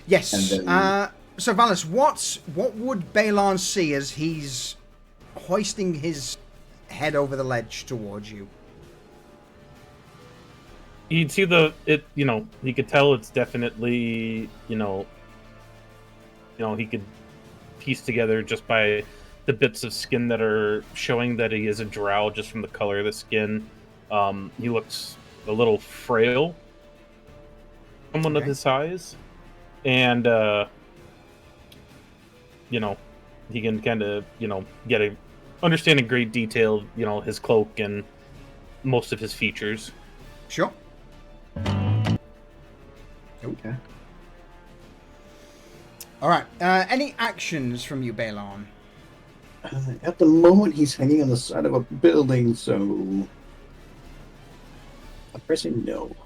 Yes. And then- So Valis, what would Balon see as he's hoisting his head over the ledge towards you? You'd see he could tell it's definitely, he could piece together just by the bits of skin that are showing that he is a drow just from the color of the skin. He looks a little frail, someone of his size, and he can kind of get a understand in great detail his cloak and most of his features. Sure. Okay. All right. Any actions from you, Balon? At the moment, he's hanging on the side of a building, so I'm pressing no.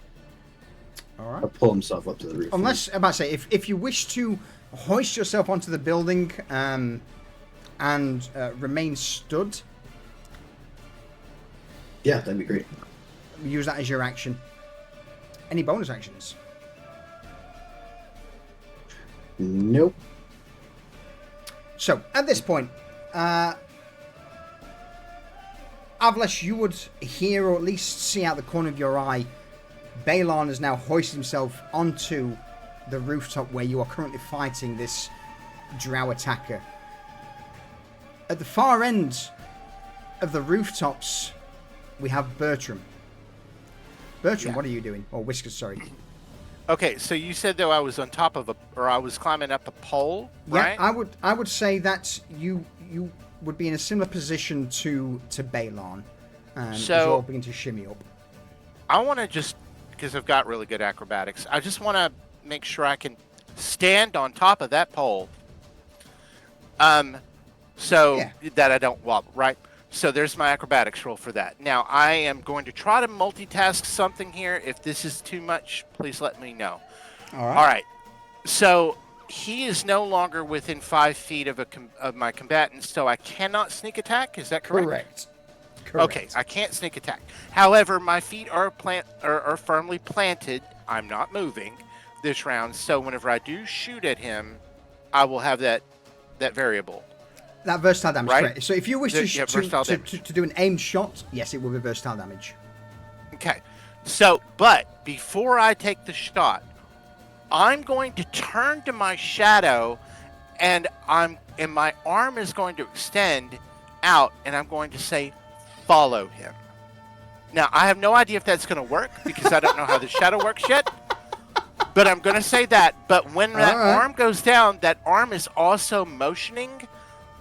All right. I'll pull himself up to the roof. Unless, I'm about to say, if you wish to hoist yourself onto the building and remain stood, Yeah, that'd be great. use that as your action. Any bonus actions? Nope. So, at this point, Avlesh, you would hear or at least see out the corner of your eye Balon has now hoisted himself onto the rooftop where you are currently fighting this drow attacker. At the far end of the rooftops, we have Bertram. Bertram, what are you doing? Or Whiskers, sorry. Okay, so you said though I was on top of I was climbing up a pole, right? Yeah, I would say that you would be in a similar position to Balon. As you're beginning to shimmy up. I want to just, because I've got really good acrobatics, I just want to make sure I can stand on top of that pole. So that I don't wobble, right? So there's my acrobatics roll for that. Now I am going to try to multitask something here. If this is too much, please let me know. All right. All right. So he is no longer within 5 feet of my combatant, so I cannot sneak attack. Is that correct? Correct. Okay, I can't sneak attack. However, my feet are firmly planted. I'm not moving this round, so whenever I do shoot at him, I will have that variable. That versatile damage, right? correct. So if you wish to do an aimed shot, yes, it will be versatile damage. Okay. So, but before I take the shot, I'm going to turn to my shadow, and my arm is going to extend out, and I'm going to say, "Follow him." Now, I have no idea if that's going to work because I don't know how the shadow works yet. But I'm going to say that. But when that arm goes down, that arm is also motioning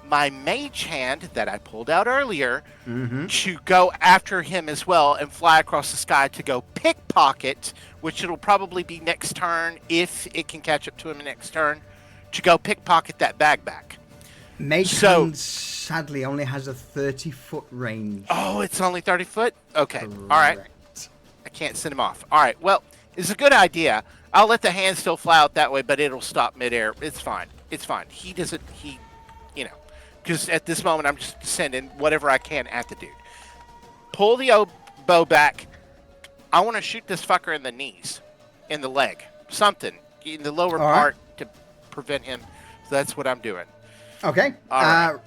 my mage hand that I pulled out earlier to go after him as well and fly across the sky to go pickpocket, which it'll probably be next turn if it can catch up to him next turn, to go pickpocket that bag back. Mage hand sadly only has a 30-foot range. Oh, it's only 30 foot? Okay. Correct. All right. I can't send him off. All right. Well, it's a good idea. I'll let the hand still fly out that way, but it'll stop midair. It's fine. It's fine. Because at this moment, I'm just sending whatever I can at the dude. Pull the bow back. I want to shoot this fucker in the knees, in the leg, something, in the lower part to prevent him. So that's what I'm doing. Okay. All right.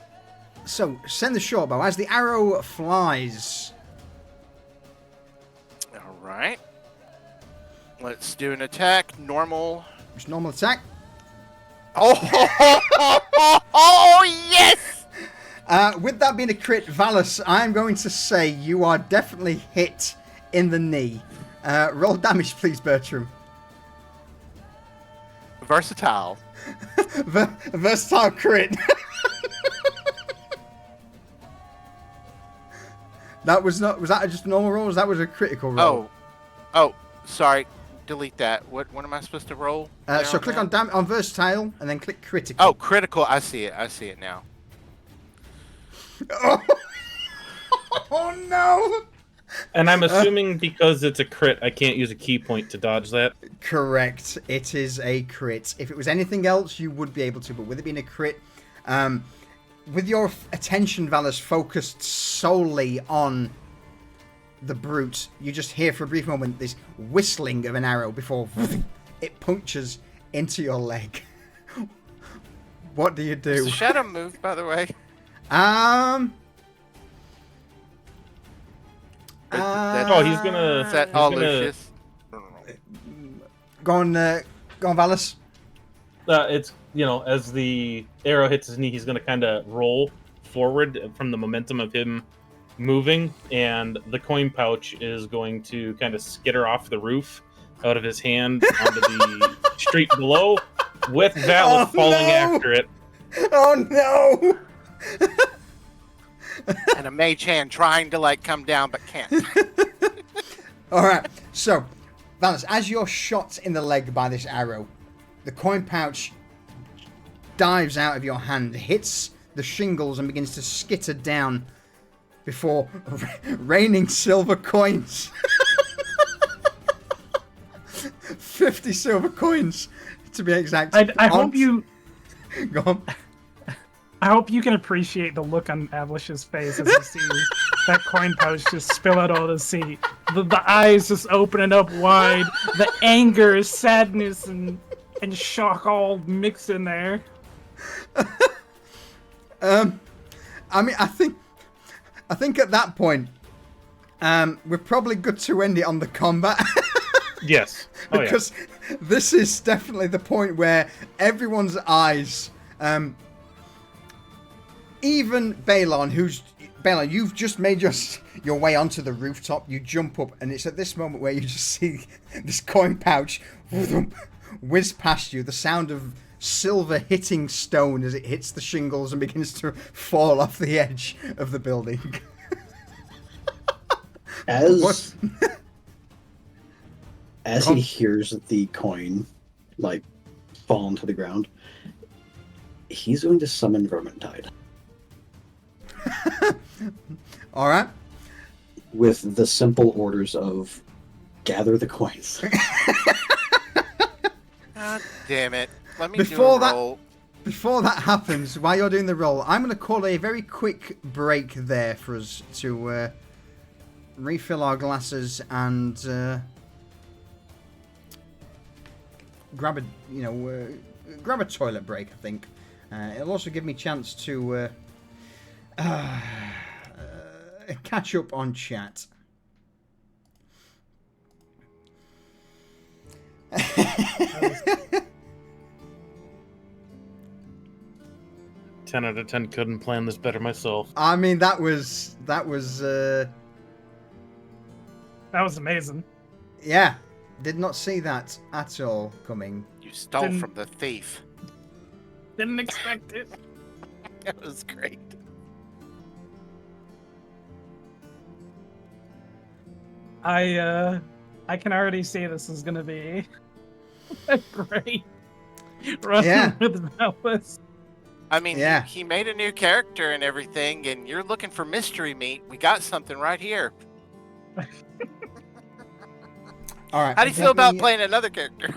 So send the short bow as the arrow flies. All right. Let's do an attack. Normal. Just normal attack. Oh, yes! With that being a crit, Valus, I'm going to say you are definitely hit in the knee. Roll damage, please, Bertram. Versatile. Versatile crit. Was that just a normal roll? Or that was a critical roll? Oh, sorry. Delete that. What am I supposed to roll? So click on versatile and then click critical. Oh, critical. I see it now. Oh no! And I'm assuming because it's a crit, I can't use a key point to dodge that. Correct. It is a crit. If it was anything else, you would be able to, but with it being a crit, with your attention, Valus, focused solely on the brute, you just hear for a brief moment this whistling of an arrow before it punctures into your leg. What do you do? Does the shadow move, by the way? He's gonna. Is that all Lucius? Go on, Valus. It's as the arrow hits his knee, he's gonna kind of roll forward from the momentum of him moving, and the coin pouch is going to kind of skitter off the roof out of his hand onto the street below, with Valus falling after it. Oh no! And a mage hand trying to come down but can't. All right, so Valus, as you're shot in the leg by this arrow, the coin pouch dives out of your hand, hits the shingles, and begins to skitter down before raining silver coins. 50 silver coins, to be exact. I hope you... Go on. I hope you can appreciate the look on Avalish's face as he sees that coin pouch just spill out all the sea. The eyes just opening up wide. The anger, sadness, and shock all mixed in there. I mean, I think at that point, we're probably good to end it on the combat. Yes. Oh, Because this is definitely the point where everyone's eyes, even Balon, you've just made your way onto the rooftop. You jump up, and it's at this moment where you just see this coin pouch whiz past you. The sound of silver hitting stone as it hits the shingles and begins to fall off the edge of the building. As he hears the coin, like, fall into the ground, he's going to summon Vermintide. All right. With the simple orders of gather the coins. God damn it. Let me Before do a roll. Before that happens, while you're doing the roll, I'm going to call a very quick break there for us to refill our glasses and grab a toilet break. I think it'll also give me a chance to catch up on chat. 10 out of 10 couldn't plan this better myself. I mean, that was amazing. yeah, did not see that at all coming. You stole from the thief. Didn't expect it. That was great. I can already see this is gonna be a great run with Alice. I mean, Yeah. he made a new character and everything, and you're looking for mystery meat. We got something right here. All right. How do you feel about playing another character?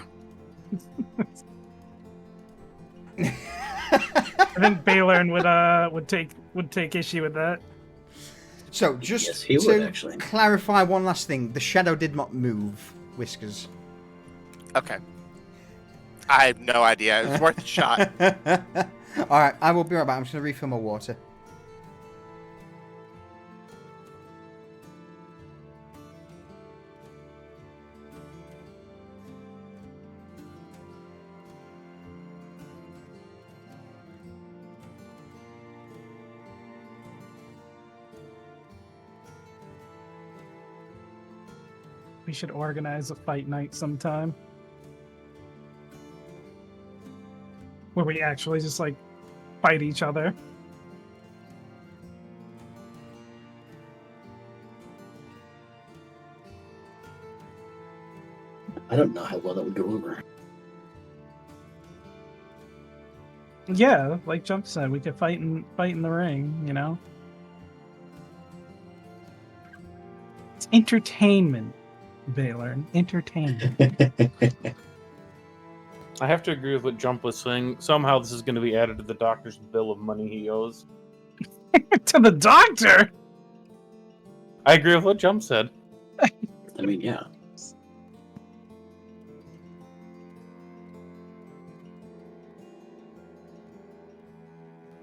I think Balern would take issue with that. So, just Yes, he would, to actually. clarify one last thing, the shadow did not move, Whiskers. Okay. I have no idea. It's worth a shot. Alright, I will be right back. I'm just going to refill my water. We should organize a fight night sometime. Where we actually just, like, fight each other. I don't know how well that would go over. Yeah, like Jump said, we could fight in the ring, you know? It's entertainment, Balern. Entertainment. I have to agree with what Jump was saying. Somehow this is going to be added to the doctor's bill of money he owes. To the doctor? I agree with what Jump said. I mean, yeah.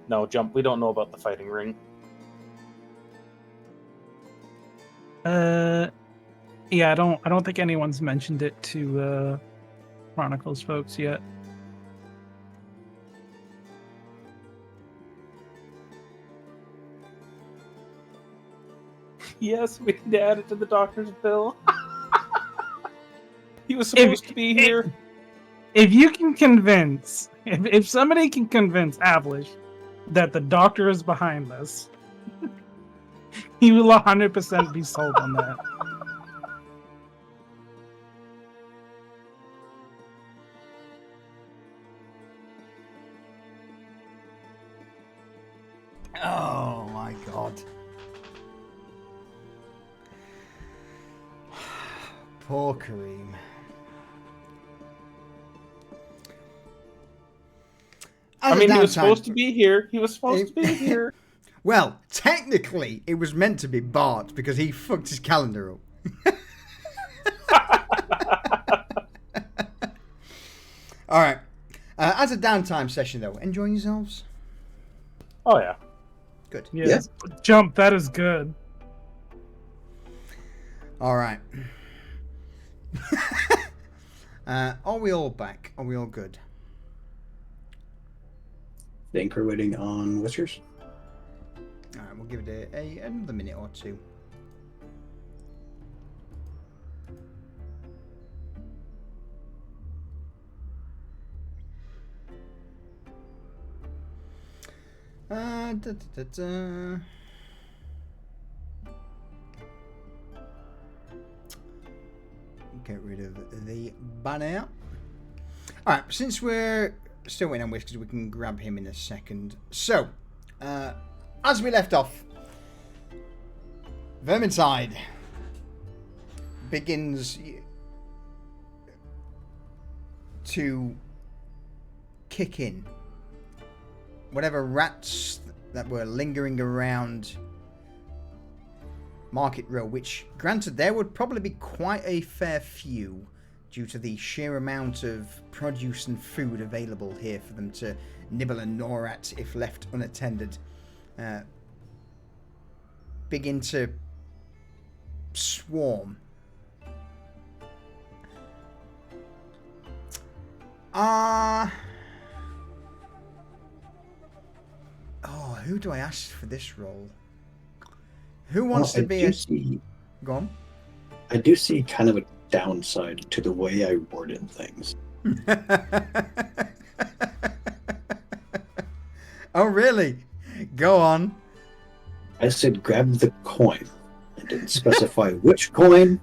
No, Jump, we don't know about the fighting ring. Yeah, I don't think anyone's mentioned it to Chronicles folks yet. Yes, we need to add it to the doctor's bill. He was supposed to be here. If you can convince, if somebody can convince Avlish that the doctor is behind this, he will 100% be sold on that. Oh my god. Poor Kareem. I mean, he was supposed to be here. He was supposed to be here. Well, technically, it was meant to be Bart because he fucked his calendar up. All right. As a downtime session, though, enjoying yourselves? Oh, yeah. Good. Yes. Yeah. Jump, that is good. All right. Are we all back? Are we all good? Think we're waiting on Whiskers. Alright, we'll give it another minute or two. Get rid of the banner. Alright, since we're still waiting on Whiskers, we can grab him in a second. So, as we left off, Vermintide begins to kick in. Whatever rats that were lingering around Market Row, which, granted, there would probably be quite a fair few due to the sheer amount of produce and food available here for them to nibble and gnaw at if left unattended, begin to swarm. Who do I ask for this role? Who wants to be a... Go on. I do see kind of a downside to the way I worded things. Oh, really? Go on. I said grab the coin. I didn't specify which coin.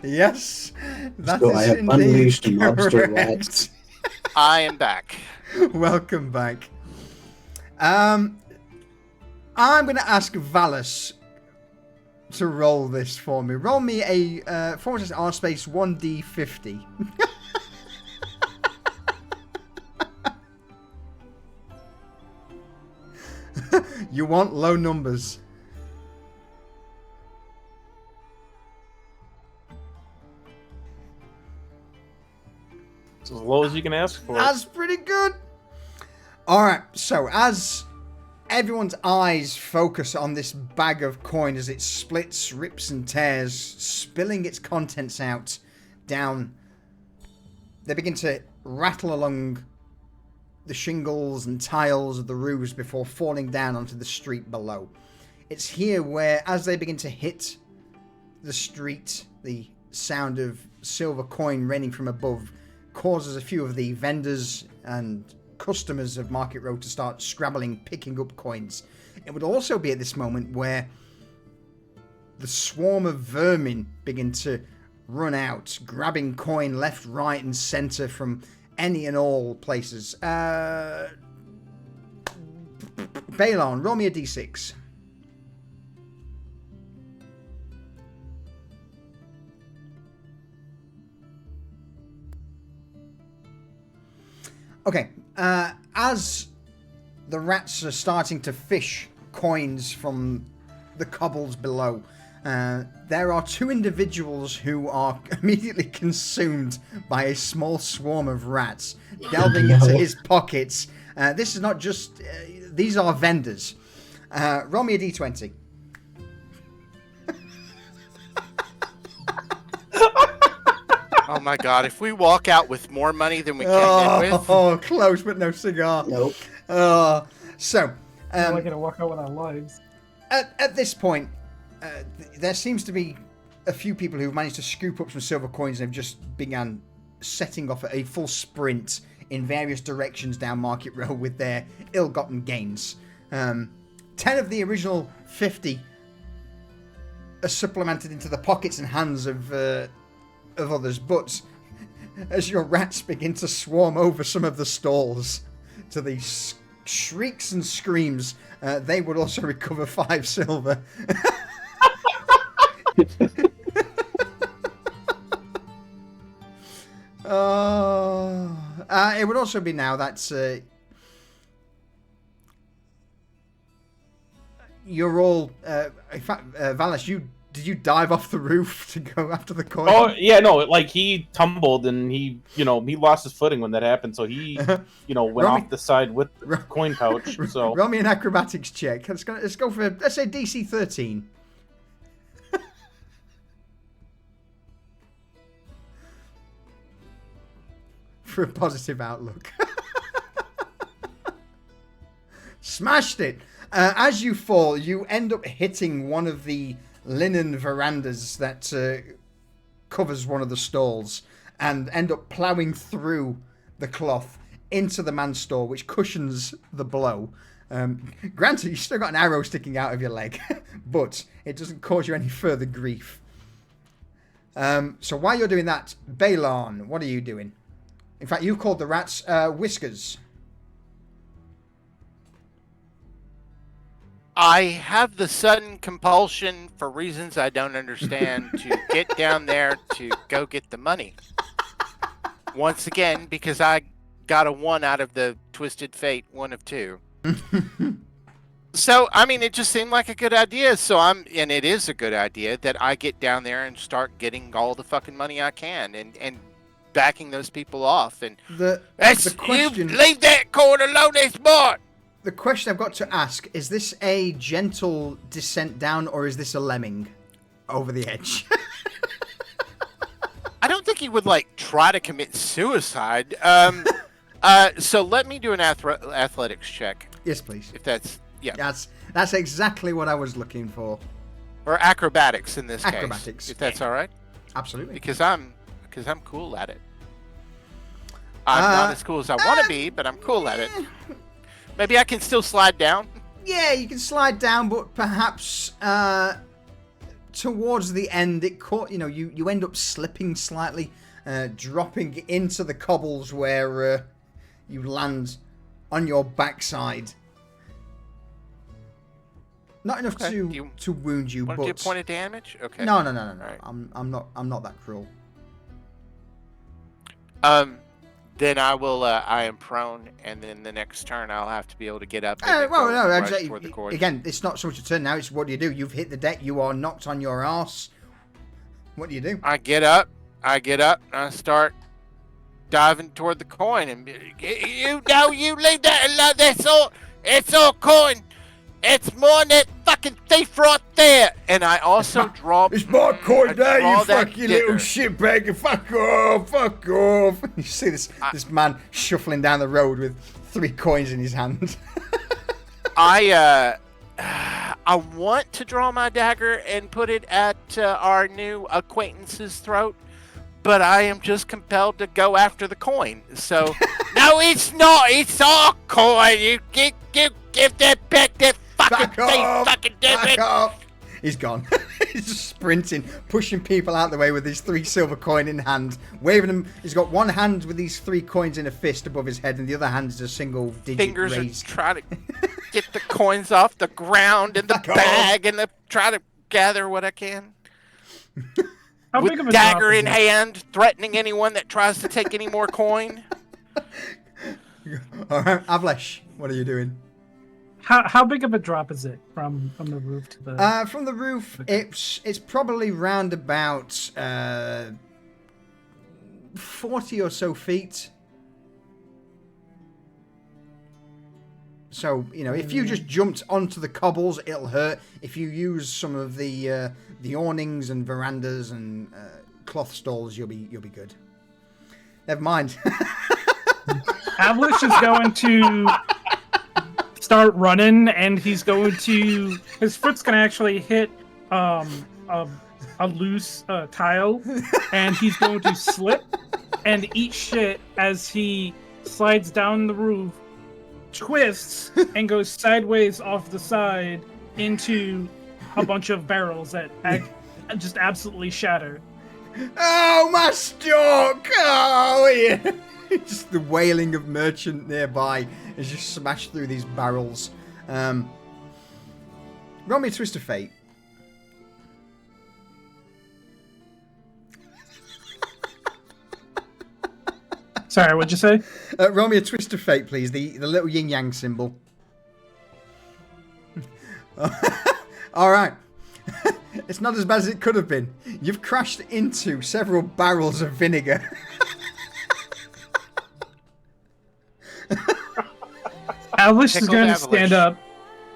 Yes, that So is I have indeed unleashed mobster correct. rats. I am back. Welcome back. I'm going to ask Valus to roll this for me. Roll me a Fortress R Space 1D50. You want low numbers. It's as low as you can ask for. That's pretty good. Alright, so as everyone's eyes focus on this bag of coin as it splits, rips and tears, spilling its contents out down, they begin to rattle along the shingles and tiles of the roofs before falling down onto the street below. It's here where, as they begin to hit the street, the sound of silver coin raining from above causes a few of the vendors and customers of Market Road to start scrabbling, picking up coins. It would also be at this moment where the swarm of vermin begin to run out, grabbing coin left, right, and centre from any and all places. Balon, roll me a d6. Okay, as the rats are starting to fish coins from the cobbles below, there are two individuals who are immediately consumed by a small swarm of rats, delving into his pockets. This is not just... these are vendors. Roll me a d20. Oh my god, if we walk out with more money than we came in with... Oh, close, but no cigar. Nope. So... We're going to walk out with our lives. At this point, there seems to be a few people who've managed to scoop up some silver coins and have just began setting off a full sprint in various directions down Market Road with their ill-gotten gains. 10 of the original 50 are supplemented into the pockets and hands of others, but as your rats begin to swarm over some of the stalls to the shrieks and screams, they would also recover 5 silver. It would also be now that you're all... in fact, Valis, did you dive off the roof to go after the coin? Oh yeah, no, like he tumbled and he lost his footing when that happened, so he went off the side with the coin pouch. So roll me an acrobatics check. Let's go for, let's say DC 13. for a positive outlook. Smashed it. As you fall, you end up hitting one of the linen verandas that covers one of the stalls and end up ploughing through the cloth into the man's stall, which cushions the blow. Granted, you've still got an arrow sticking out of your leg, but it doesn't cause you any further grief. So while you're doing that, Balon, what are you doing? In fact, you called the rats Whiskers. I have the sudden compulsion, for reasons I don't understand, to get down there to go get the money. Once again, because I got a 1 out of the Twisted Fate 1 of 2. So, I mean, it just seemed like a good idea. And it is a good idea that I get down there and start getting all the fucking money I can and backing those people off. And The question... You leave that coin alone, it's more. The question I've got to ask, is this a gentle descent down or is this a lemming over the edge? I don't think he would, try to commit suicide. So let me do an athletics check. Yes, please. If that's... Yeah. That's exactly what I was looking for. Or acrobatics in this case. Acrobatics. If that's all right. Absolutely. Because I'm cool at it. I'm not as cool as I want to be, but I'm cool at it. Maybe I can still slide down. Yeah, you can slide down, but perhaps towards the end, you end up slipping slightly, dropping into the cobbles where you land on your backside. Not enough to wound you, Want but to do a point of damage? Okay. No. Right. I'm not that cruel. Then I will. I am prone, and then the next turn I'll have to be able to get up. Toward the cords. Again, it's not so much a turn now. It's what do you do? You've hit the deck. You are knocked on your arse. What do you do? I get up. And I start diving toward the coin, and you leave that alone. That's all. It's all coin. It's more than that fucking thief right there. And I also draw... It's my coin now, you fucking little digger. shitbag. Fuck off. You see this man shuffling down the road with 3 coins in his hand. I want to draw my dagger and put it at our new acquaintance's throat, but I am just compelled to go after the coin. So, no, it's not. It's our coin. You give that back, that fucking thief, fucking Back off. He's gone. He's just sprinting, pushing people out the way with his 3 silver coin in hand, waving them. He's got one hand with these 3 coins in a fist above his head, and the other hand is a single digit Fingers raised. are trying to get the coins off the ground and the bag, and try to gather what I can. How big of With a dagger drop is in it? hand, threatening anyone that tries to take any more coin. All right, Avlesh, what are you doing? How big of a drop is it from the roof to the? From the roof, it's probably round about 40 or so feet. So, if you just jumped onto the cobbles, it'll hurt. If you use some of the awnings and verandas and cloth stalls, you'll be good. Never mind. Avlish is going to start running, and he's going to his foot's going to actually hit a loose tile, and he's going to slip and eat shit as he slides down the roof, twists, and goes sideways off the side into a bunch of barrels that just absolutely shatter. Oh, my stalk! Oh, yeah. Just the wailing of merchant nearby is just smashed through these barrels. Roll me a twist of fate. Sorry, what'd you say? Roll me a twist of fate, please. The little yin yang symbol. All right. It's not as bad as it could have been. You've crashed into several barrels of vinegar. Avlish is Pickled going to Avlish. stand up,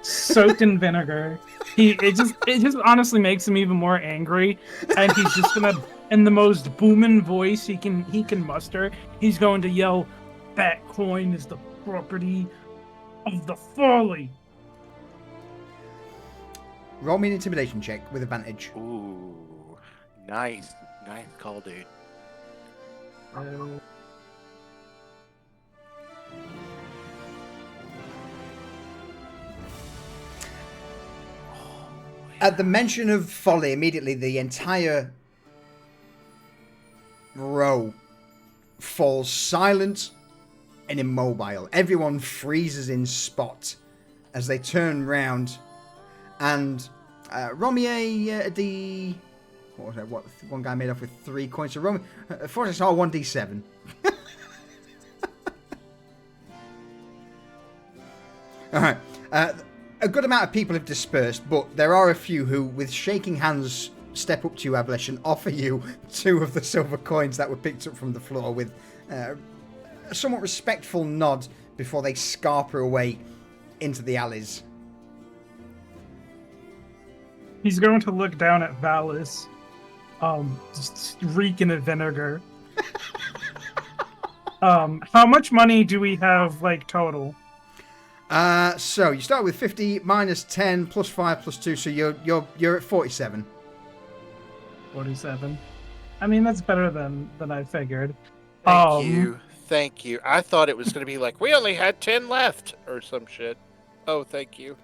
soaked in vinegar. It just honestly makes him even more angry, and he's just gonna in the most booming voice he can muster, he's going to yell, "That coin is the property of the Folly." Roll me an intimidation check with advantage. Ooh, nice call, dude. At the mention of folly, immediately the entire row falls silent and immobile. Everyone freezes in spot as they turn round, and Romier, what was that? What one guy made off with 3 coins? So Romier, Fortis are 1d7. All right. A good amount of people have dispersed, but there are a few who, with shaking hands, step up to you, Ablesh, and offer you 2 of the silver coins that were picked up from the floor with a somewhat respectful nod before they scarper away into the alleys. He's going to look down at Valis, just reeking of vinegar. How much money do we have, like, total? So you start with 50 minus 10 plus 5 plus 2, so you're at 47. 47. I mean, that's better than I figured. Thank you. I thought it was going to be like, we only had 10 left or some shit. Oh, thank you.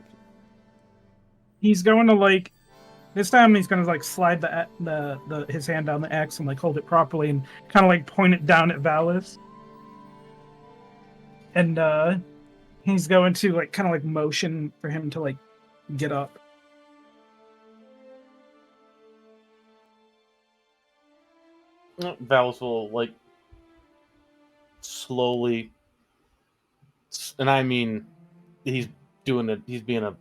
He's going to, like, this time he's going to, like, slide his hand down the X and, like, hold it properly and kind of, like, point it down at Valis. And, he's going to, like, kind of, like, motion for him to, like, get up. Valis will, like, slowly, and I mean, he's being a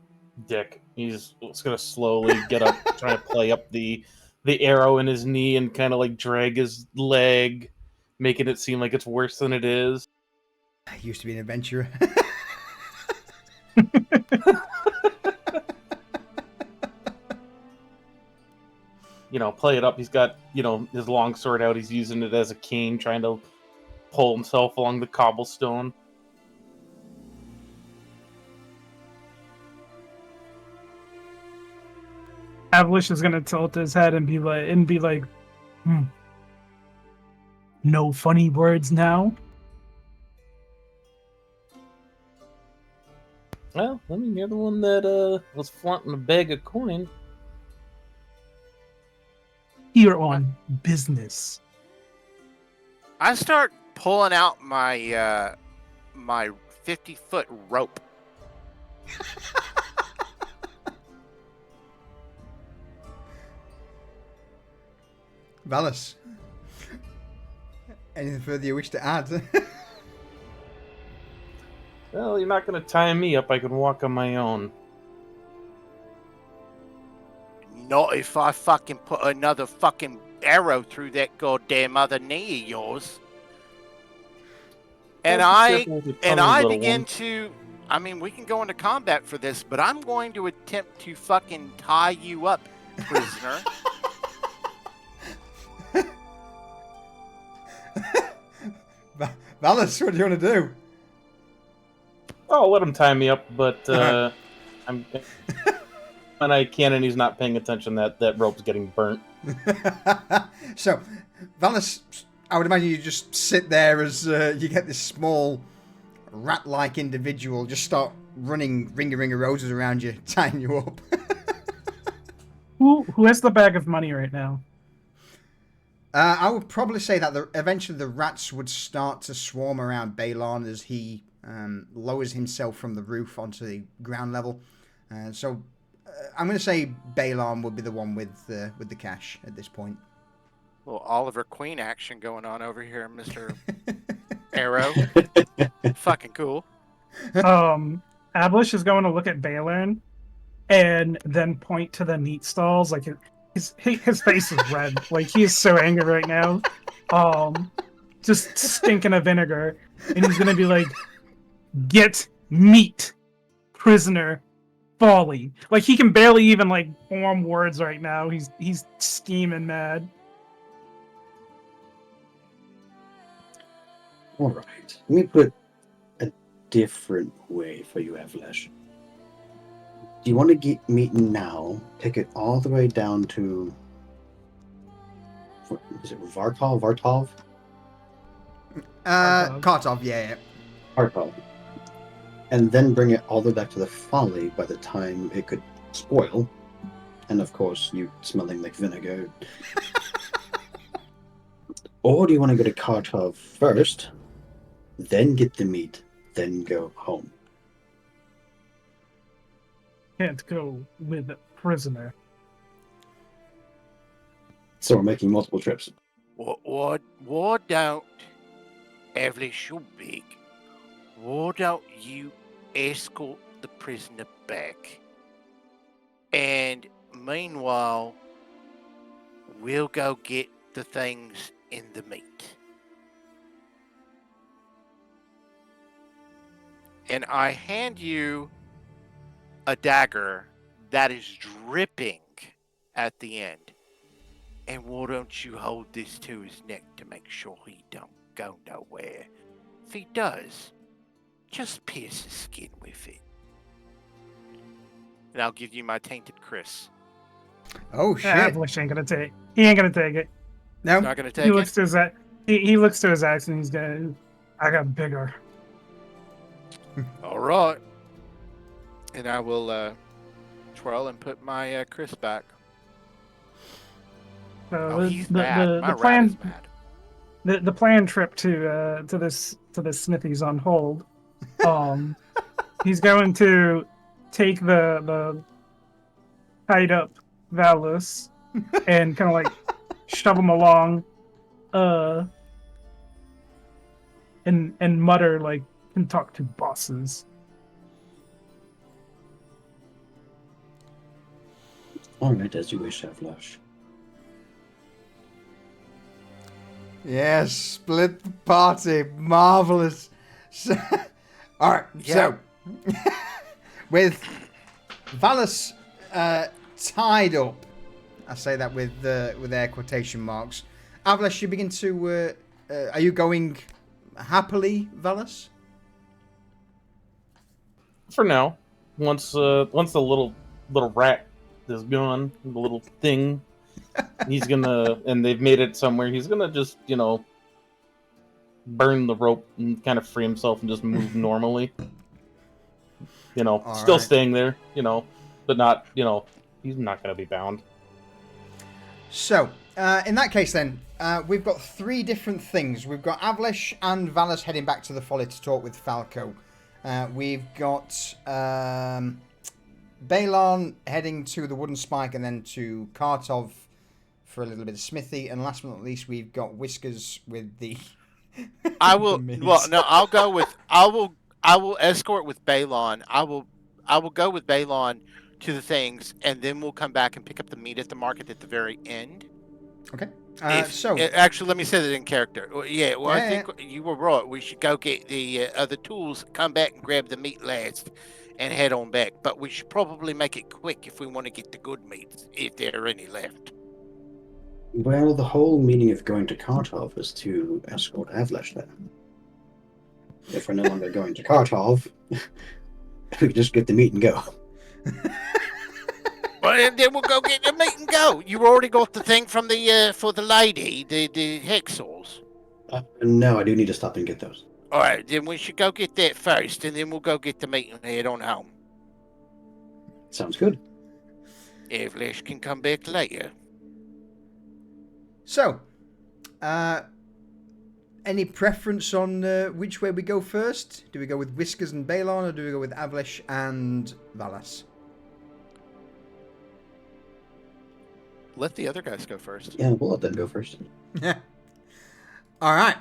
dick. He's gonna slowly get up, trying to play up the arrow in his knee and kind of, like, drag his leg, making it seem like it's worse than it is. I used to be an adventurer. Play it up. He's got, his long sword out. He's using it as a cane, trying to pull himself along the cobblestone. Avalish is gonna tilt his head and be like, no funny words now. Well, I mean, you're the one that was flaunting a bag of coin. Here on business. I start pulling out my my 50-foot rope. Valis, anything further you wish to add? Well, you're not going to tie me up. I can walk on my own. Not if I fucking put another fucking arrow through that goddamn other knee of yours. And I begin to, I mean, we can go into combat for this, but I'm going to attempt to fucking tie you up, prisoner. Valis, what do you want to do? I'll let him tie me up, but I'm when I can, and he's not paying attention, that rope's getting burnt. So, Valis, I would imagine you just sit there as you get this small rat-like individual just start running ring of roses around you, tying you up. Who has the bag of money right now? I would probably say that eventually the rats would start to swarm around Balon as he lowers himself from the roof onto the ground level. So I'm going to say Balon would be the one with the cash at this point. Little Oliver Queen action going on over here, Mr. Arrow. Fucking cool. Ablish is going to look at Balern and then point to the meat stalls. Like his face is red. Like he is so angry right now. Just stinking of vinegar. And he's going to be like, "Get meat, prisoner, folly." Like he can barely even like form words right now. He's scheming mad. All right. Let me put a different way for you, Avlash. Do you want to get meeting now? Take it all the way down to. Is it Vartov? Vartov? Kartov, yeah. Vartov. And then bring it all the way back to the Folly by the time it could spoil. And of course, you smelling like vinegar. Or do you want to go to Kartov first, then get the meat, then go home? Can't go with a prisoner. So we're making multiple trips. Why don't, Evelyn Schulbeck, why don't you escort the prisoner back? And meanwhile, we'll go get the things in the meat. And I hand you a dagger that is dripping at the end. And why don't you hold this to his neck to make sure he don't go nowhere? If he does, just pierce his skin with it. And I'll give you my tainted Chris. Oh shit! Avlish ain't gonna take. He ain't gonna take it. No. Not gonna take He it. looks to his he looks to his axe and he's gonna. I got bigger. All right. And I will twirl and put my Chris back. Oh, he's mad. My rat is mad. The planned trip to this smithy's on hold. He's going to take the tied up Valus and kind of like shove him along, and mutter like, "Can talk to bosses." All right, as you wish, Avlash. Yes, split the party. Marvelous. So, all right, so with Valus tied up, I say that with air quotation marks. Avlash, you begin to. Are you going happily, Valus? For now, once the little rat is gone, the little thing, he's gonna, and they've made it somewhere. He's gonna just, burn the rope and kind of free himself and just move normally. All still right. staying there, but not, he's not gonna be bound. So, in that case then, we've got three different things. We've got Avlash and Valus heading back to the Folly to talk with Falco. We've got Balon heading to the Wooden Spike and then to Kartov for a little bit of smithy. And last but not least, we've got Whiskers with the... I will. Well, no, I'll go with. I will escort with Balon. I will go with Balon to the things, and then we'll come back and pick up the meat at the market at the very end. Okay. Actually, let me say that in character. Yeah, well, I Yeah. think you were right. We should go get the other tools, come back and grab the meat last, and head on back. But we should probably make it quick if we want to get the good meats, if there are any left. Well, the whole meaning of going to Kartov is to escort Avlash there. If we're no longer going to Kartov, we can just get the meat and go. Well, and then we'll go get the meat and go. You already got the thing from the for the lady, the hexals. No, I do need to stop and get those. All right, then we should go get that first, and then we'll go get the meat and head on home. Sounds good. Avlash can come back later. So, any preference on which way we go first? Do we go with Whiskers and Balon, or do we go with Avlash and Valus? Let the other guys go first. Yeah, we'll let them go first. Yeah. All right.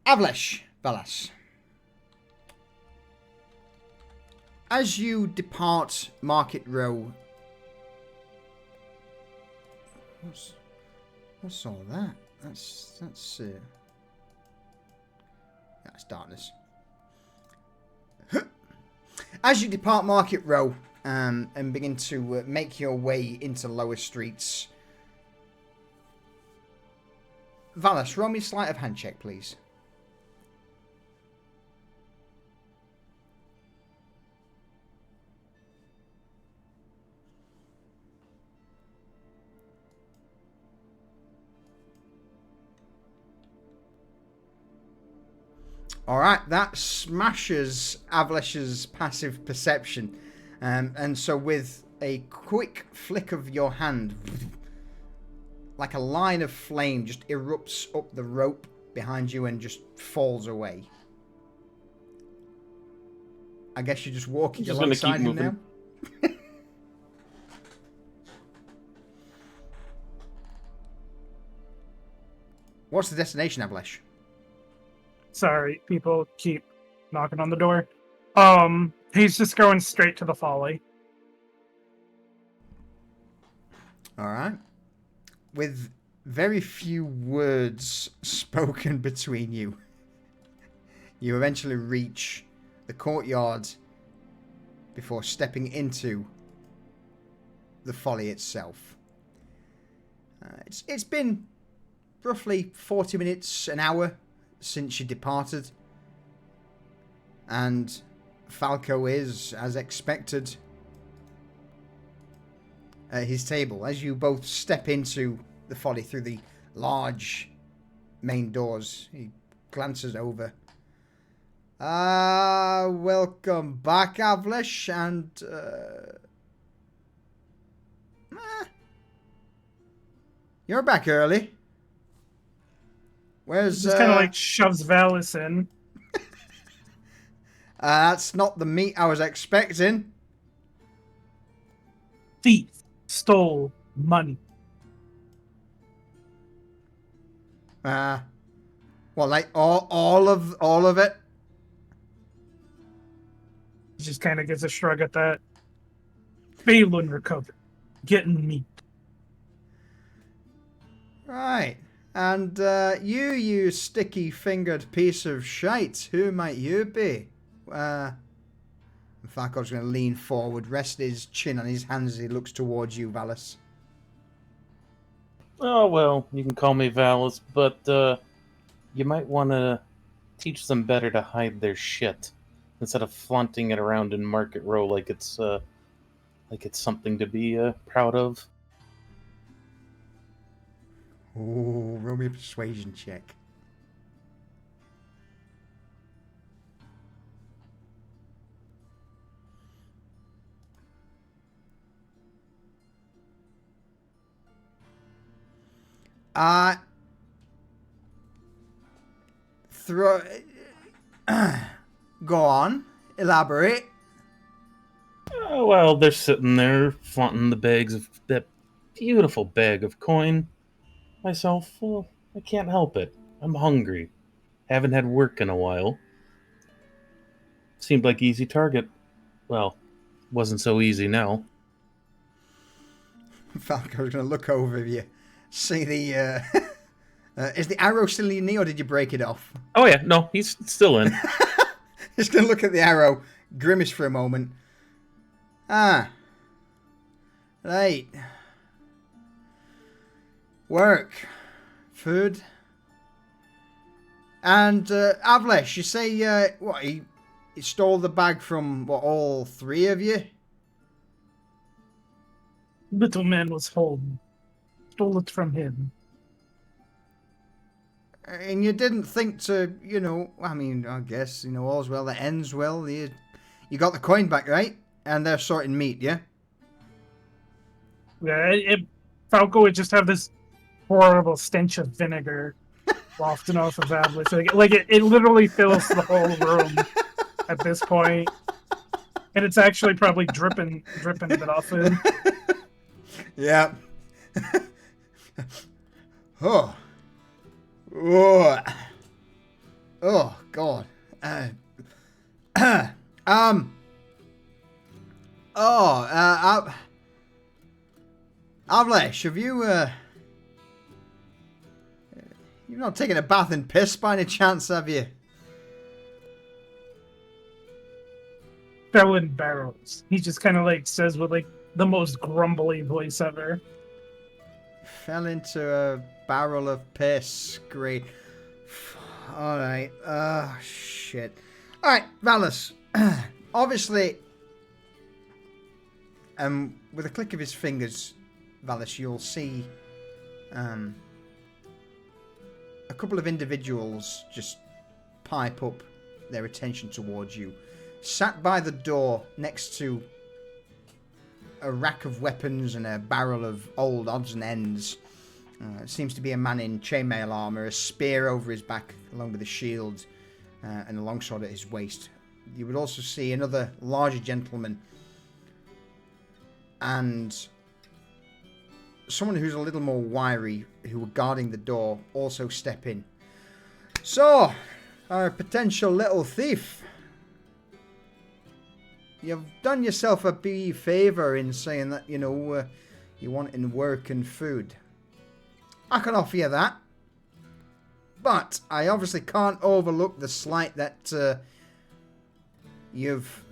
Avlash, Valus. As you depart Market Row, what's all that? That's darkness. As you depart Market Row and begin to make your way into lower streets, Valis, roll me sleight of hand check, please. Alright, that smashes Avlesh's passive perception. And so with a quick flick of your hand, like a line of flame just erupts up the rope behind you and just falls away. I guess you're just walking alongside him now. What's the destination, Avlesh? Sorry, people keep knocking on the door. He's just going straight to the folly. Alright. With very few words spoken between you, you eventually reach the courtyard before stepping into the folly itself. It's been roughly 40 minutes, an hour since you departed, and Falco is, as expected, at his table. As you both step into the folly through the large main doors, he glances over. Welcome back, Avlesh, and you're back early. Where's just kind of like shoves Valis in. That's not the meat I was expecting. Thief stole money. Well, like all of it. He just kind of gives a shrug at that. Balin recovered. Getting meat. Right. And you sticky-fingered piece of shite, who might you be? Falco's going to lean forward, rest his chin on his hands as he looks towards you, Valis. Oh, well, you can call me Valis, but you might want to teach them better to hide their shit instead of flaunting it around in Market Row like it's something to be proud of. Oh, roll me a persuasion check. Go on, elaborate. Oh, well, they're sitting there flaunting the bags of that beautiful bag of coin. Myself, well, I can't help it. I'm hungry. Haven't had work in a while. Seemed like easy target. Well, wasn't so easy now. Falco's going to look over you. See the... is the arrow still in your knee or did you break it off? Oh yeah, no, he's still in. He's going to look at the arrow, grimace for a moment. Right. Work. Food. And Avlesh, you say he stole the bag from all three of you? Little man was home. Stole it from him. And you didn't think to, I mean, I guess, all's well that ends well. You got the coin back, right? And they're sorting meat, yeah? Yeah, Falco would just have this horrible stench of vinegar wafting off of Avlish. It literally fills the whole room at this point. And it's actually probably dripping a bit off it. Yeah. Oh, God. Avlesh, have you've not taken a bath in piss by any chance, have you? Fell in barrels. He just kind of says with the most grumbly voice ever. Fell into a barrel of piss. Great. Alright. Shit. Alright, Valus. Obviously, with a click of his fingers, Valus, you'll see a couple of individuals just pipe up their attention towards you. Sat by the door next to a rack of weapons and a barrel of old odds and ends. Seems to be a man in chainmail armor, a spear over his back, along with a shield and a longsword at his waist. You would also see another larger gentleman and someone who's a little more wiry, who were guarding the door, also step in. So, our potential little thief. You've done yourself a big favour in saying that, you know, you want in work and food. I can offer you that. But I obviously can't overlook the slight that you've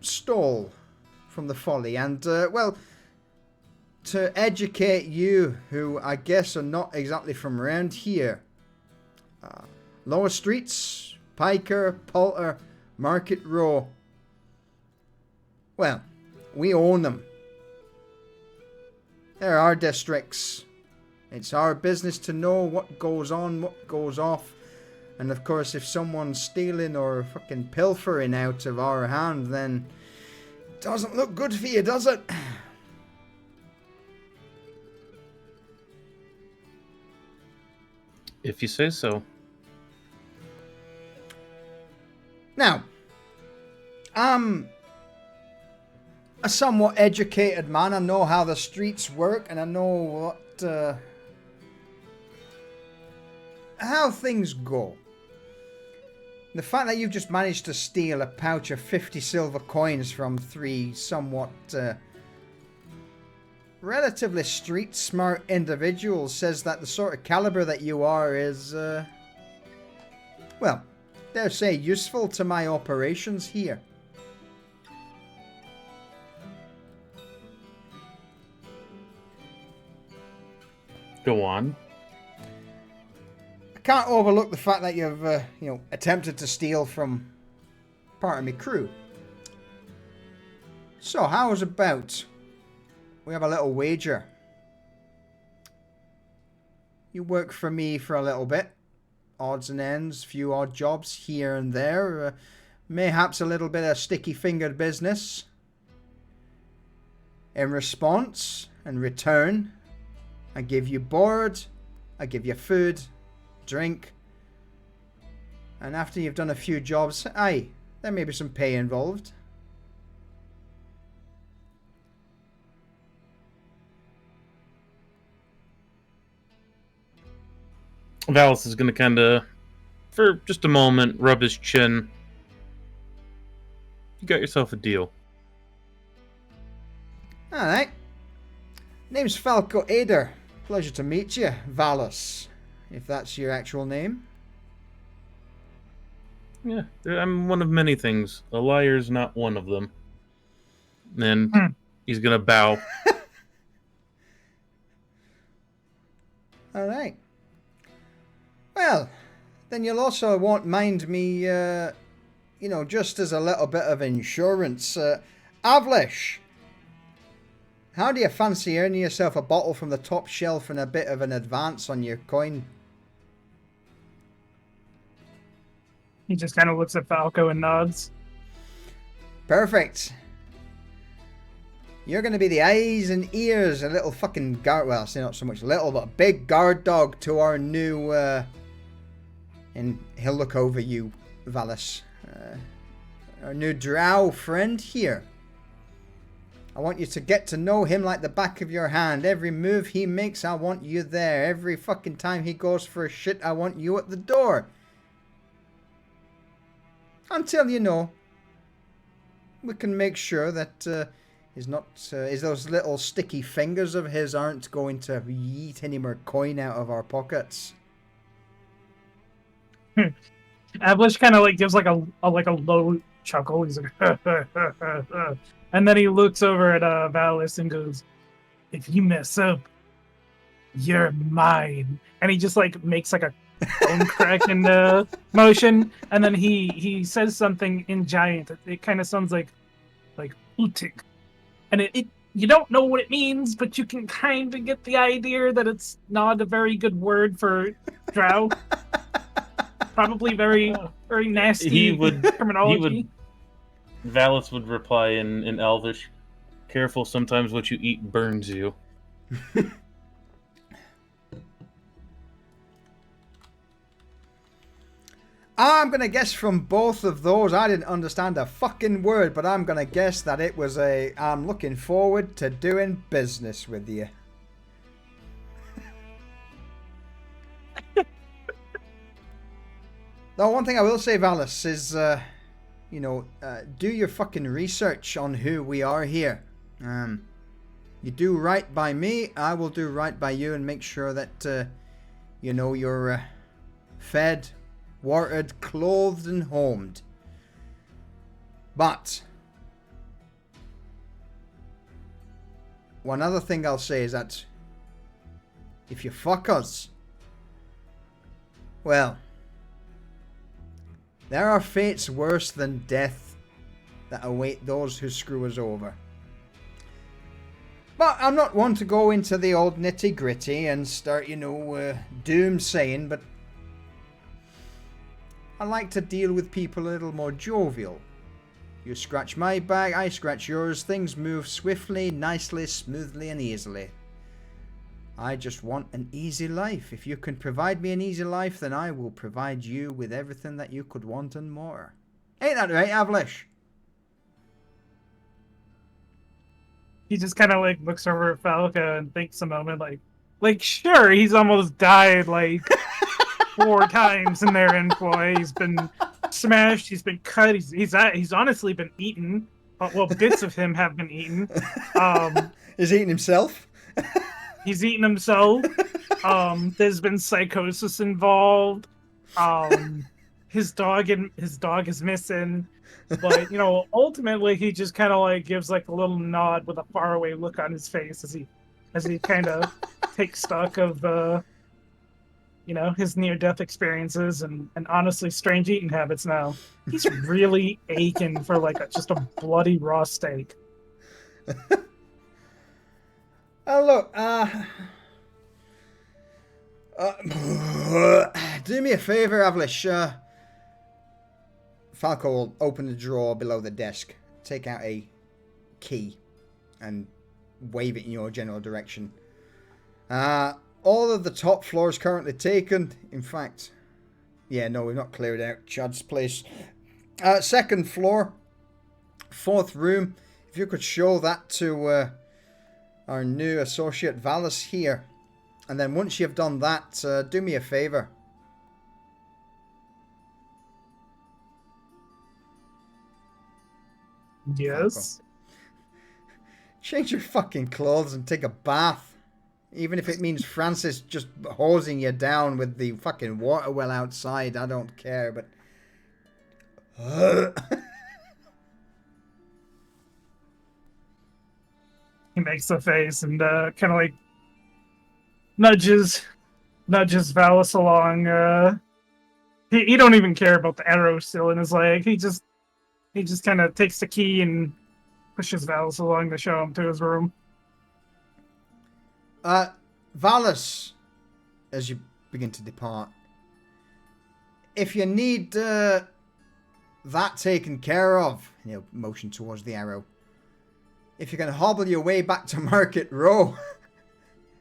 stole from the folly. And, well, to educate you, who I guess are not exactly from around here. Lower Streets, Piker, Poulter, Market Row. Well, we own them. They're our districts. It's our business to know what goes on, what goes off. And of course, if someone's stealing or fucking pilfering out of our hand, then it doesn't look good for you, does it? If you say so. Now, I'm a somewhat educated man. I know how the streets work, and I know what how things go. The fact that you've just managed to steal a pouch of 50 silver coins from 3 somewhat relatively street smart individuals says that the sort of caliber that you are is well, dare say useful to my operations here. Go on. I can't overlook the fact that you've, you know, attempted to steal from part of my crew. So, how's about we have a little wager? You work for me for a little bit. Odds and ends, few odd jobs here and there. Mayhaps a little bit of sticky-fingered business. In response and return, I give you board, I give you food, drink, and after you've done a few jobs, aye, there may be some pay involved. Valus is going to kind of, for just a moment, rub his chin. You got yourself a deal. Alright. Name's Falco Ader. Pleasure to meet you, Valus, if that's your actual name. Yeah, I'm one of many things. A liar's not one of them. And he's going to bow. Alright. Well, then you'll also won't mind me, you know, just as a little bit of insurance. Avlish, how do you fancy earning yourself a bottle from the top shelf and a bit of an advance on your coin? He just kind of looks at Falco and nods. Perfect. You're going to be the eyes and ears, a little fucking guard, well, say not so much little, but a big guard dog to our new, and he'll look over you, Valus, our new drow friend here. I want you to get to know him like the back of your hand. Every move he makes, I want you there. Every fucking time he goes for a shit, I want you at the door. Until, you know, we can make sure that he's not, is those little sticky fingers of his aren't going to yeet any more coin out of our pockets. Avlish kind of like gives like a low chuckle. He's like, and then he looks over at Valus and goes, "If you mess up, you're mine. And he just like makes like a bone cracking motion, and then he says something in giant. It kind of sounds like utik, and it you don't know what it means, but you can kind of get the idea that it's not a very good word for drow. Probably very nasty terminology. Valus would reply in Elvish, "Careful, sometimes what you eat burns you." I'm going to guess from both of those, I didn't understand a fucking word, but I'm going to guess that it was I'm looking forward to doing business with you. Now, one thing I will say, Valus, is, do your fucking research on who we are here. You do right by me, I will do right by you and make sure that, you're fed, watered, clothed, and homed. But one other thing I'll say is that if you fuck us, well, there are fates worse than death that await those who screw us over. But I'm not one to go into the old nitty gritty and start, doom-saying, but I like to deal with people a little more jovial. You scratch my back, I scratch yours. Things move swiftly, nicely, smoothly, and easily. I just want an easy life. If you can provide me an easy life, then I will provide you with everything that you could want and more. Ain't that right, Avlish? He just kind of like looks over at Falca and thinks a moment, like sure, he's almost died like 4 times in their employ. He's been smashed. He's been cut. He's honestly been eaten. Well, bits of him have been eaten. He's eating himself. He's eaten himself. There's been psychosis involved. His dog is missing. But ultimately, he just kind of like gives like a little nod with a faraway look on his face as he kind of takes stock of his near-death experiences and honestly strange eating habits now. He's really aching for like just a bloody raw steak. Look, do me a favor, Avlish. Falco will open the drawer below the desk, take out a key, and wave it in your general direction. All of the top floor is currently taken. In fact, no, we've not cleared out Chad's place. Second floor, 4th room. If you could show that to our new associate Valus here. And then once you've done that, do me a favor. Yes? Change your fucking clothes and take a bath. Even if it means Francis just hosing you down with the fucking water well outside, I don't care, but... He makes a face and kind of like nudges Valus along. He don't even care about the arrow still in his leg. He just kind of takes the key and pushes Valus along to show him to his room. Valus, as you begin to depart, if you need that taken care of, motion towards the arrow. If you can hobble your way back to Market Row,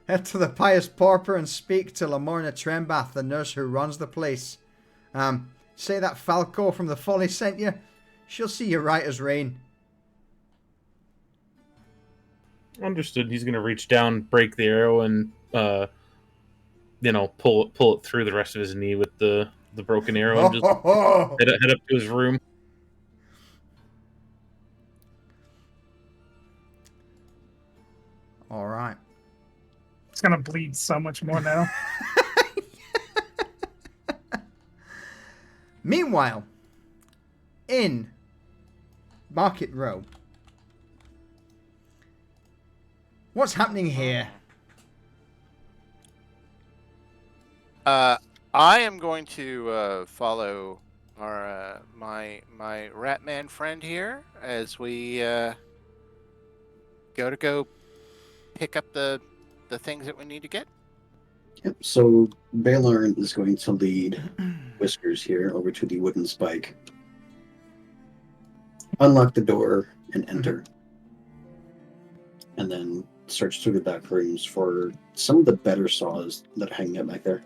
head to the Pious Pauper and speak to Lamorna Trembath, the nurse who runs the place. Say that Falco from the Folly sent you. She'll see you right as rain. Understood. He's gonna reach down, break the arrow, and pull it through the rest of his knee with the broken arrow, and just head up to his room. All right. It's gonna bleed so much more now. Meanwhile, in Market Row, what's happening here? I am going to follow our my rat man friend here as we go pick up the things that we need to get. Yep. So Baylorn is going to lead Whiskers here over to the wooden spike, unlock the door, and enter, and then search through the back rooms for some of the better saws that are hanging out back there.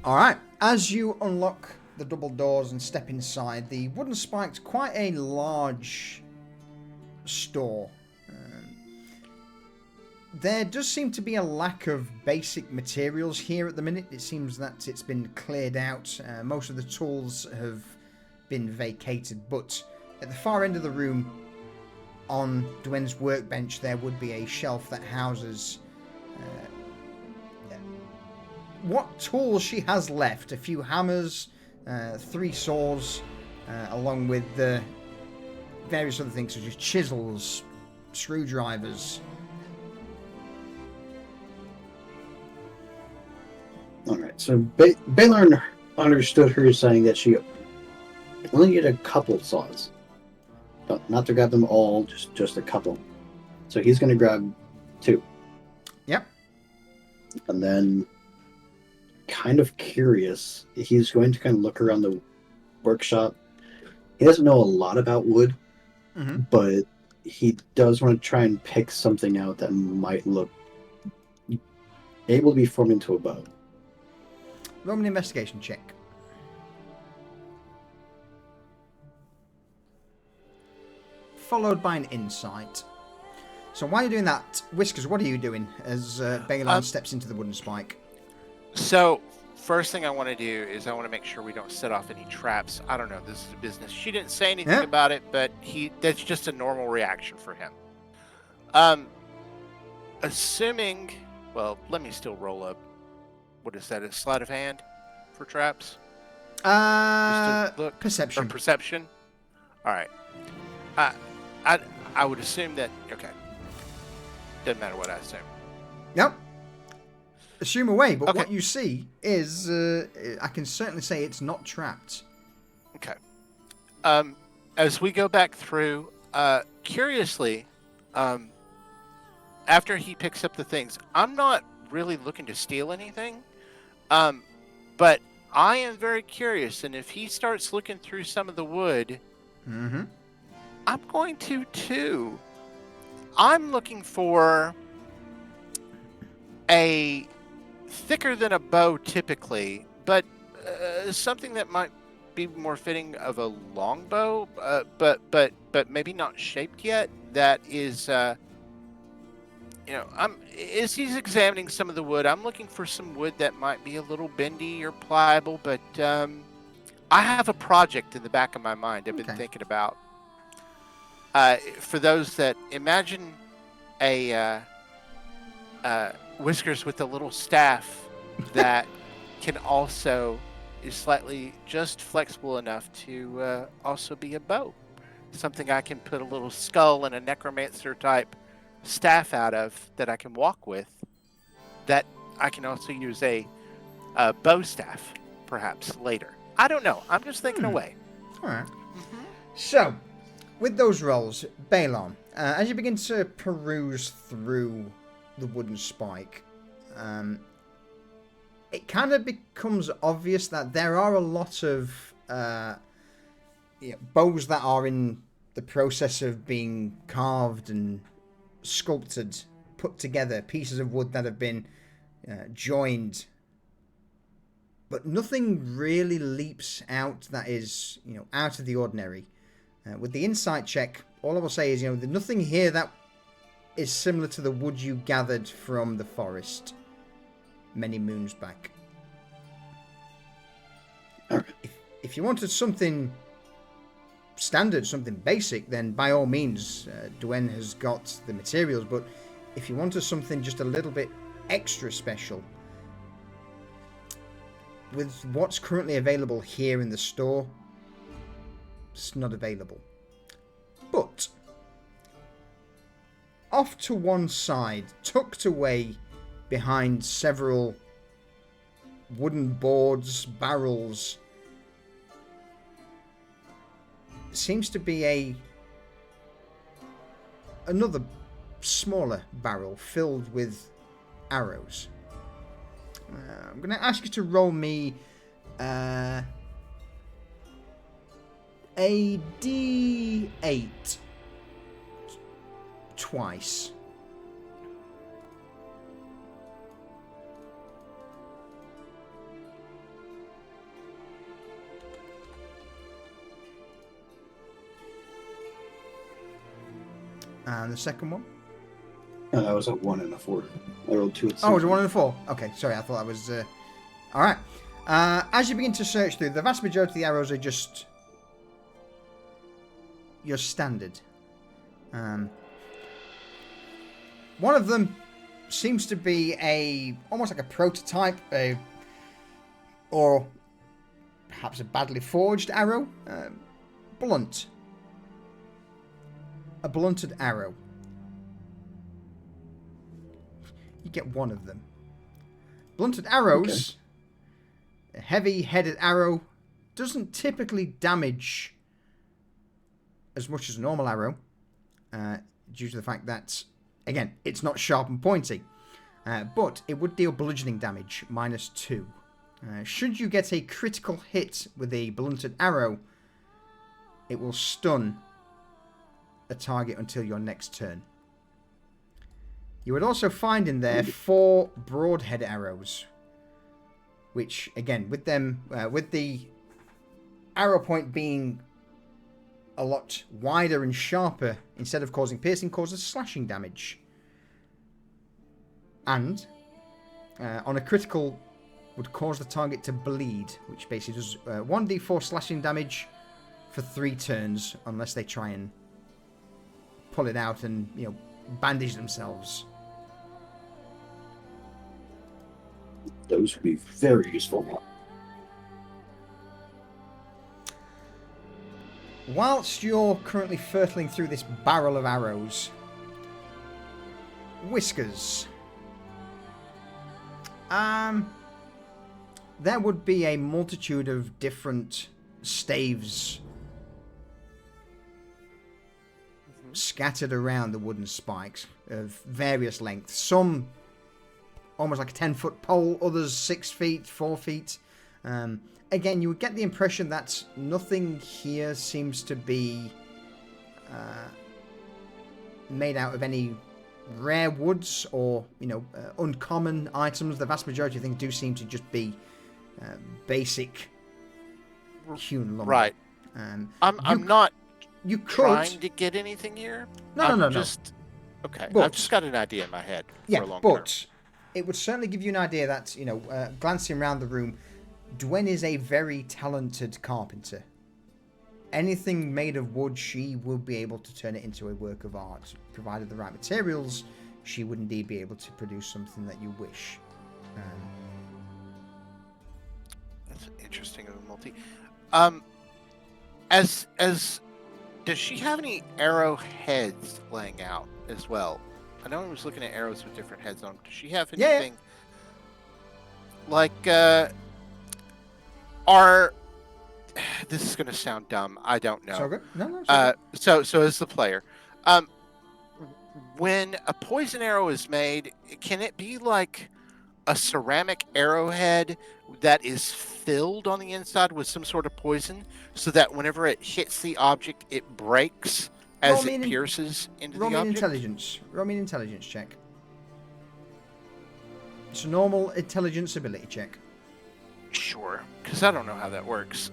All right. As you unlock the double doors and step inside, the wooden spike's quite a large store. There does seem to be a lack of basic materials here at the minute. It seems that it's been cleared out. Most of the tools have been vacated, but at the far end of the room, on Dwen's workbench, there would be a shelf that houses what tools she has left. A few hammers, 3 saws, along with various other things such as chisels, screwdrivers. Alright, so Baylorn understood her saying that she only needed a couple saws. Not to grab them all, just a couple. So he's going to grab 2. Yep. And then, kind of curious, he's going to kind of look around the workshop. He doesn't know a lot about wood, but he does want to try and pick something out that might look able to be formed into a bow. Roll an investigation check. Followed by an insight. So while you're doing that, Whiskers, what are you doing as Baylon steps into the wooden spike? So, first thing I want to do is I want to make sure we don't set off any traps. I don't know, this is a business. She didn't say anything about it, but that's just a normal reaction for him. Assuming, well, let me still roll up. What is that, a sleight of hand for traps? Look, perception. Or perception? Alright. I would assume that, okay. Doesn't matter what I assume. Yep. Assume away, but Okay. what you see is, I can certainly say it's not trapped. Okay. As we go back through, curiously, after he picks up the things, I'm not really looking to steal anything, but I am very curious, and if he starts looking through some of the wood, I'm going to too. I'm looking for a thicker than a bow typically, but something that might be more fitting of a long bow, but maybe not shaped yet. That is, as he's examining some of the wood, I'm looking for some wood that might be a little bendy or pliable, but I have a project in the back of my mind I've been thinking about. For those that imagine a Whiskers with a little staff that can also is slightly just flexible enough to also be a bow. Something I can put a little skull and a necromancer type staff out of that I can walk with, that I can also use a bow staff perhaps later. I don't know. I'm just thinking away. All right. So, with those rolls, Balon, as you begin to peruse through the wooden spike, it kind of becomes obvious that there are a lot of bows that are in the process of being carved and sculpted, put together, pieces of wood that have been joined, but nothing really leaps out that is out of the ordinary. With the insight check, all I will say is there's nothing here that is similar to the wood you gathered from the forest many moons back. If you wanted something standard, something basic, then by all means, Dwen has got the materials, but if you wanted something just a little bit extra special, with what's currently available here in the store, it's not available. But off to one side, tucked away behind several wooden boards, barrels, seems to be another smaller barrel filled with arrows. I'm going to ask you to roll me a D8 twice. And the second one? I was a 1 and a 4. I rolled 2 at Oh, it was a 1 and a 4. Okay, sorry, I thought that was... Alright. As you begin to search through, the vast majority of the arrows are just your standard. One of them seems to be almost like a prototype, or perhaps a badly forged arrow. Blunt. A blunted arrow. You get one of them. Blunted arrows, a heavy-headed arrow, doesn't typically damage as much as a normal arrow, due to the fact that, again, it's not sharp and pointy. But it would deal bludgeoning damage, -2. Should you get a critical hit with a blunted arrow, it will stun a target until your next turn. You would also find in there 4 broadhead arrows, which, again, with the arrow point being a lot wider and sharper, instead of causing piercing, causes slashing damage. And on a critical, would cause the target to bleed, which basically does 1d4 slashing damage for 3 turns, unless they try and pull it out and, bandage themselves. Those would be very useful. Whilst you're currently firtling through this barrel of arrows, Whiskers, there would be a multitude of different staves scattered around the wooden spikes of various lengths. Some almost like a 10-foot pole, others 6 feet, 4 feet. Again, you would get the impression that nothing here seems to be made out of any rare woods or, uncommon items. The vast majority of things do seem to just be basic hewn lumber. Right. I'm not you could trying to get anything here. No. Okay. But, I've just got an idea in my head yeah, for a long but term. It would certainly give you an idea that, glancing around the room, Dwen is a very talented carpenter. Anything made of wood, she would be able to turn it into a work of art. Provided the right materials, she would indeed be able to produce something that you wish. That's interesting of a multi. Does she have any arrow heads laying out as well? I know I was looking at arrows with different heads on them. Does she have anything like this is gonna sound dumb. I don't know. So good? No. So as the player, when a poison arrow is made, can it be like a ceramic arrowhead that is filled on the inside with some sort of poison, so that whenever it hits the object, it breaks as it pierces into the object? Roll me an intelligence check. It's a normal intelligence ability check. Sure, because I don't know how that works.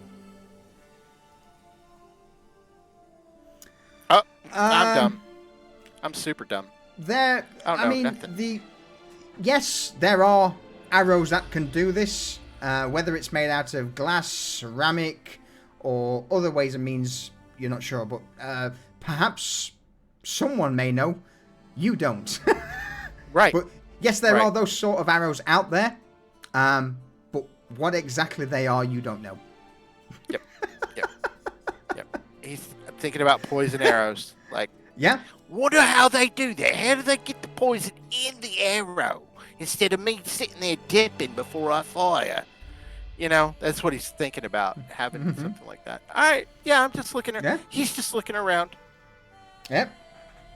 Oh, I'm dumb. I'm super dumb. Yes, there are arrows that can do this. Whether it's made out of glass, ceramic, or other ways and means, you're not sure. But perhaps someone may know. You don't. Right. But yes, there are those sort of arrows out there. But what exactly they are, you don't know. Yep. He's thinking about poison arrows. Like, yeah. Wonder how they do that. How do they get the poison in the arrow? instead of me sitting there dipping before I fire. You know, that's what he's thinking about, having something like that. All right, yeah, I'm just looking at. Yeah. He's just looking around. Yep.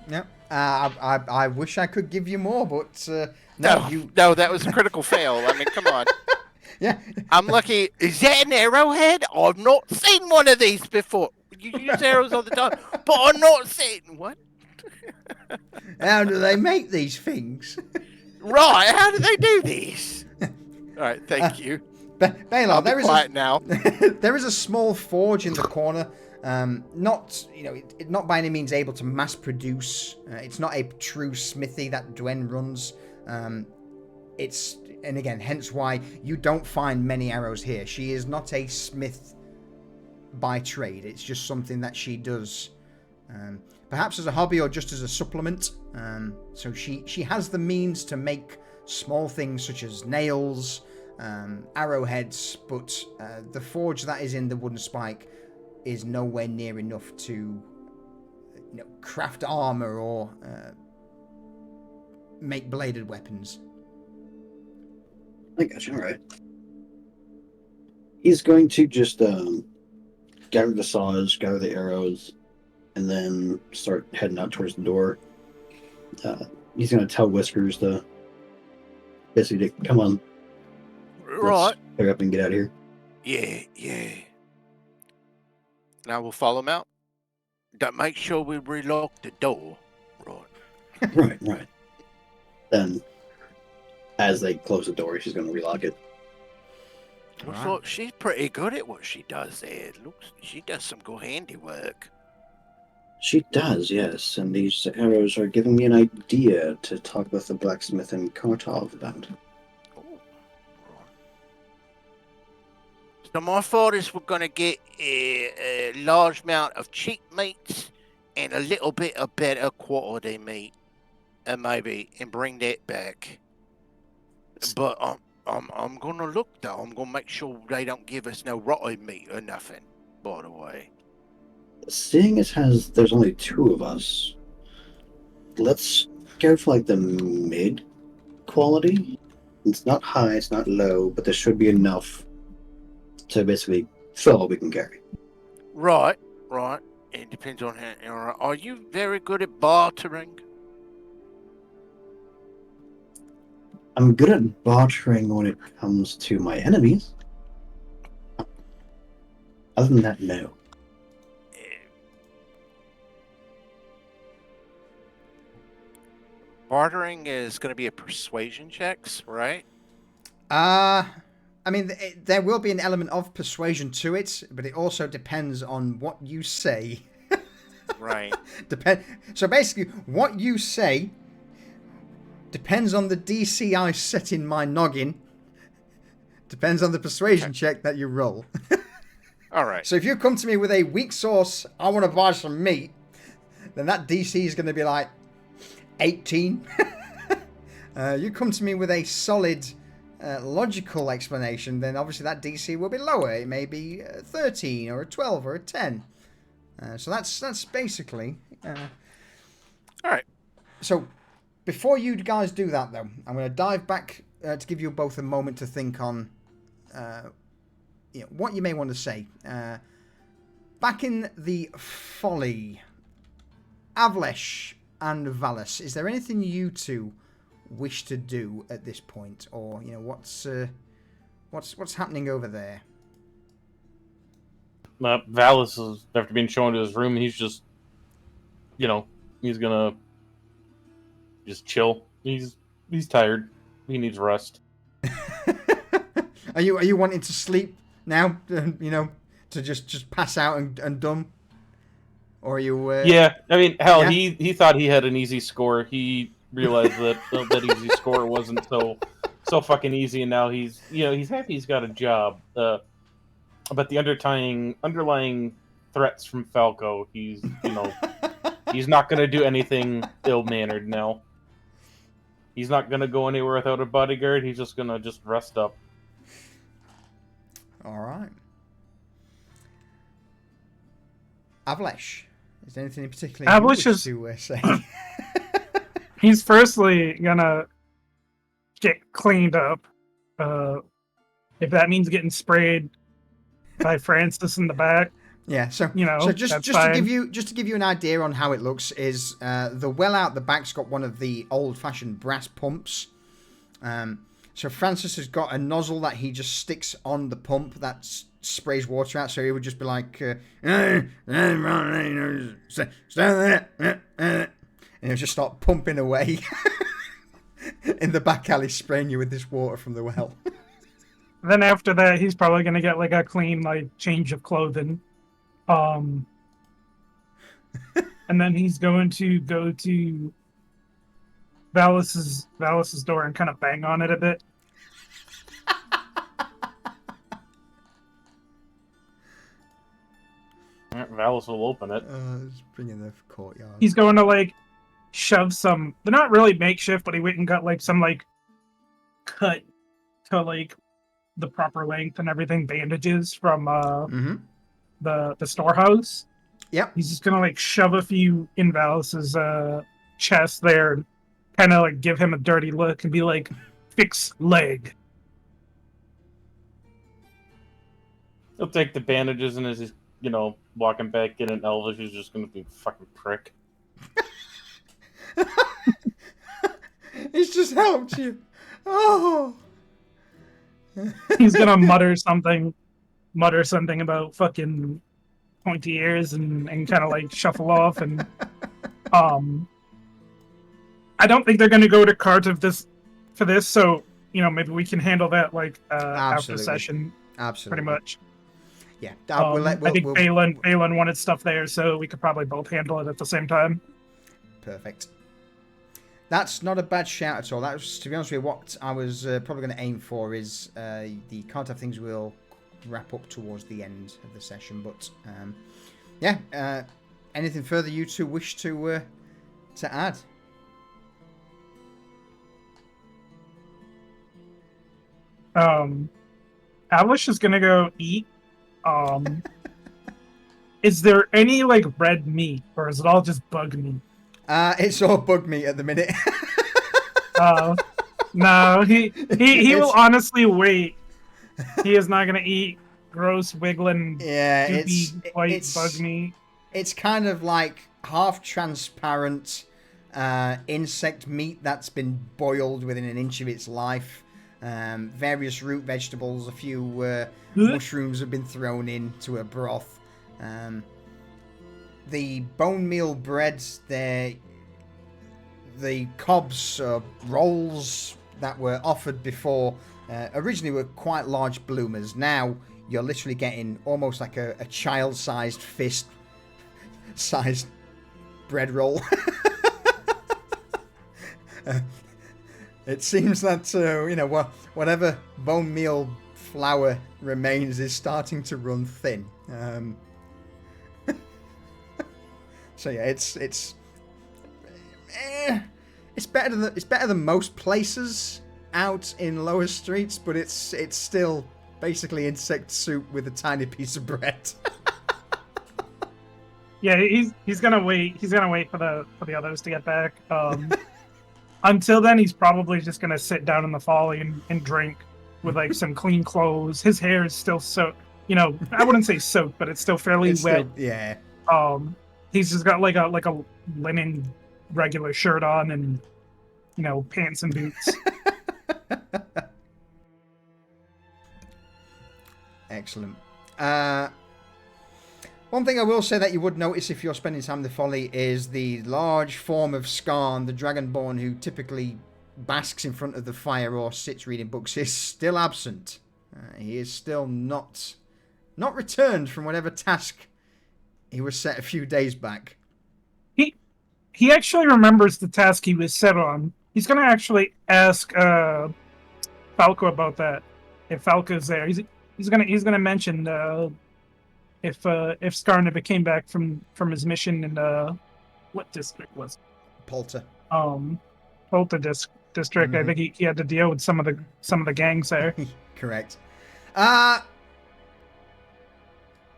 Yep. I wish I could give you more, but No, that was a critical fail. I mean, come on. Yeah. I'm lucky. Is that an arrowhead? I've not seen one of these before. You use arrows all the time, but I've not seen what? How do they make these things? Right? How do they do these? All right, thank you. Baylor, I'll be quiet now. There is a small forge in the corner. Not not by any means able to mass produce. It's not a true smithy that Dwen runs. And again, hence why you don't find many arrows here. She is not a smith by trade. It's just something that she does, perhaps as a hobby or just as a supplement. So she has the means to make small things such as nails, arrowheads, but the forge that is in the wooden spike is nowhere near enough to craft armor or make bladed weapons. I got you. All right. He's going to just gather the saws, gather the arrows, and then start heading out towards the door. He's going to tell Whiskers to basically to come on. Right. Hurry up and get out of here. Yeah. Now we'll follow him out. Make sure we relock the door. Right. Right. Then, as they close the door, she's going to relock it. Looks like she's pretty good at what she does there. She does some good handiwork. She does, yes. And these arrows are giving me an idea to talk with the blacksmith in Kartov about. So my thought is we're going to get a large amount of cheap meats and a little bit of better quality meat, and bring that back. But I'm going to look though. I'm going to make sure they don't give us no rotten meat or nothing. By the way, seeing as there's only two of us, let's go for like the mid quality. It's not high, it's not low, but there should be enough to basically fill what we can carry. Right. It depends on how. Are you very good at bartering? I'm good at bartering when it comes to my enemies. Other than that, no. Bartering is going to be a persuasion checks, right? I mean, there will be an element of persuasion to it, but it also depends on what you say. Right. So basically, what you say depends on the DC I set in my noggin. Depends on the persuasion check that you roll. All right. So if you come to me with a weak source, I want to buy some meat, then that DC is going to be like 18. You come to me with a solid logical explanation, then obviously that DC will be lower. It may be 13 or a 12 or a 10. So that's basically. All right. So before you guys do that, though, I'm going to dive back to give you both a moment to think on what you may want to say. Back in the Folly, Avlesh and Valus, is there anything you two wish to do at this point, or what's happening over there? Valus is after being shown to his room. He's just, he's gonna just chill. He's tired. He needs rest. Are you wanting to sleep now? To just pass out and dumb, or are you? Yeah, I mean, hell, yeah? he thought he had an easy score. He realized that that easy score wasn't so fucking easy, and now he's happy he's got a job. But the underlying threats from Falco, he's not gonna do anything ill-mannered now. He's not gonna go anywhere without a bodyguard. He's just gonna rest up. All right. Avlesh, is there anything in particular you wish to say? He's firstly gonna get cleaned up. If that means getting sprayed by Francis in the back, Yeah, so just that's to fine. give you an idea on how it looks is the well out the back's got one of the old-fashioned brass pumps. So Francis has got a nozzle that he just sticks on the pump that sprays water out. So he would just be like, and he'll just start pumping away in the back alley, spraying you with this water from the well. Then after that, he's probably gonna get like a clean change of clothing. And then he's going to go to Valis's door and kind of bang on it a bit. Valis will open it. Just bring in the courtyard. He's going to shove some. They're not really makeshift, but he went and got some cut to the proper length and everything, bandages from the storehouse. Yep. He's just gonna shove a few in Valis's chest there and kind of give him a dirty look and be like, fix leg. He'll take the bandages and as he's, walking back in an Elvish, he's just gonna be fucking prick. He's just helped you. Oh. He's gonna mutter something about fucking pointy ears and kind of shuffle off and I don't think they're gonna go to cards for this, so maybe we can handle that after session. Absolutely. Pretty much. Yeah. I think Balin wanted stuff there, so we could probably both handle it at the same time. Perfect. That's not a bad shout at all. That was, to be honest with you, what I was probably going to aim for is the content things will wrap up towards the end of the session. But yeah, anything further you two wish to add? Alish is gonna go eat. Is there any red meat, or is it all just bug meat? It's all bug meat at the minute. No, he will honestly wait. He is not gonna eat gross wiggling, white bug meat. It's kind of half transparent insect meat that's been boiled within an inch of its life. Various root vegetables, a few mushrooms have been thrown into a broth. The bone meal breads, the cobs rolls that were offered before originally were quite large bloomers. Now you're literally getting almost like a child-sized fist-sized bread roll. It seems that whatever bone meal flour remains is starting to run thin. So yeah, it's better than most places out in lower streets, but it's still basically insect soup with a tiny piece of bread. Yeah, he's gonna wait. He's gonna wait for the others to get back. Until then, he's probably just gonna sit down in the folly and drink with some clean clothes. His hair is still soaked. I wouldn't say soaked, but it's still fairly wet. Yeah. He's just got like a linen regular shirt on and pants and boots. Excellent. One thing I will say that you would notice if you're spending time in the folly is the large form of Skarn, the Dragonborn who typically basks in front of the fire or sits reading books, is still absent. He is still not returned from whatever task he was set a few days back. He actually remembers the task he was set on. He's gonna actually ask Falco about that. If Falco's there, he's gonna mention if Skarn ever came back from his mission in what district was it? Polter. Polter district. Mm-hmm. I think he had to deal with some of the gangs there. Correct.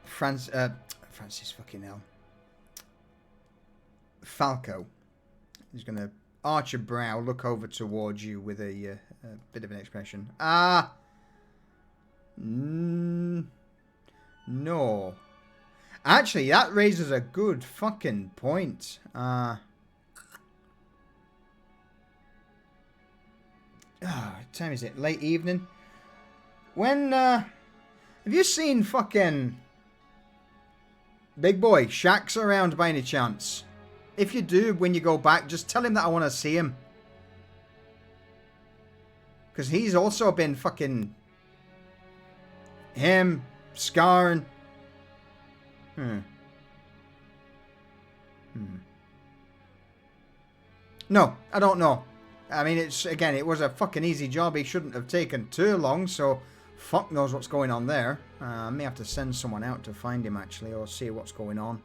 Francis fucking hell. Falco is going to arch a brow, look over towards you with a bit of an expression. No. Actually, that raises a good fucking point. What time is it? Late evening? When, have you seen fucking Big Boy Shaq's around by any chance? If you do, when you go back, just tell him that I want to see him. Because he's also been fucking... Him, Scarn. No, I don't know. I mean, it was a fucking easy job. He shouldn't have taken too long, so fuck knows what's going on there. I may have to send someone out to find him, actually, or see what's going on.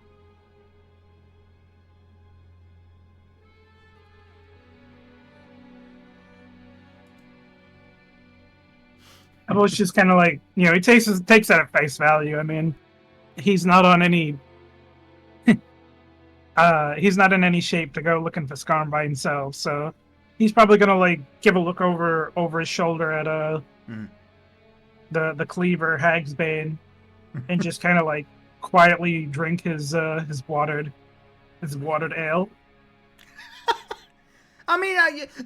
I was just kind of like, you know, he takes that at face value. I mean, he's not on any... he's not in any shape to go looking for Scarn by himself, so he's probably gonna like give a look over his shoulder at the Cleaver Hagsbane and just kind of like quietly drink his watered ale. I mean,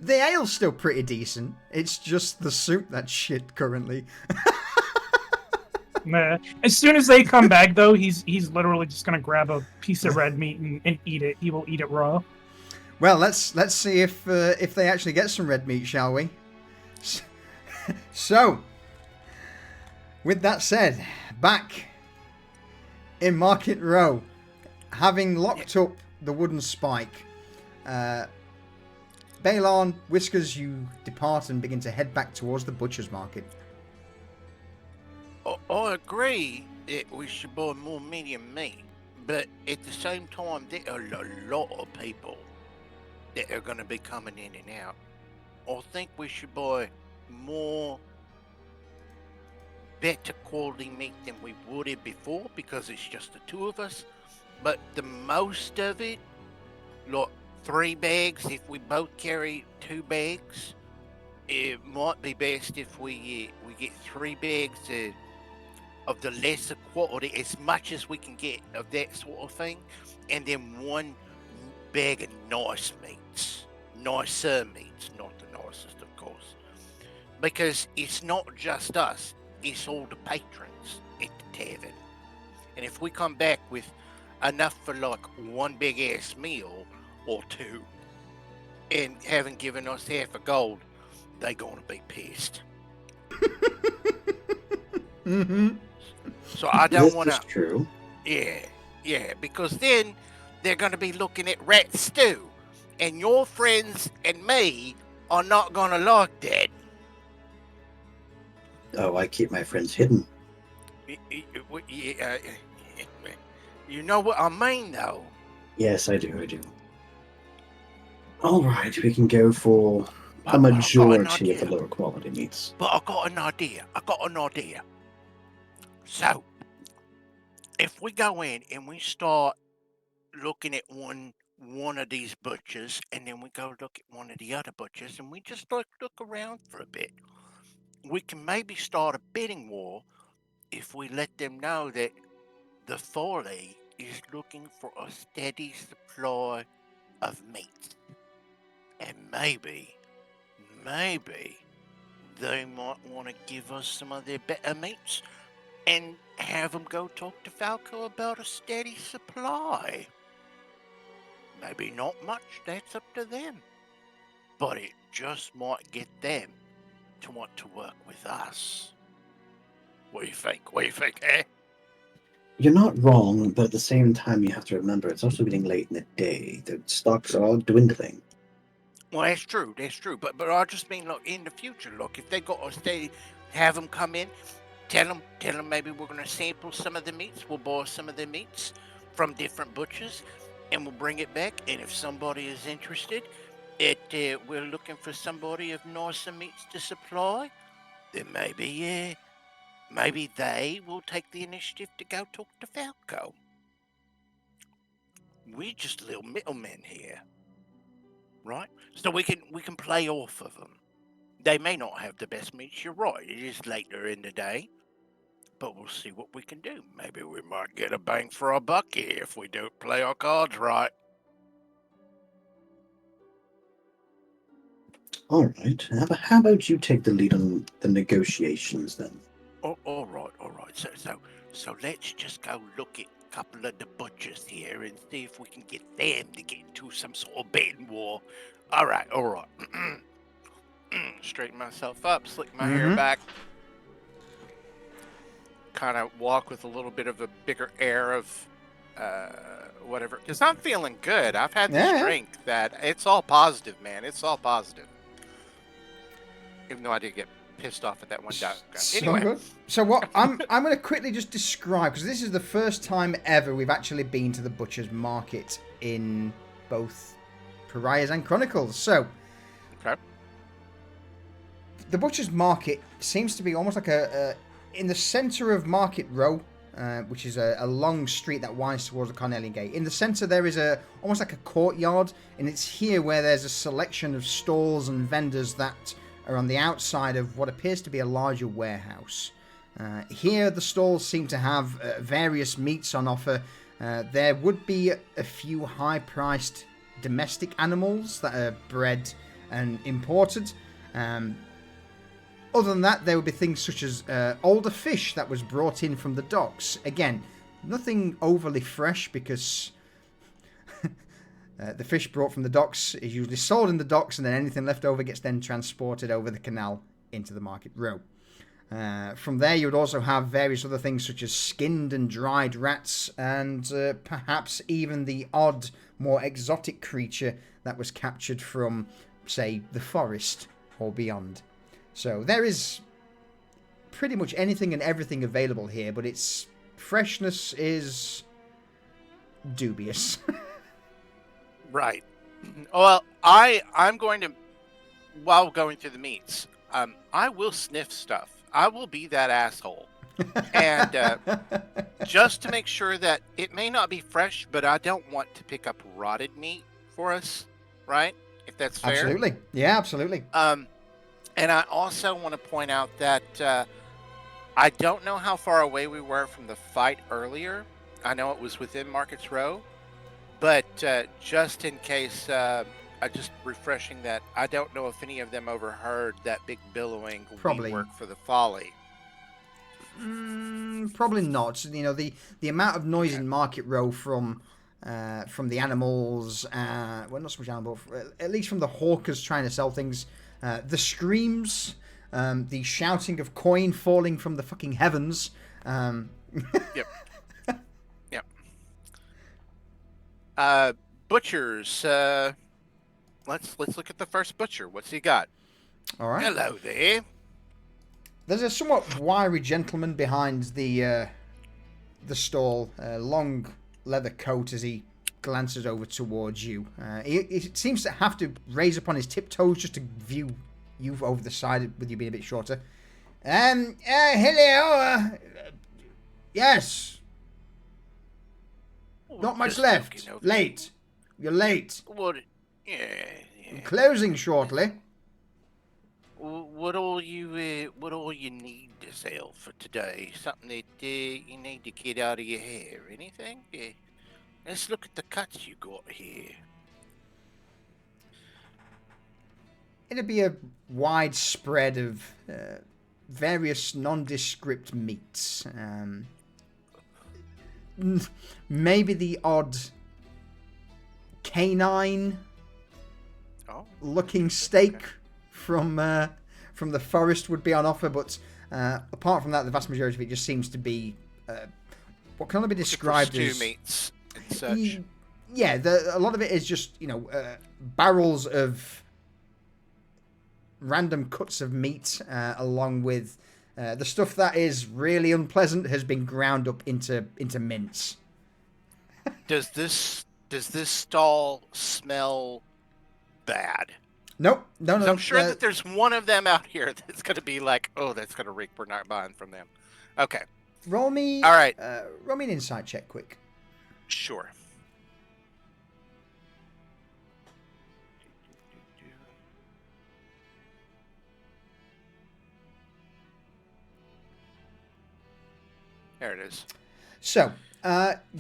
the ale's still pretty decent. It's just the soup that's shit currently. Nah. As soon as they come back, though, he's literally just gonna grab a piece of red meat and eat it. He will eat it raw. Well, let's see if they actually get some red meat, shall we? So, with that said, back in Market Row, having locked up the wooden spike, Balon, Whiskers, you depart and begin to head back towards the butcher's market. I agree that we should buy more medium meat, but at the same time, there are a lot of people that are going to be coming in and out. I think we should buy more better quality meat than we would have before because it's just the two of us. But the most of it, like 3 bags, if we both carry 2 bags, it might be best if we get 3 bags of the lesser quality, as much as we can get of that sort of thing, and then 1 bag of nicer meats, not the nicest, of course, because it's not just us, it's all the patrons at the tavern, and if we come back with enough for like 1 big ass meal or 2, and haven't given us half a gold, they gonna be pissed. Mm-hmm. So I don't want to. This is true. Yeah, because then they're going to be looking at rat stew, and your friends and me are not going to like that. Oh, I keep my friends hidden. You know what I mean, though. Yes, I do. All right, we can go for a majority of the lower quality meats. But I got an idea. So, if we go in and we start looking at one of these butchers, and then we go look at one of the other butchers, and we just look around for a bit, we can maybe start a bidding war if we let them know that the Foley is looking for a steady supply of meat. And maybe they might want to give us some of their better meats and have them go talk to Falco about a steady supply. Maybe not much, that's up to them. But it just might get them to want to work with us. What do you think, eh? You're not wrong, but at the same time, you have to remember it's also getting late in the day. The stocks are all dwindling. Well, that's true. But I just mean, look, in the future, look, if they got a steady, have them come in, tell them maybe we're going to sample some of the meats. We'll buy some of the meats from different butchers, and we'll bring it back. And if somebody is interested, we're looking for somebody of nicer meats to supply, then maybe they will take the initiative to go talk to Falco. We're just little middlemen here. right? So we can play off of them. They may not have the best meats. You're right. It is later in the day, but we'll see what we can do. Maybe we might get a bang for our buck here if we don't play our cards right. All right. How about you take the lead on the negotiations then? Oh, all right. So let's just go look at a couple of the butchers here and see if we can get them to get into some sort of bidding war. All right. Straighten myself up, slick my hair back, kind of walk with a little bit of a bigger air of whatever, because I'm feeling good. I've had this drink that it's all positive, man. It's all positive. Even though I did get pissed off at that one guy. Anyway. So good. So what I'm going to quickly just describe, because this is the first time ever we've actually been to the butcher's market in both Pariahs and Chronicles. So Okay. the butcher's market seems to be almost like in the center of Market Row, which is a long street that winds towards the Cornelian Gate. In the center there is almost like a courtyard, and it's here where there's a selection of stalls and vendors that are on the outside of what appears to be a larger warehouse. Here the stalls seem to have various meats on offer. There would be a few high-priced domestic animals that are bred and imported. Other than that, there would be things such as older fish that was brought in from the docks. Again, nothing overly fresh, because the fish brought from the docks is usually sold in the docks, and then anything left over gets then transported over the canal into the Market Row. From there, you would also have various other things such as skinned and dried rats, and perhaps even the odd, more exotic creature that was captured from, say, the forest or beyond. So there is pretty much anything and everything available here, but its freshness is dubious. Right. Well, I'm going to, while going through the meats, I will sniff stuff. I will be that asshole. And just to make sure that it may not be fresh, but I don't want to pick up rotted meat for us, right? If that's fair. Absolutely. Yeah, absolutely. And I also want to point out that I don't know how far away we were from the fight earlier. I know it was within Markets Row. But just in case, just refreshing that, I don't know if any of them overheard that big billowing. Probably. We work for the folly. Probably not. You know, the amount of noise in Market Row from the animals, well, not so much animals, at least from the hawkers trying to sell things, the screams, the shouting of coin falling from the fucking heavens. Yep. Butchers. Let's look at the first butcher. What's he got? All right. Hello there. There's a somewhat wiry gentleman behind the stall, long leather coat, as he glances over towards you. He seems to have to raise upon his tiptoes just to view you over the side, with you being a bit shorter. Hello. Yes. Not much left. Late. You're late. What? Yeah. Closing shortly. What all you need to sell for today? Something that you need to get out of your hair? Anything? Let's look at the cuts you got here. It'd be a wide spread of various nondescript meats. Maybe the odd canine looking steak from the forest would be on offer, but apart from that, the vast majority of it just seems to be what can only be described as stew meats and such. Yeah, a lot of it is just, barrels of random cuts of meat, along with the stuff that is really unpleasant has been ground up into mince. Does this stall smell bad? Nope. No. I'm sure that there's one of them out here that's going to be like, oh, that's going to reek. We're not buying from them. Okay. Roll me. All right. Roll me an insight check, quick. Sure. There it is. So,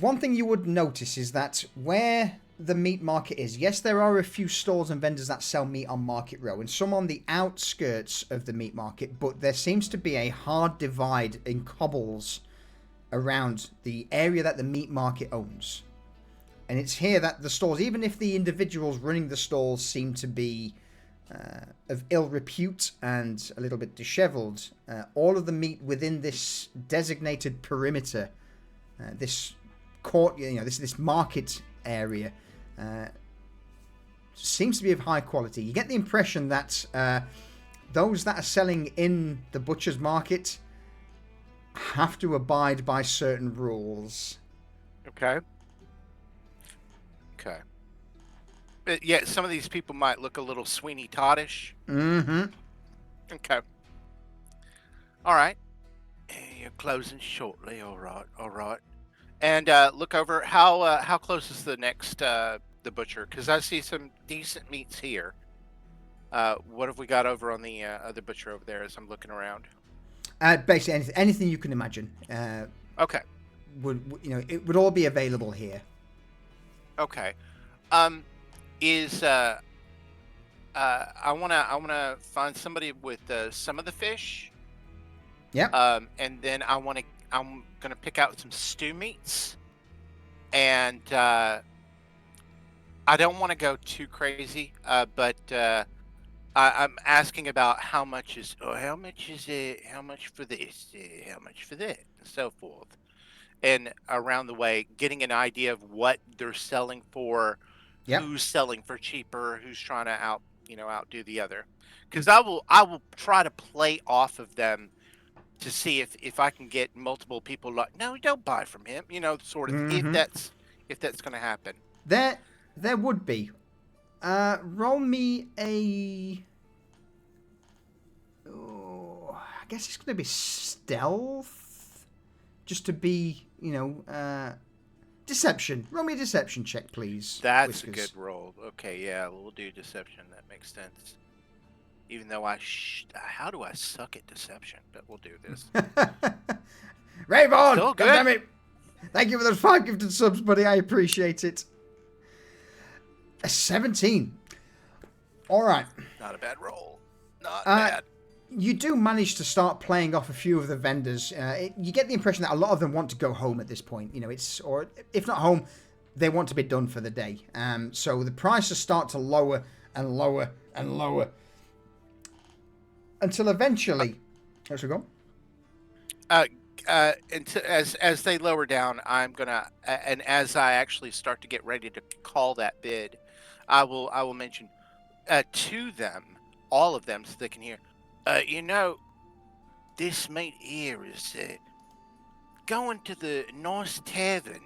one thing you would notice is that where the meat market is, yes, there are a few stores and vendors that sell meat on Market Row, and some on the outskirts of the meat market, but there seems to be a hard divide in cobbles around the area that the meat market owns. And it's here that the stores, even if the individuals running the stalls seem to be of ill repute and a little bit disheveled, all of the meat within this designated perimeter, this court, this market area, seems to be of high quality. You get the impression that those that are selling in the butcher's market have to abide by certain rules. Okay. But yeah, some of these people might look a little Sweeney Toddish. Mm-hmm. Okay. All right. You're closing shortly. All right. And look over. How close is the next the butcher? Because I see some decent meats here. What have we got over on the other butcher over there? As I'm looking around. Basically, anything you can imagine. Okay. It would all be available here. Okay. I wanna find somebody with some of the fish. Yeah. And then I'm gonna pick out some stew meats, and I don't want to go too crazy, but I'm asking about how much is it, how much for this, how much for that, and so forth, and around the way, getting an idea of what they're selling for. Yep. Who's selling for cheaper, who's trying to outdo the other, because I will try to play off of them to see if I can get multiple people like, no, don't buy from him, sort of. Mm-hmm. If that's going to happen. There would be. Roll me a. Oh, I guess it's going to be stealth, just to be, deception. Roll me a deception check, please. That's Whiskers. a good roll. Okay, yeah, we'll do deception. That makes sense. Even though how do I suck at deception? But we'll do this. Rayvon! Still good. Goddammit! Thank you for those 5 gifted subs, buddy. I appreciate it. A 17. All right. Not a bad roll. Not bad. You do manage to start playing off a few of the vendors. You get the impression that a lot of them want to go home at this point. Or if not home, they want to be done for the day. So the prices start to lower and lower and lower until eventually. Let's go. As they lower down, I'm gonna, and as I actually start to get ready to call that bid, I will mention to them, all of them, so they can hear. This meat here is going to the nice tavern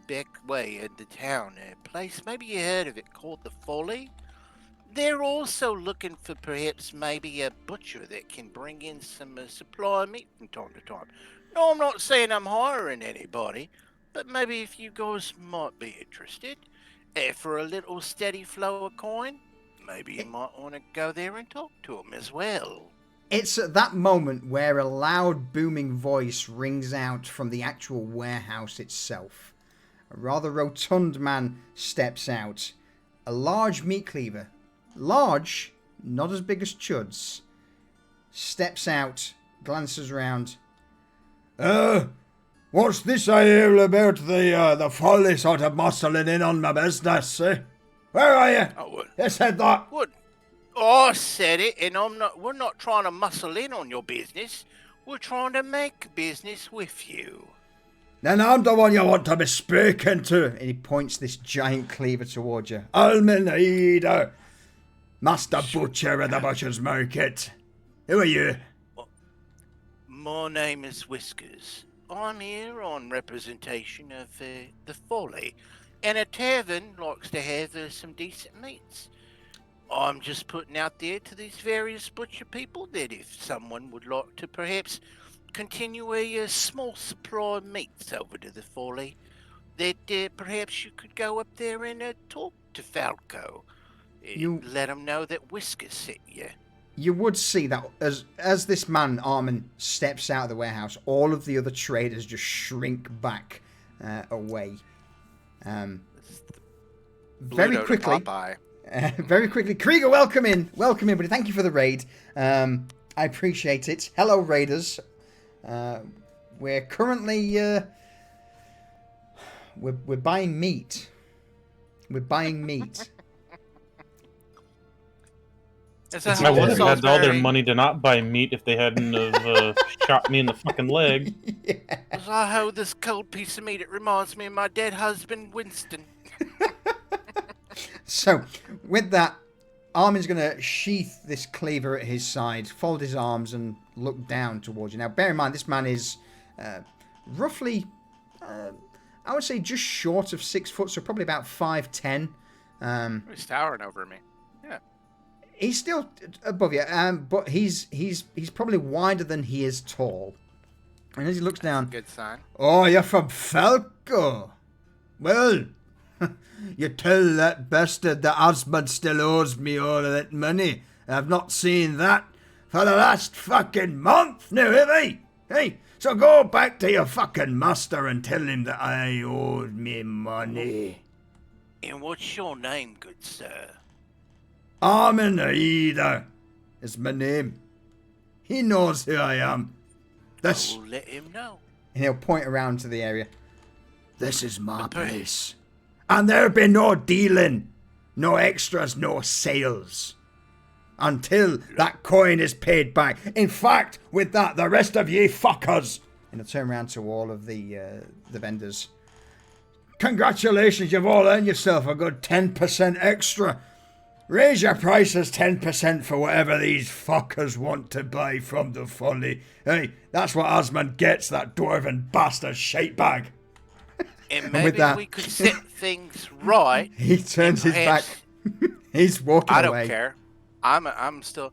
back way in the town. Place, maybe you heard of it, called the Folly. They're also looking for perhaps maybe a butcher that can bring in some supply of meat from time to time. No, I'm not saying I'm hiring anybody, but maybe if you guys might be interested, for a little steady flow of coin, maybe you might want to go there and talk to them as well. It's at that moment where a loud booming voice rings out from the actual warehouse itself. A rather rotund man steps out. A large meat cleaver. Large, not as big as Chud's. Steps out, glances around. What's this I hear about the folly sort of muscling in on my business, eh? Where are you? Oh, what? You said that. What? Oh, I said it, and we're not trying to muscle in on your business. We're trying to make business with you. Then I'm the one you want to be speaking to. And he points this giant cleaver towards you. Almeida, Master Butcher at the Butcher's Market. Who are you? My name is Whiskers. I'm here on representation of the Folly, and a tavern likes to have some decent meats. I'm just putting out there to these various butcher people that if someone would like to perhaps continue a small supply of meats over to the Folly, that perhaps you could go up there and talk to Falco. You- Let him know that Whiskers sent you. you would see that as this man, Armin, steps out of the warehouse, all of the other traders just shrink back away. Very Bluto to quickly. Popeye. Very quickly. Krieger, welcome in. Welcome in, buddy. Thank you for the raid. I appreciate it. Hello, raiders. We're currently... We're buying meat. We're buying meat. I would have had all their money to not buy meat if they hadn't have shot me in the fucking leg. Yeah. As I hold this cold piece of meat, it reminds me of my dead husband, Winston. So, with that, Armin's going to sheath this cleaver at his side, fold his arms, and look down towards you. Now, bear in mind, this man is roughly, I would say, just short of 6 foot, so probably about 5'10". He's towering over me. Yeah. He's still above you, but he's probably wider than he is tall. And as he looks down, Good sign. Oh, you're from Falco? Well, you tell that bastard that Osmond still owes me all of that money. I've not seen that for the last fucking month now, have I? Hey, so go back to your fucking master and tell him that I owed me money. And what's your name, good sir? Armin Aida is my name. He knows who I am. This, I'll let him know. and he'll point around to the area. this is my place. And there'll be no dealing, no extras, no sales. Until that coin is paid back. In fact, with that, the rest of ye fuckers. And he'll turn around to all of the vendors. Congratulations, you've all earned yourself a good 10% extra. Raise your prices 10% for whatever these fuckers want to buy from the folly. Hey, that's what Osmond gets, that dwarven bastard shitebag. And with maybe that- we could set things right. He turns his back. Perhaps- He's walking I don't away. care. I'm still.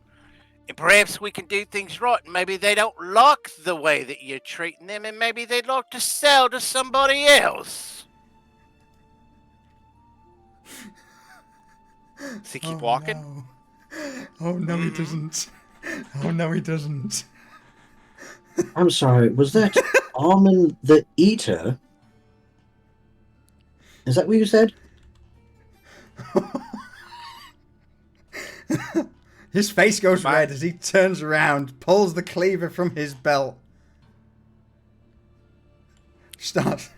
And perhaps we can do things right. Maybe they don't like the way that you're treating them, and maybe they'd like to sell to somebody else. Does he keep walking? No. Oh no, he doesn't. Oh no, he doesn't. I'm sorry, was that Armin the Eater? Is that what you said? His face goes Bye. red as he turns around, pulls the cleaver from his belt. Start.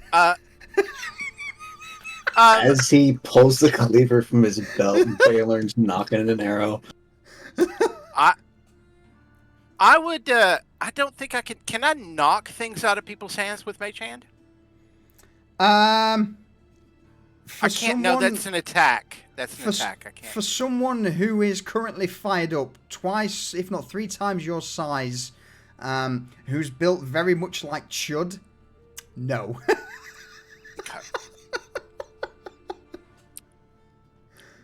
As he pulls the cleaver from his belt, Baylor's knocking an arrow. I would. I don't think I can. Can I knock things out of people's hands with Mage Hand? For I can't. No, someone- that's an attack. That's an for, s- attack. I can't. for someone who is currently fired up twice, if not 3 times your size, who's built very much like Chud, no.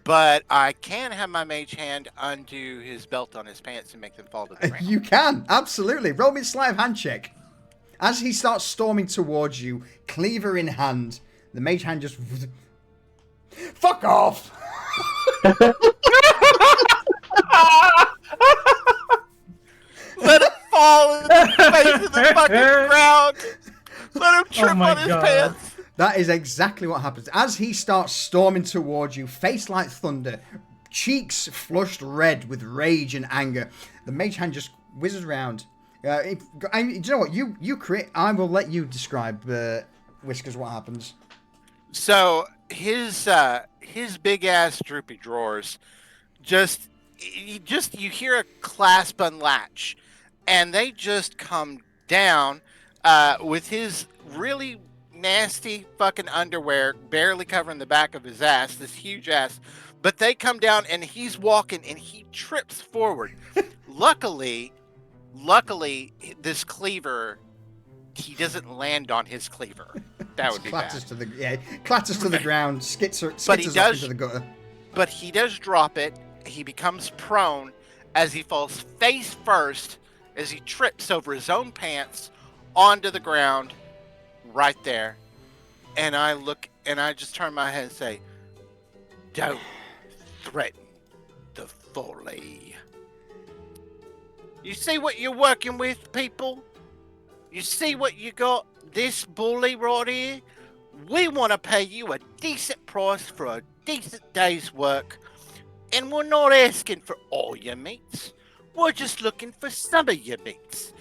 But I can have my Mage Hand undo his belt on his pants and make them fall to the ground. You can, absolutely. Roll me a sleight of hand check. As he starts storming towards you, cleaver in hand, the mage hand just... Fuck off! Let him fall in the face of the fucking ground. Let him trip my on his God. pants. That is exactly what happens. As he starts storming towards you, face like thunder, cheeks flushed red with rage and anger, the mage hand just whizzes around. Do you know what? You crit. I will let you describe, Whiskers, what happens. So his big ass droopy drawers, you hear a clasp unlatch, and they just come down with his really nasty fucking underwear barely covering the back of his ass, this huge ass. But they come down and he's walking and he trips forward. Luckily, this cleaver, he doesn't land on his cleaver. That would be clatters bad. clatters to the ground, skitters But he off does- into the gutter. But he does drop it. He becomes prone as he falls face first as he trips over his own pants onto the ground right there. And I look and I just turn my head and say, "Don't threaten the folly." You see what you're working with, people? You see what you got? This bully right here? We want to pay you a decent price for a decent day's work. And we're not asking for all your meats. We're just looking for some of your meats.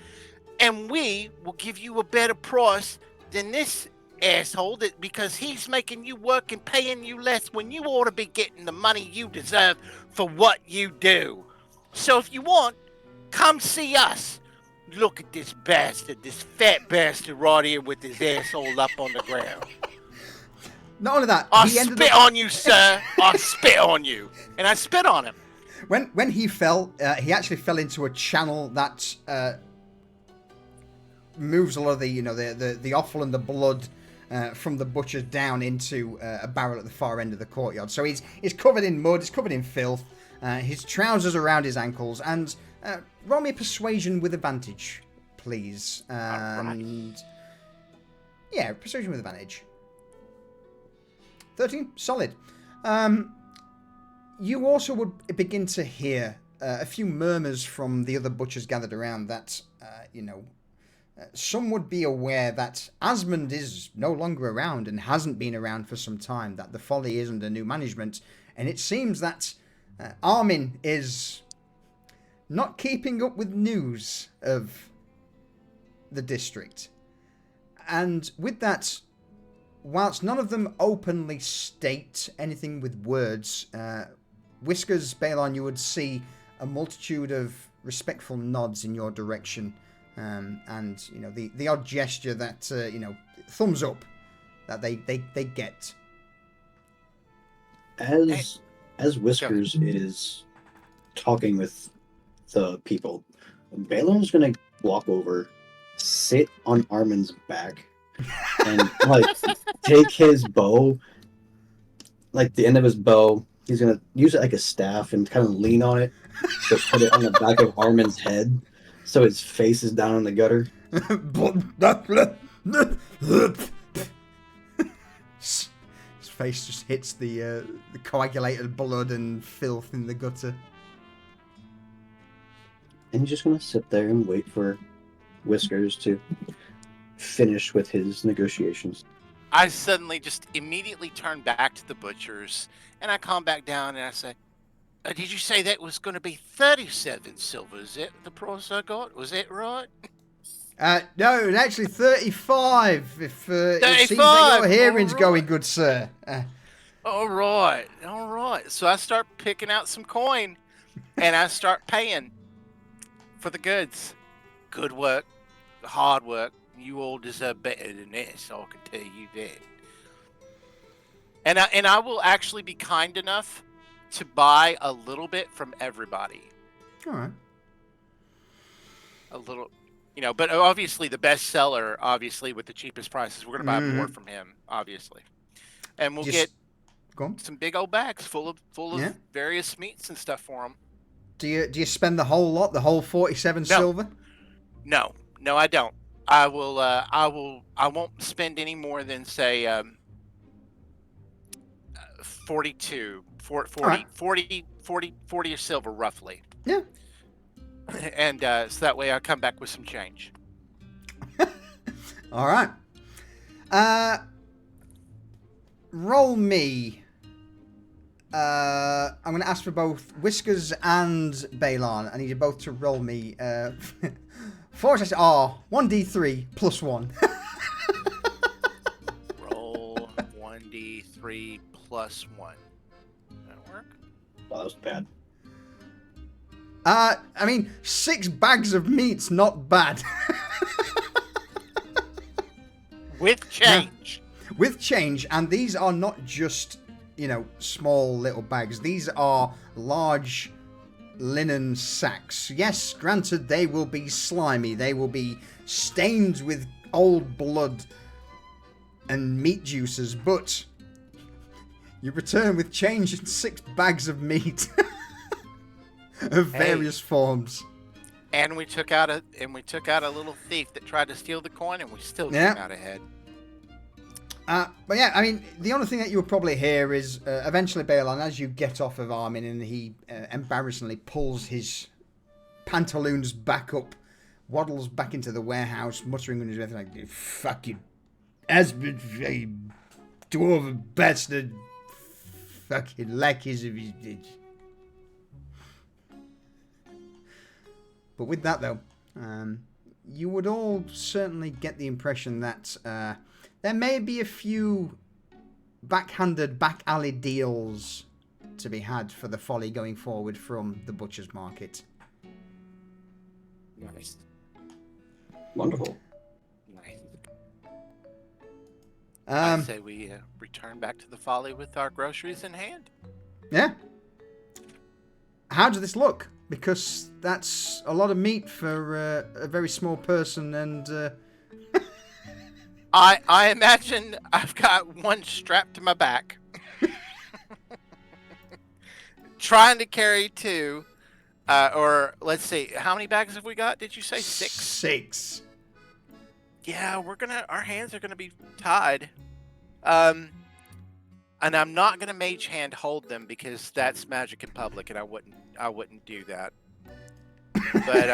And we will give you a better price than this asshole that because he's making you work and paying you less when you ought to be getting the money you deserve for what you do. So if you want, come see us. Look at this bastard, this fat bastard right here with his asshole up on the ground. Not only that, I he ended spit up... on you, sir. I spit on you. And I spit on him. When he fell, he actually fell into a channel that moves a lot of the offal and the blood from the butcher down into a barrel at the far end of the courtyard. So he's covered in mud, he's covered in filth, his trousers around his ankles, and roll me a persuasion with advantage, please. And yeah, persuasion with advantage. 13, solid. You also would begin to hear a few murmurs from the other butchers gathered around that, some would be aware that Asmund is no longer around and hasn't been around for some time, that the Folly is under new management, and it seems that Armin is not keeping up with news of the district. And with that, whilst none of them openly state anything with words, Whiskers, Balon, you would see a multitude of respectful nods in your direction, and the odd gesture that thumbs up that they get. As Whiskers is talking with the people, Balon's gonna walk over, sit on Armin's back, and take his bow, the end of his bow. He's gonna use it like a staff and kind of lean on it to put it on the back of Armin's head, so his face is down in the gutter. His face just hits the coagulated blood and filth in the gutter. And he's just gonna sit there and wait for Whiskers to finish with his negotiations. I suddenly just immediately turn back to the butchers, and I calm back down and I say, did you say that was going to be 37 silver? Is that the price I got? Was that right? No, actually 35, if it 35! seems that your hearing's All going right. good, sir. All right. So I start picking out some coin, and I start paying for the goods. Good work, hard work. You all deserve better than this, I can tell you that. And I will actually be kind enough to buy a little bit from everybody. All right. A little, but obviously the best seller, obviously with the cheapest prices, we're going to buy more from him, obviously. And we'll get some big old bags full of various meats and stuff for them. Do you spend the whole lot, the whole 47 silver? No, I don't. I won't spend any more than say 42, 40 of silver roughly. Yeah. And so that way I come back with some change. All right. Roll me. I'm going to ask for both Whiskers and Balon. I need you both to roll me 1d3 plus 1. Roll 1d3 plus 1. That work? Oh, that was bad. 6 bags of meat's not bad. With change. With change, and these are not just, small little bags. These are large linen sacks. Yes, granted, they will be slimy. They will be stained with old blood and meat juices, but you return with change and 6 bags of meat of various forms. And we took out a little thief that tried to steal the coin, and we still came out ahead. But yeah, the only thing that you will probably hear is eventually Balon, as you get off of Armin and he embarrassingly pulls his pantaloons back up, waddles back into the warehouse, muttering under his breath like, fucking husband, dwarven bastard, fucking lackeys of his bitch. But with that, though, you would all certainly get the impression that there may be a few backhanded, back alley deals to be had for the folly going forward from the butcher's market. Nice. Wonderful. Nice. Um, I say we return back to the folly with our groceries in hand. Yeah. How does this look? Because that's a lot of meat for a very small person, and I imagine I've got one strapped to my back. Trying to carry two. Or let's see, how many bags have we got? Did you say 6? 6. Yeah, our hands are gonna be tied. And I'm not gonna mage hand hold them because that's magic in public, and I wouldn't do that. But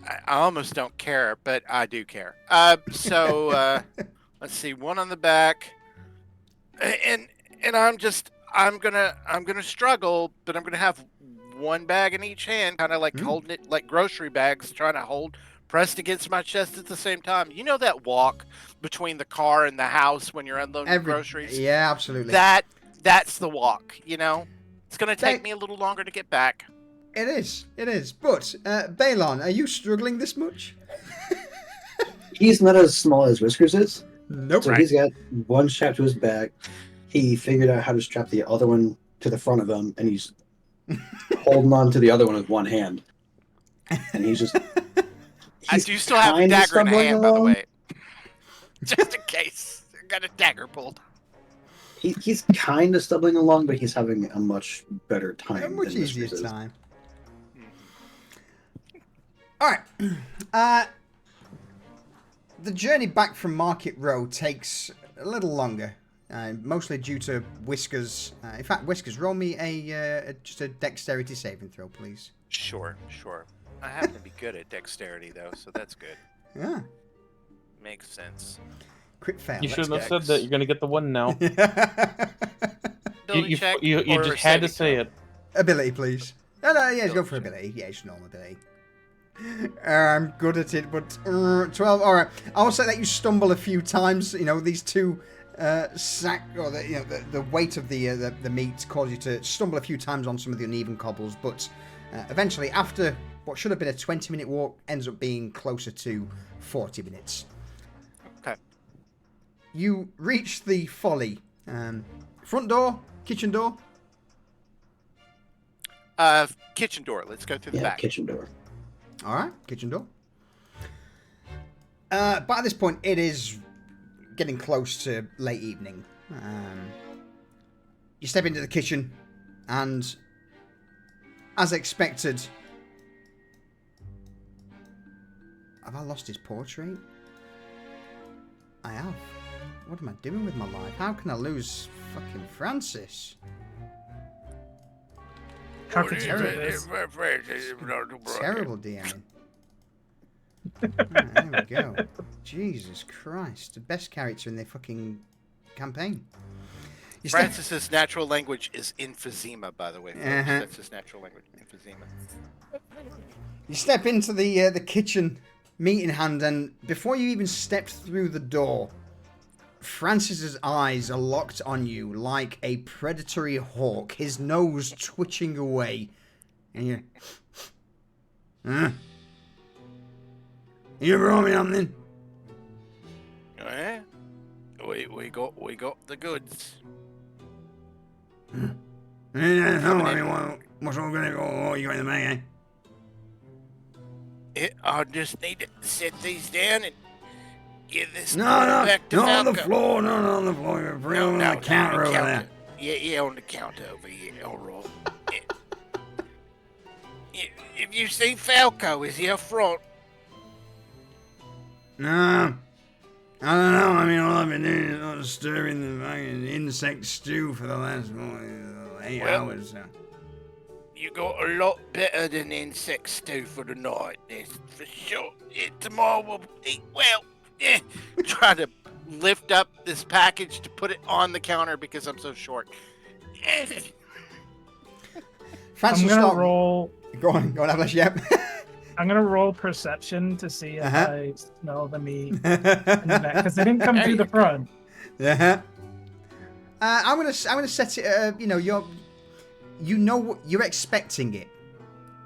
I almost don't care, but I do care. So let's see, one on the back, and I'm gonna struggle, but I'm gonna have one bag in each hand, kind of like holding it like grocery bags, trying to pressed against my chest at the same time. You know that walk between the car and the house when you're unloading groceries? Yeah, absolutely. That's the walk, you know? It's going to take me a little longer to get back. It is. But, Balon, are you struggling this much? He's not as small as Whiskers is. Nope. So he's got one strapped to his back. He figured out how to strap the other one to the front of him, and he's holding on to the other one with one hand. And he's just... I do still have a dagger in hand, by the way. Just in case. I got a dagger pulled. He's kind of stumbling along, but he's having a much better time. A much than easier Whiskers is. time. Alright. The journey back from Market Row takes a little longer. Mostly due to Whiskers. In fact, Whiskers, roll me just a dexterity saving throw, please. Sure. I happen to be good at dexterity, though, so that's good. Yeah. Makes sense. Crit fail. You shouldn't have said that. You're going to get the 1 now. Ability check you or just had to saving say throw? it. Ability, please. No, yeah, go for check. ability. Yeah, it's normal ability. I'm good at it, but 12. All right. I will say that you stumble a few times. You know, these two the weight of the meat cause you to stumble a few times on some of the uneven cobbles, but eventually, after what should have been a 20-minute walk, ends up being closer to 40 minutes. Okay. You reach the folly. Front door, kitchen door. Kitchen door. Let's go through the Yeah, back. kitchen door. All right, kitchen door. But at this point, it is getting close to late evening. You step into the kitchen, and as expected, have I lost his portrait? I have. What am I doing with my life? How can I lose fucking Francis? How could you do this? Terrible DMing. Right, there we go. Jesus Christ. The best character in the fucking campaign. Francis's natural language is emphysema, by the way. Folks. That's his natural language, emphysema. You step into the kitchen, meat in hand, and before you even step through the door, Francis's eyes are locked on you like a predatory hawk, his nose twitching away. And you... Huh? You brought me something? Eh? We got the goods. What's all gonna go? Oh, you got the money, eh? I just need to sit these down and give this No, back to not on the Falco. floor, not on the floor. You're real on the counter over there. Yeah, on the counter over here. All right. If you see Falco, is he up front? No, I don't know. I mean, all I've been doing is not stirring the fucking insect stew for the last 8 hours. So. You got a lot better than insect stew for the night, that's for sure. Tomorrow we'll eat well. Try to lift up this package to put it on the counter because I'm so short. Francis, I'm gonna start... roll. Go on, Avalanche. Yep. I'm gonna roll perception to see if Uh-huh. I smell the meat in the back because they didn't come through the front. Yeah. I'm gonna set it. You're expecting it.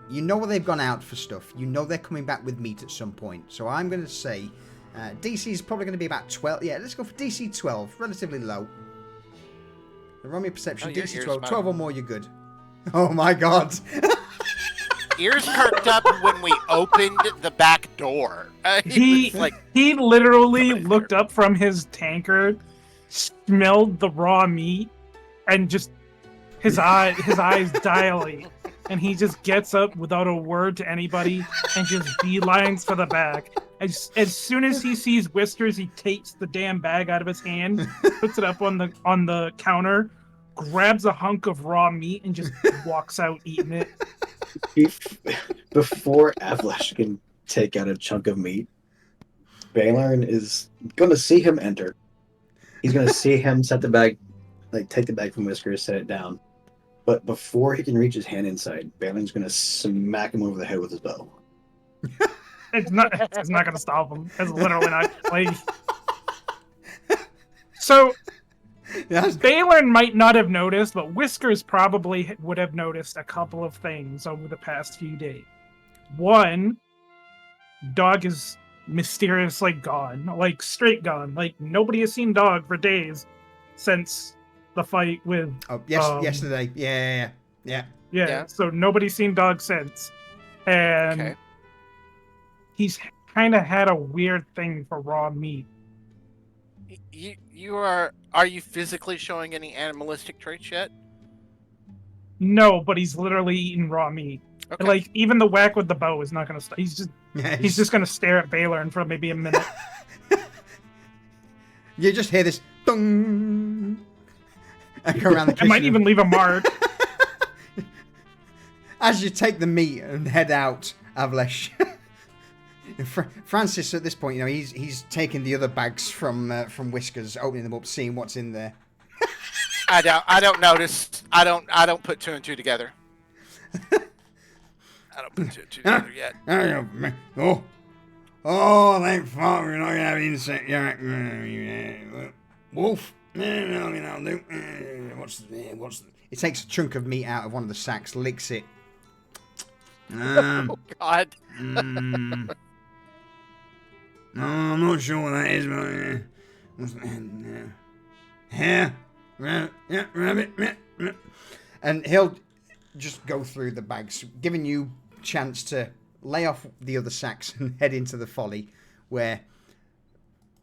You know they've gone out for stuff. You know they're coming back with meat at some point. So I'm gonna say DC is probably gonna be about 12. Yeah, let's go for DC 12, relatively low. Roll me a perception. Oh, your DC ears 12, might- 12 or more, you're good. Oh my god. Ears perked up when we opened the back door. He was like, he literally Somebody's looked up from his tankard, smelled the raw meat, and just his eyes dilate, and he just gets up without a word to anybody and just beelines for the back. As soon as he sees Whiskers, he takes the damn bag out of his hand, puts it up on the counter, grabs a hunk of raw meat, and just walks out eating it. Before Avalanche can take out a chunk of meat, Balorn is going to see him enter. He's going to see him set the bag, take the bag from Whiskers, set it down. But before he can reach his hand inside, Balorn's going to smack him over the head with his bow. It's not gonna stop him. It's literally not like. So, Balorn might not have noticed, but Whiskers probably would have noticed a couple of things over the past few days. One, Dog is mysteriously gone, like straight gone. Like nobody has seen Dog for days since the fight with. Oh yes, yesterday. Yeah. So nobody's seen Dog since, and okay. he's kind of had a weird thing for raw meat. Are you physically showing any animalistic traits yet? No, but he's literally eating raw meat. Okay. Like even the whack with the bow is not gonna stop. He's just gonna stare at Balorn for maybe a minute. You just hear this dong echo around the I kitchen. might even leave a mark. As you take the meat and head out, Avlesh. Francis, at this point, he's taking the other bags from Whiskers, opening them up, seeing what's in there. I don't notice. I don't put two and two together. I don't put two and two together yet. Thank fuck, we're not gonna have insect. Wolf. I'll do. What's? He takes a chunk of meat out of one of the sacks, licks it. Oh God. No, I'm not sure what that is, but what's that? Hare, rabbit. And he'll just go through the bags, giving you a chance to lay off the other sacks and head into the folly, where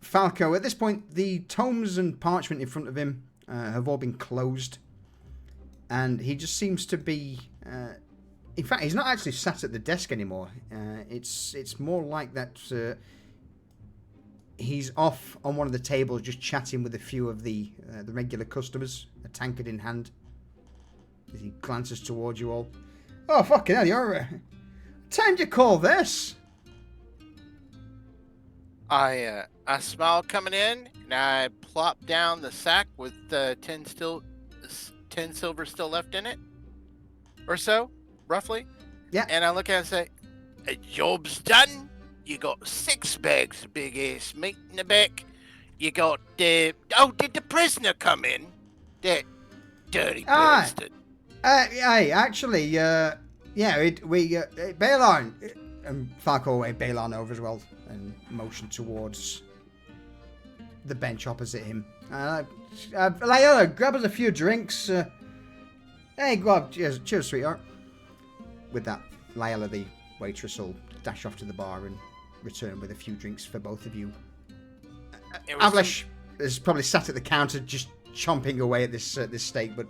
Falco, at this point, the tomes and parchment in front of him have all been closed, and he just seems to be... in fact, he's not actually sat at the desk anymore. It's more like that... he's off on one of the tables, just chatting with a few of the regular customers, a tankard in hand. As he glances towards you all. Oh, fucking hell, you're... time do you call this? I smile coming in, and I plop down the sack with 10 silver still left in it, or so, roughly. Yeah. And I look at it and say, "A job's done. You got 6 bags of big ass meat in the back. You got did the prisoner come in? That dirty bastard." Actually, Balorn, and Falco waved Balorn over as well and motioned towards the bench opposite him. Lyola, grab us a few drinks. Hey, go up. Cheers, sweetheart. With that, Lyola, the waitress, will dash off to the bar and return with a few drinks for both of you. Avlesh is probably sat at the counter just chomping away at this steak, but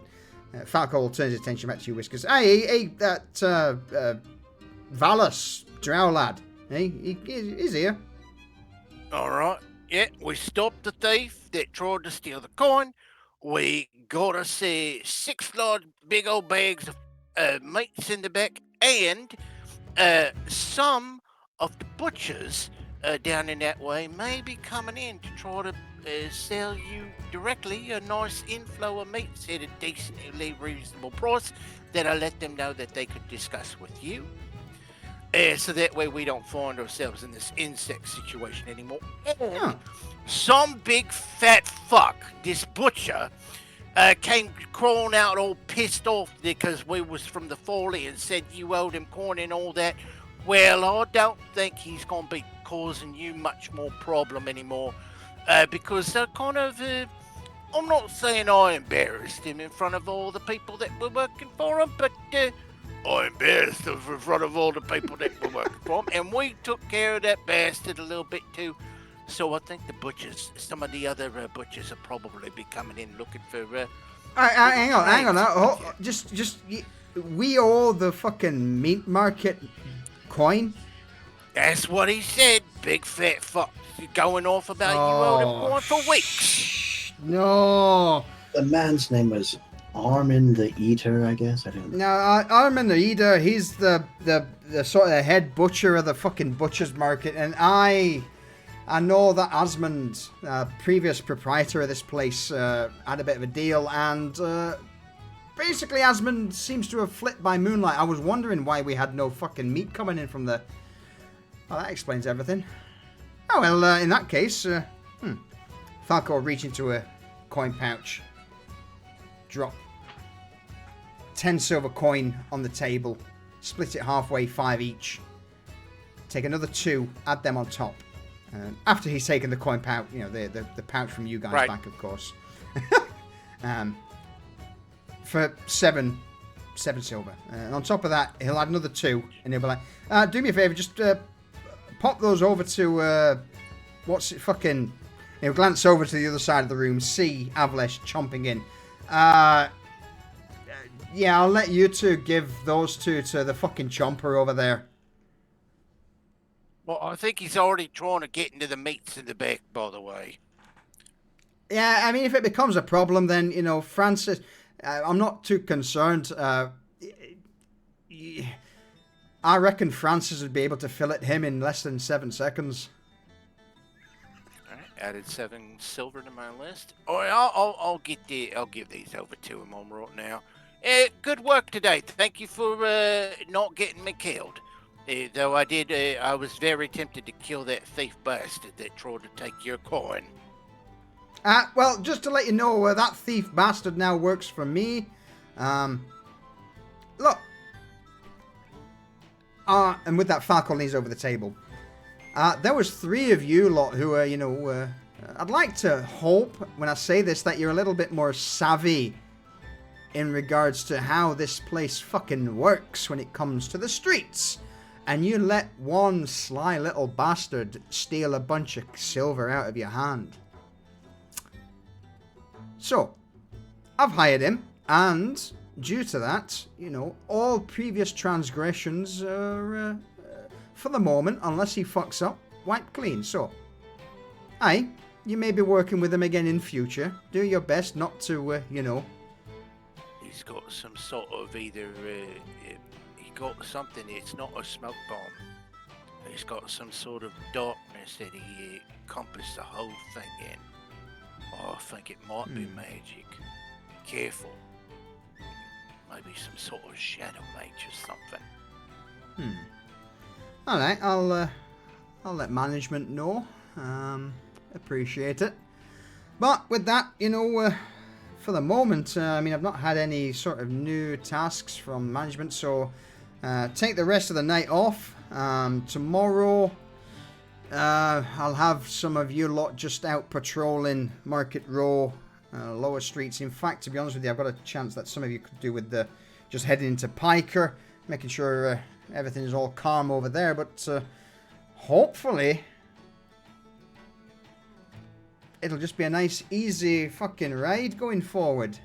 Falco will turn his attention back to you, Whiskers. Hey, that Valus, drow lad. Hey, he's here. All right. Yeah, we stopped the thief that tried to steal the coin. We got us 6 large big old bags of meats in the back, and some of the butchers down in that way may be coming in to try to sell you directly a nice inflow of meats at a decently reasonable price that I let them know that they could discuss with you. So that way we don't find ourselves in this insect situation anymore. And some big fat fuck, this butcher, came crawling out all pissed off because we was from the folly and said you owed him coin and all that. Well, I don't think he's going to be causing you much more problem anymore because I'm not saying I embarrassed him in front of all the people that were working for him, but I embarrassed him in front of all the people that were working for him, and we took care of that bastard a little bit too. So I think the butchers, some of the other butchers, will probably be coming in looking for. Hang on. We owe the fucking meat market coin. That's what he said. Big fat fuck. Going off about you owed him coin for weeks. No. The man's name was Armin the Eater, I guess. I don't know. No, Armin the Eater, he's the sort of head butcher of the fucking butcher's market, and I know that Osmond, previous proprietor of this place, had a bit of a deal, and basically Osmond seems to have flipped by moonlight. I was wondering why we had no fucking meat coming in from the... Well, that explains everything. Oh, well, in that case, Falco will reach into a coin pouch. Drop 10 silver coin on the table. Split it halfway, 5 each. Take another 2, add them on top. After he's taken the coin pouch, you know, the pouch from you guys back, of course. For 7 silver. And on top of that, he'll add another 2, and he'll be like, do me a favor, just pop those over to, he'll glance over to the other side of the room, see Avlesh chomping in. Yeah, I'll let you two give those 2 to the fucking chomper over there. Well, I think he's already trying to get into the meats in the back, by the way. Yeah, I mean, if it becomes a problem, then, you know, Francis... I'm not too concerned. I reckon Francis would be able to fillet him in less than 7 seconds. All right, added 7 silver to my list. All right, I'll give these over to him on right now. Good work today. Thank you for not getting me killed. Though I was very tempted to kill that thief bastard that tried to take your coin. Well, just to let you know, that thief bastard now works for me. Look. And with that, Falco leans over the table. There was 3 of you lot who are, I'd like to hope, when I say this, that you're a little bit more savvy in regards to how this place fucking works when it comes to the streets. And you let one sly little bastard steal a bunch of silver out of your hand. So, I've hired him, and due to that, all previous transgressions are, for the moment, unless he fucks up, wiped clean. So, you may be working with him again in future. Do your best not to, He's got some sort of either, he got something, it's not a smoke bomb. He's got some sort of darkness that he encompassed the whole thing in. Oh, I think it might be magic. Careful. Maybe some sort of shadow mage or something. Alright, I'll let management know. Appreciate it. But with that, for the moment, I've not had any sort of new tasks from management, so take the rest of the night off. Tomorrow, I'll have some of you lot just out patrolling Market Row, lower streets. In fact, to be honest with you, I've got a chance that some of you could do with just heading into Piker, making sure everything is all calm over there. But hopefully, it'll just be a nice, easy fucking ride going forward.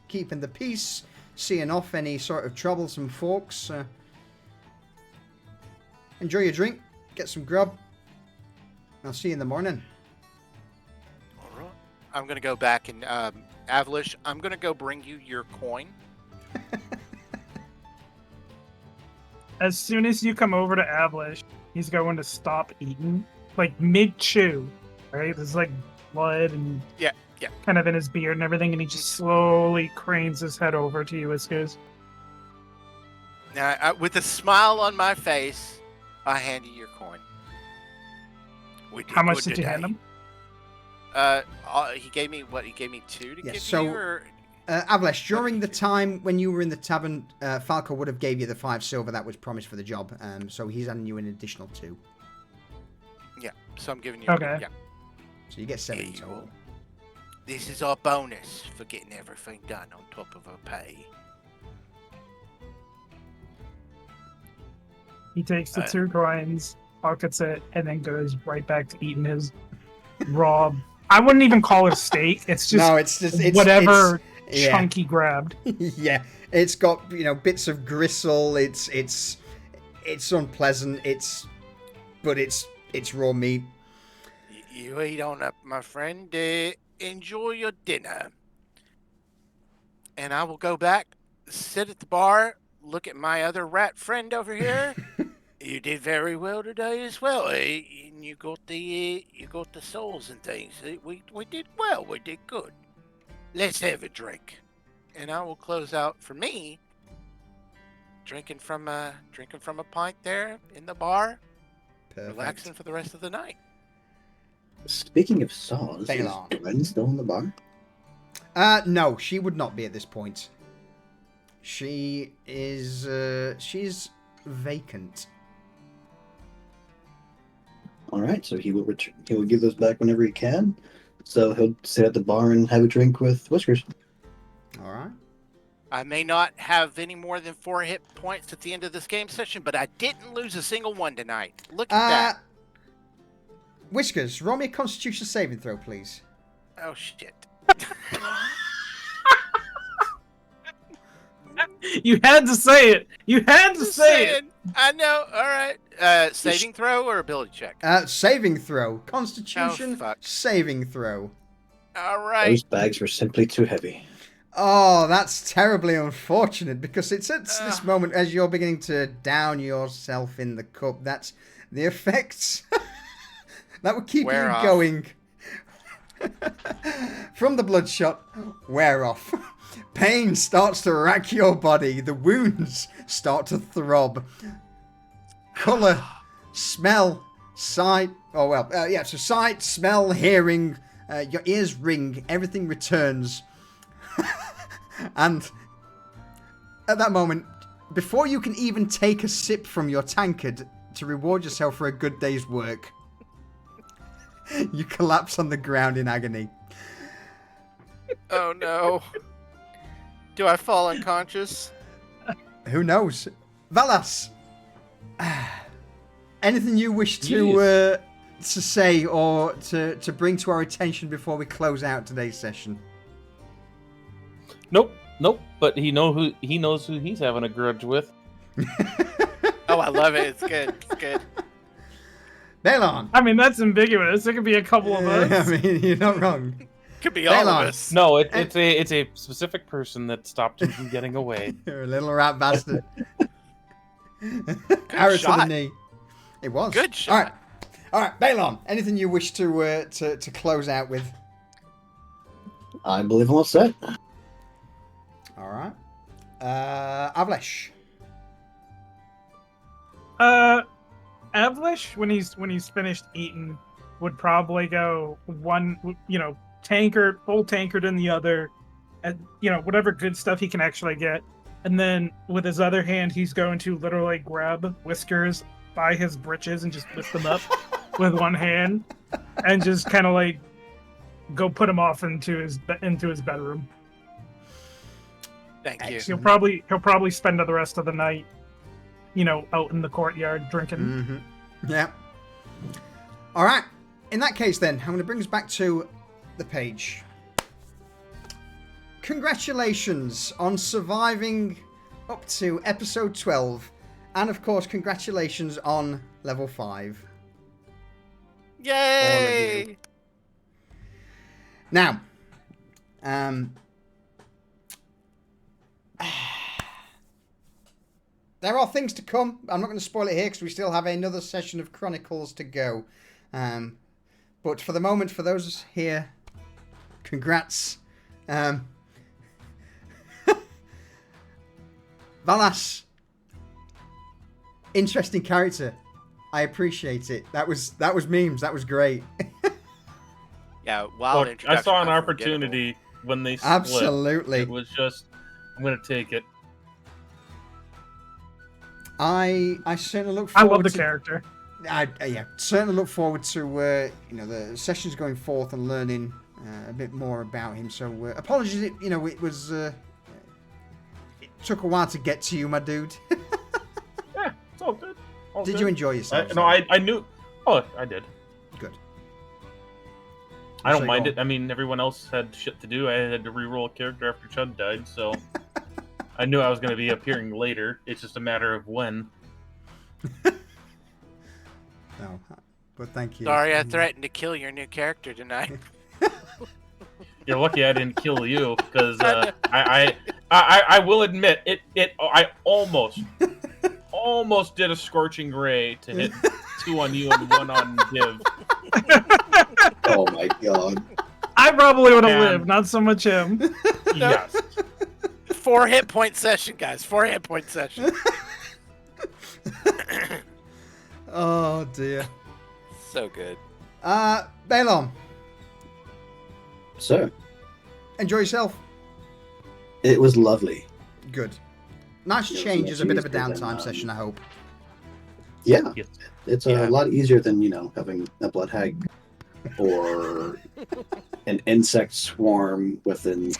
Keeping the peace, seeing off any sort of troublesome folks. Enjoy your drink, get some grub. I'll see you in the morning. All right. I'm going to go back and, Avlish, I'm going to go bring you your coin. as soon as you come over to Avlish, he's going to stop eating, like mid-chew, right? There's like blood and Yeah. kind of in his beard and everything, and he just slowly cranes his head over to you, Whiskers. Now, with a smile on my face, I hand you your coin. How much did you hand him? He gave me what? He gave me 2 to give so, you, or Avlesh, during the time when you were in the tavern, Falco would have gave you the 5 silver that was promised for the job. So he's adding you an additional 2. yeah. So I'm giving you. Okay. Yeah. So you get 7 Here you total. go. This is our bonus for getting everything done on top of our pay. He takes the 2 coins, pockets it, and then goes right back to eating his raw. I wouldn't even call it a steak. It's just No, it's whatever yeah. chunk he grabbed. Yeah, it's got bits of gristle. It's unpleasant. But it's raw meat. You eat on up, my friend. Enjoy your dinner. And I will go back, sit at the bar, look at my other rat friend over here. You did very well today as well. And you got the souls and things. We did well. We did good. Let's have a drink. And I will close out for me. Drinking from a pint there in the bar. Perfect. Relaxing for the rest of the night. Speaking of saws, Hang is on. Gwen still in the bar? No, she would not be at this point. She is. She's vacant. All right, so he will return. He will give those back whenever he can. So he'll sit at the bar and have a drink with Whiskers. All right. I may not have any more than 4 hit points at the end of this game session, but I didn't lose a single one tonight. Look at that. Whiskers, roll me a Constitution saving throw, please. Oh, shit. You had to say it. You had to say it. I know. All right. Saving throw or ability check? Saving throw. Constitution Oh, fuck. saving throw. All right. Those bags were simply too heavy. Oh, that's terribly unfortunate because it's at this moment as you're beginning to down yourself in the cup. That's the effects that would keep Wear you off. going. From the bloodshot, wear off. Pain starts to rack your body. The wounds start to throb. Colour, smell, sight. Oh, well, so sight, smell, hearing, your ears ring. Everything returns. And at that moment, before you can even take a sip from your tankard to reward yourself for a good day's work, you collapse on the ground in agony. Oh, no. Do I fall unconscious? Who knows? Valas, anything you wish to say or to bring to our attention before we close out today's session? Nope. But he knows who he's having a grudge with. Oh, I love it. It's good. It's good. Balon. I mean, that's ambiguous. It could be a couple of us. I mean, you're not wrong. Could be all of Balon. us. No, it's a specific person that stopped him from getting away. You're a little rat bastard. Arrow to the knee. It was. Good shot. All right, Balon. Anything you wish to close out with? I believe I'm all set. All right. Avlesh. Avlish, when he's finished eating, would probably go one, full tankard in the other, and whatever good stuff he can actually get, and then with his other hand, he's going to literally grab Whiskers by his breeches and just lift them up with one hand, and just kind of like go put him off into his bedroom. Thank you. He'll probably spend the rest of the night, out in the courtyard drinking. Mm-hmm. Yeah. All right. In that case, then, I'm going to bring us back to the page. Congratulations on surviving up to episode 12. And, of course, congratulations on level 5. Yay! Now, there are things to come. I'm not going to spoil it here because we still have another session of Chronicles to go. But for the moment, for those here, congrats. Valas, interesting character. I appreciate it. That was memes. That was great. Yeah, wild Look, introduction. I saw an unforgettable. opportunity when they split. Absolutely. It was just, I'm gonna take it. I certainly look I forward love the to, character. yeah, certainly look forward to the sessions going forth and learning a bit more about him. So apologies, it was it took a while to get to you, my dude. Yeah, it's all good. All Did good. you enjoy yourself? No, I knew. Oh, I did. Good. I don't So mind go it. I mean, everyone else had shit to do. I had to re-roll a character after Chud died, so I knew I was going to be appearing later. It's just a matter of when. No, but thank you. Sorry, I threatened to kill your new character tonight. You're lucky I didn't kill you, because I will admit I almost did a scorching ray to hit 2 on you and 1 on Div. Oh my god. I probably would have And- lived, not so much him. Yes. 4 hit point session, guys. 4 hit point session. Oh dear. So good. Balon, So, enjoy yourself. it was lovely. Good. Nice Yeah, change as a bit of a easier than, downtime session, I hope. Yeah, Yes. it's Yeah. a lot easier than, having a blood hag or an insect swarm with an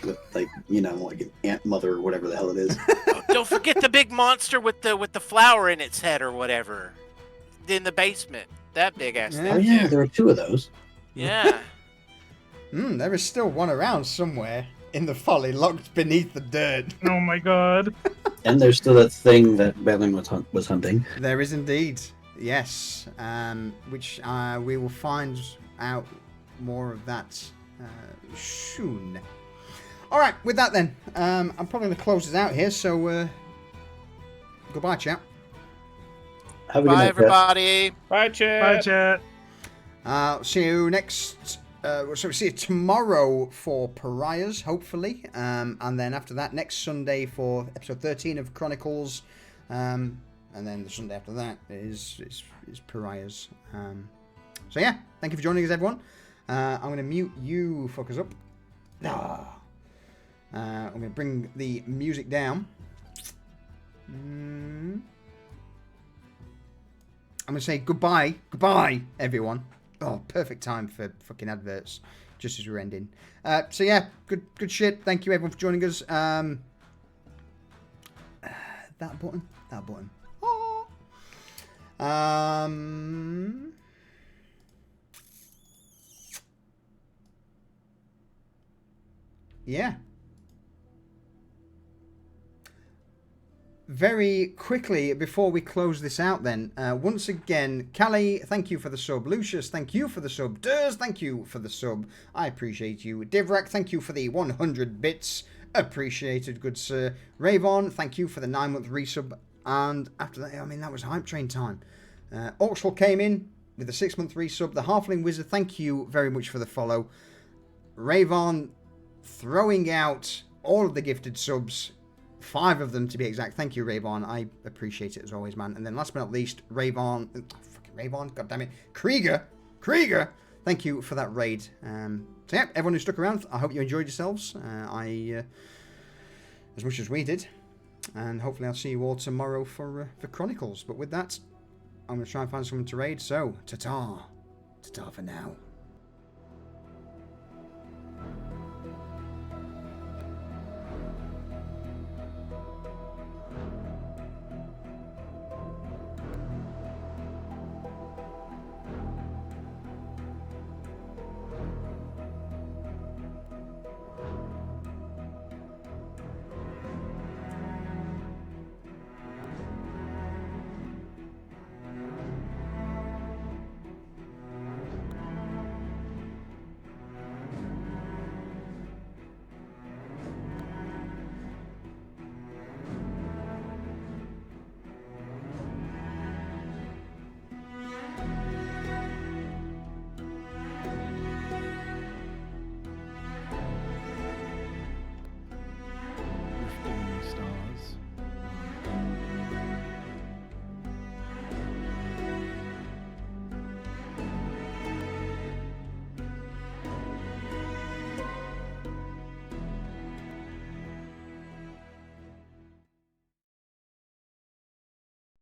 ant mother or whatever the hell it is. Oh, don't forget the big monster with the flower in its head or whatever. In the basement. That big ass Yeah. thing. Oh yeah, too. there were 2 of those. Yeah. There is still one around somewhere in the folly, locked beneath the dirt. Oh my god. And there's still that thing that Belen was hunting. There is indeed, yes. Which we will find out more of that soon. All right, with that then, I'm probably going to close this out here. So goodbye, chat. Have a good Bye, night, everybody. Bye, chat. Bye, chat. See you next. So we see you tomorrow for Pariahs, hopefully, and then after that, next Sunday for episode 13 of Chronicles, and then the Sunday after that is Pariahs. So yeah, thank you for joining us, everyone. I'm going to mute you fuckers up. I'm going to bring the music down. I'm going to say goodbye, everyone. Oh, perfect time for fucking adverts, just as we're ending. So yeah, good shit. Thank you everyone for joining us. That button. Oh. Yeah. Very quickly, before we close this out then, once again, Callie, thank you for the sub. Lucius, thank you for the sub. Durs, thank you for the sub. I appreciate you. Divrak, thank you for the 100 bits. Appreciated, good sir. Ravon, thank you for the 9-month resub. And after that, I mean, that was hype train time. Orkswell came in with the 6-month resub. The Halfling Wizard, thank you very much for the follow. Ravon throwing out all of the gifted subs. 5 of them to be exact. Thank you, Ravon. I appreciate it as always, man. And then last but not least, Ravon. Fucking Ravon. God damn it. Krieger. Thank you for that raid. So yeah, everyone who stuck around, I hope you enjoyed yourselves. As much as we did. And hopefully I'll see you all tomorrow for Chronicles. But with that, I'm going to try and find someone to raid. So, ta-ta. Ta-ta for now.